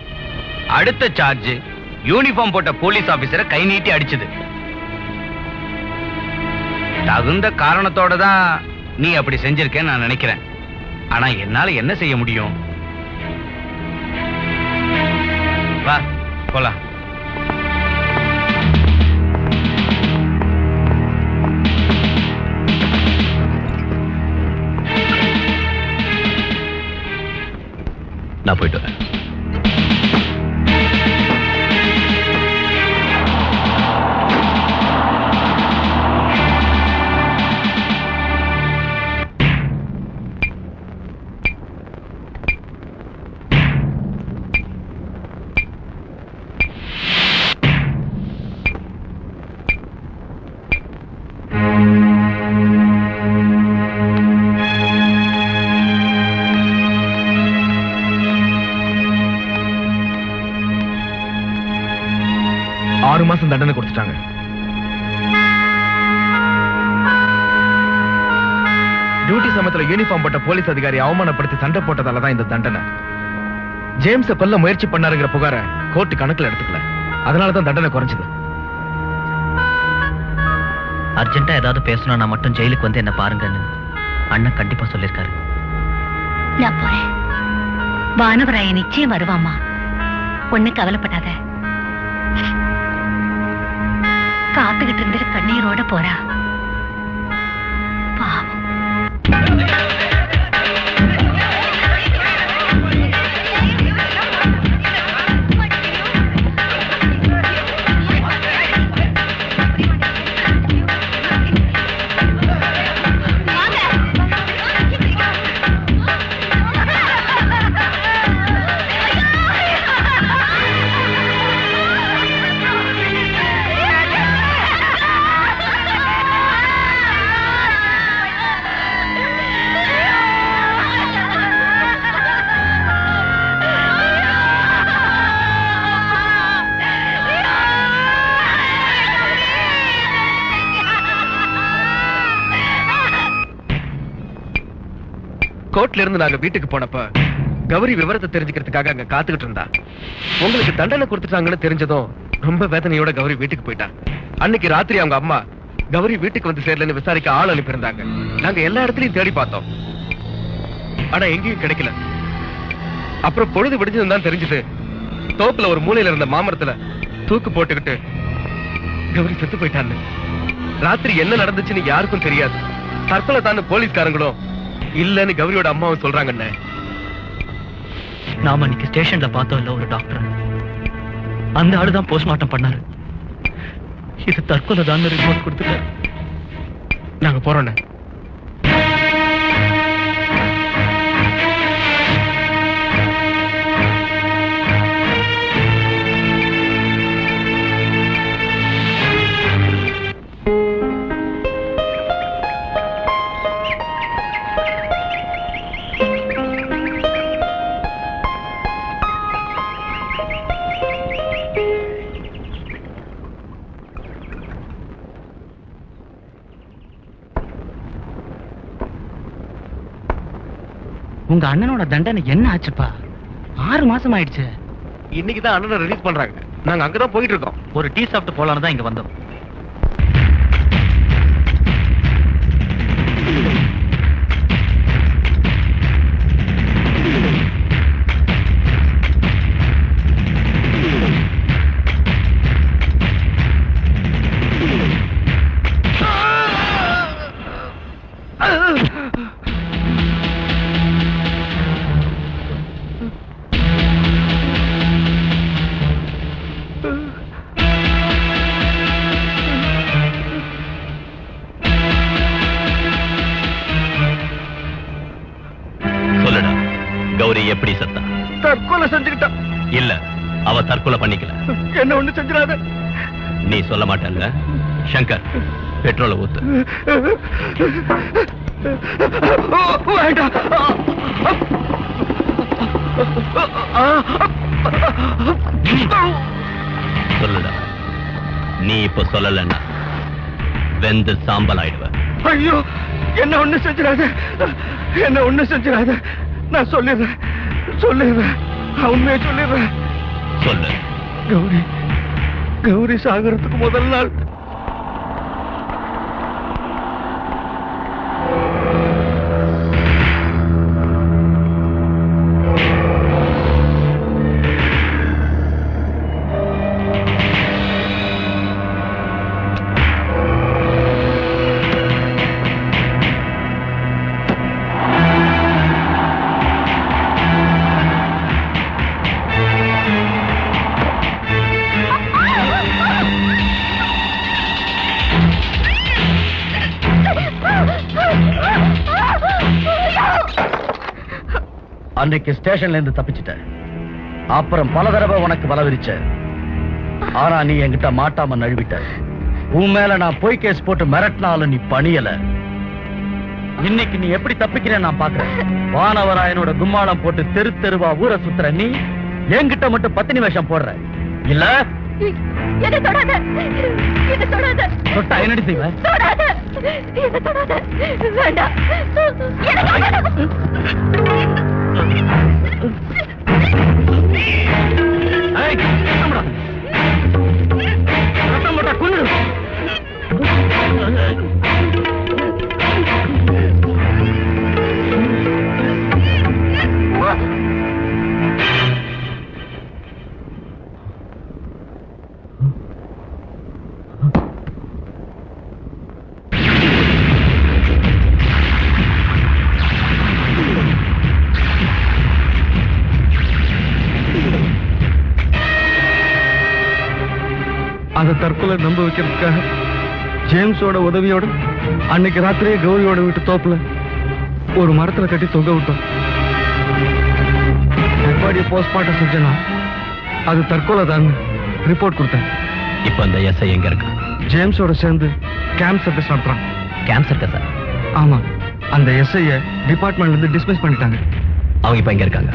அடுத்த சார்ஜ் யூனிஃபார்ம் போட்ட போலீஸ் ஆபீசரை கை நீட்டி அடிச்சது. தகுந்த காரணத்தோட தான் நீ அப்படி செஞ்சிருக்கேன்னு நான் நினைக்கிறேன். ஆனா என்னால என்ன செய்ய முடியும்? வா போலாம். நான் போயிட்டு வரேன். மாசம் தண்டனை கொடுத்துட்டாங்க. டியூட்டி சமயத்துல யூனிஃபார்ம் போட்ட போலீஸ் அதிகாரி அவமானப்படுத்தி சண்டை போட்டதால தான் இந்த தண்டனை. ஜேம்ஸ கொல்ல முயற்சி பண்ணாருங்கிற புகார கோர்ட்டு கணக்குல எடுத்துக்கல. அதனாலதான் தண்டனை குறைஞ்சது. அர்ஜென்ட்டா ஏதாவது பேசணும்னா மட்டும் ஜெயிலுக்கு வந்து என்ன பாருங்கன்னு அண்ணன் கண்டிப்பா சொல்லிருக்காரு. நான் போறேன். வானவராய நிச்சயம் வருவாமா, ஒண்ணு கவலைப்படாத. காத்துக்கிட்டு இருந்த கண்ணீரோட போறா. பாவம். கோர்ட்ல இருந்து நாங்க வீட்டுக்கு போனப்ப கௌரி விவரத்தை தெரிஞ்சுக்கிறதுக்காக அங்க காத்துக்கிட்டு இருந்தா. உங்களுக்கு தண்டனை கொடுத்துட்டாங்கன்னு தெரிஞ்சதும் ரொம்ப வேதனையோட கௌரி வீட்டுக்கு போயிட்டா. அன்னைக்கு ராத்திரி அவங்க அம்மா கௌரி வீட்டுக்கு வந்து சேரலன்னு விசாரிக்க ஆள் அனுப்பியிருந்தாங்க. நாங்க எல்லா இடத்துலயும் தேடி பார்த்தோம், ஆனா எங்கேயும் கிடைக்கல. அப்புறம் பொழுது விடிஞ்சதுன்னு தான் தெரிஞ்சது, தோப்புல ஒரு மூலையில இருந்த மாமரத்துல தூக்கு போட்டுக்கிட்டு கௌரி செத்து போயிட்டான்னு. ராத்திரி என்ன நடந்துச்சுன்னு யாருக்கும் தெரியாது. தற்கொலை தான் போலீஸ்காரங்களும் இல்லன்னு கௌரியோட அம்மாவும் சொல்றாங்கண்ணே. நாம இன்னைக்கு ஸ்டேஷன்ல பார்த்தோம் இல்ல ஒரு டாக்டர், அந்த ஆளுதான் போஸ்ட்மார்ட்டம் பண்ணாரு. இது தற்கொலை தான் ரிப்போர்ட் கொடுத்துட்டாரு. நாங்க போறோண்ணே. உங்க அண்ணனோட தண்டனை என்ன ஆச்சுப்பா? 6 மாசம் ஆயிடுச்சு. இன்னைக்குதான் அண்ணனை ரிலீஸ் பண்றாங்க. நாங்க அங்கதான் போயிட்டு இருக்கோம். ஒரு டீ சாப்பிட்டு போலான்னு தான் இங்க வந்தோம். சொல்லுடா, கௌரி எப்படி செத்தா? தற்கொலை செஞ்சுக்கிட்டா. இல்ல, அவ தற்கொலை பண்ணிக்கல. என்ன ஒண்ணு செஞ்சிடாத. நீ சொல்ல மாட்டல்ல? சங்கர், பெட்ரோலை ஊத்து. வேண்டாம். சொல்லுடா, நீ இப்ப சொல்லலன்னா வெந்து சாம்பல் ஆயிடுவ. ஐயோ, என்ன ஒண்ணு செஞ்சிடாத, என்ன ஒண்ணு செஞ்சிடாத. நான் சொல்லிடுறேன், உண்மையை சொல்லிடுறேன். சொல்லு. கௌரி சாகரத்துக்கு முதல் நாள் அன்னைக்கு ஸ்டேஷன்ல இருந்து தப்பிச்சிட்ட. அப்புறம் பல தடவை உனக்கு பலவிரிச்ச. ஆனா நீ என்கிட்ட மாட்டாம நழுவிட்ட. உன் மேல நான் பொய் கேஸ் போட்டு மிரட்டினாலும் நீ பணியல. இன்னைக்கு நீ எப்படி தப்பிக்கிற நான் பாக்குறேன். வானவராயனோட கும்மாளம் போட்டு தெரு தெருவா ஊரை சுத்துற நீ என்கிட்ட மட்டும் பத்தினி வேஷம் போடுற. இல்ல என்ன தொடாத, என்ன தொடாத. தொட்டா என்னடி செய்வேன்? தொடாத, என்ன தொடாத. வேண்டாம், என்ன தொடாத. ஏய், ரத்தம்டா. ரத்தம் போட்டா கொன்னுடு. அந்த தற்கொலை நம்ப வைக்கிறதுக்காக ஜேம்ஸோட உதவியோட அன்னைக்கு ராத்திரியே கௌரியோட வீட்டு தோப்புல ஒரு மரத்துல கட்டி தொங்க விட்டோம். பாடியை போஸ்ட்மார்ட்டம் செஞ்சனா அது தற்கொலை தான் ரிப்போர்ட் கொடுத்தேன். இப்ப அந்த எஸ்ஐ எங்க இருக்கு? ஜேம்ஸோட சேர்ந்து கேம்ப் சர்வீஸ் நடத்துறான். Camp circus sir? ஆமா, அந்த எஸ்ஐய டிபார்ட்மெண்ட்ல இருந்து டிஸ்மிஸ் பண்ணிட்டாங்க. அவங்க இப்ப எங்க இருக்காங்க?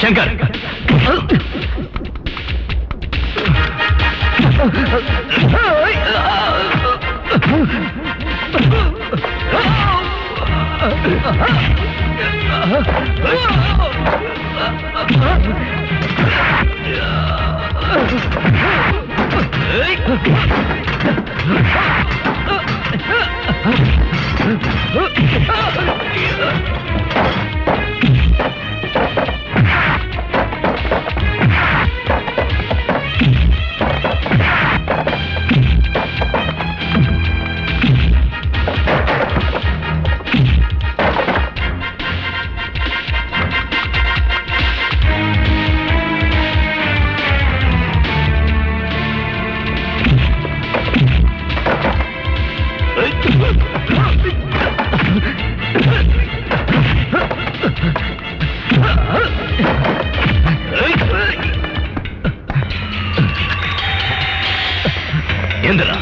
சங்கர், எந்திரா,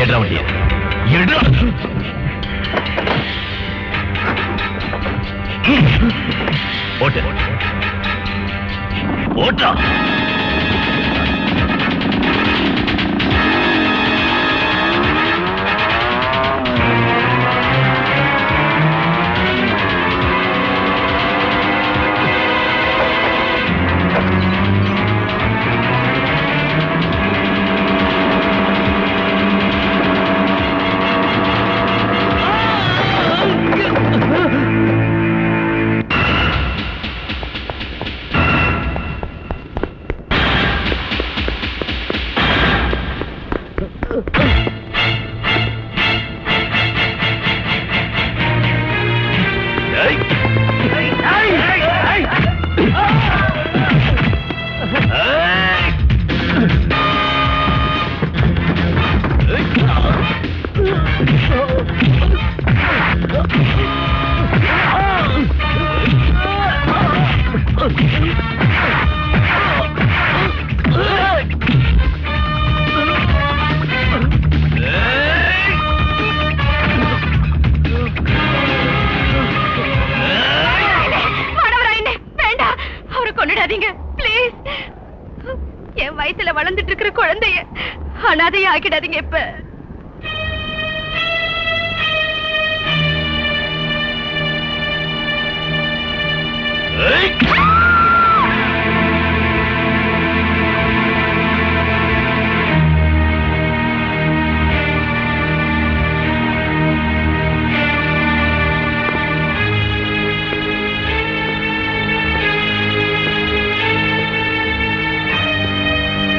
எடுறா வண்டிய, எடுறா. ஓட்டு ஓட்டா. மாணவராயனே, வேண்டாம், அவரை கொன்னுடாதீங்க ப்ளீஸ். என் வயித்துல வளர்ந்துட்டு இருக்கிற குழந்தைய அனாதைய ஆக்கிடாதீங்க. இப்ப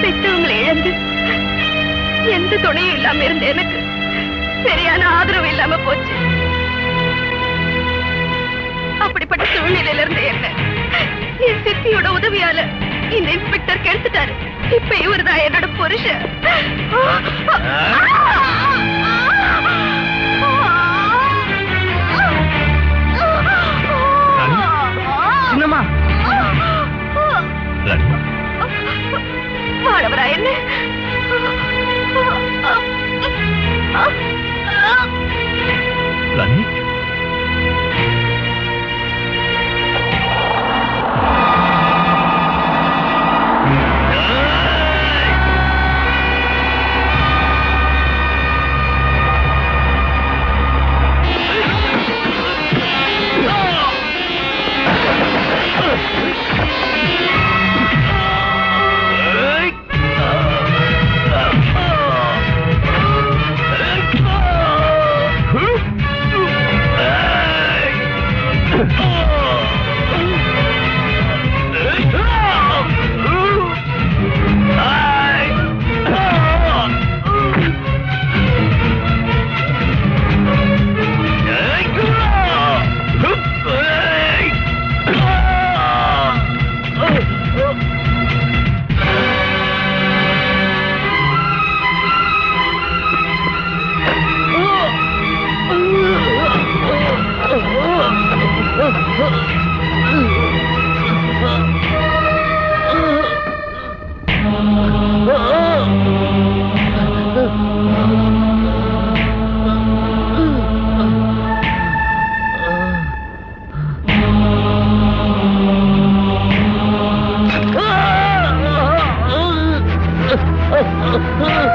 பெற்றவங்களை இழந்து எந்த துணையும் இல்லாம இருந்த எனக்கு சரியான ஆதரவு இல்லாம போச்சு. அப்படிப்பட்ட சூழ்நிலையில இருந்த என்ன என் சித்தியோட உதவியால இந்த இன்ஸ்பெக்டர் கெடுத்துட்டாரு. இப்ப இவர்தான் என்னோட புருஷன். சின்னம்மா, மாணவரா என்ன Oh!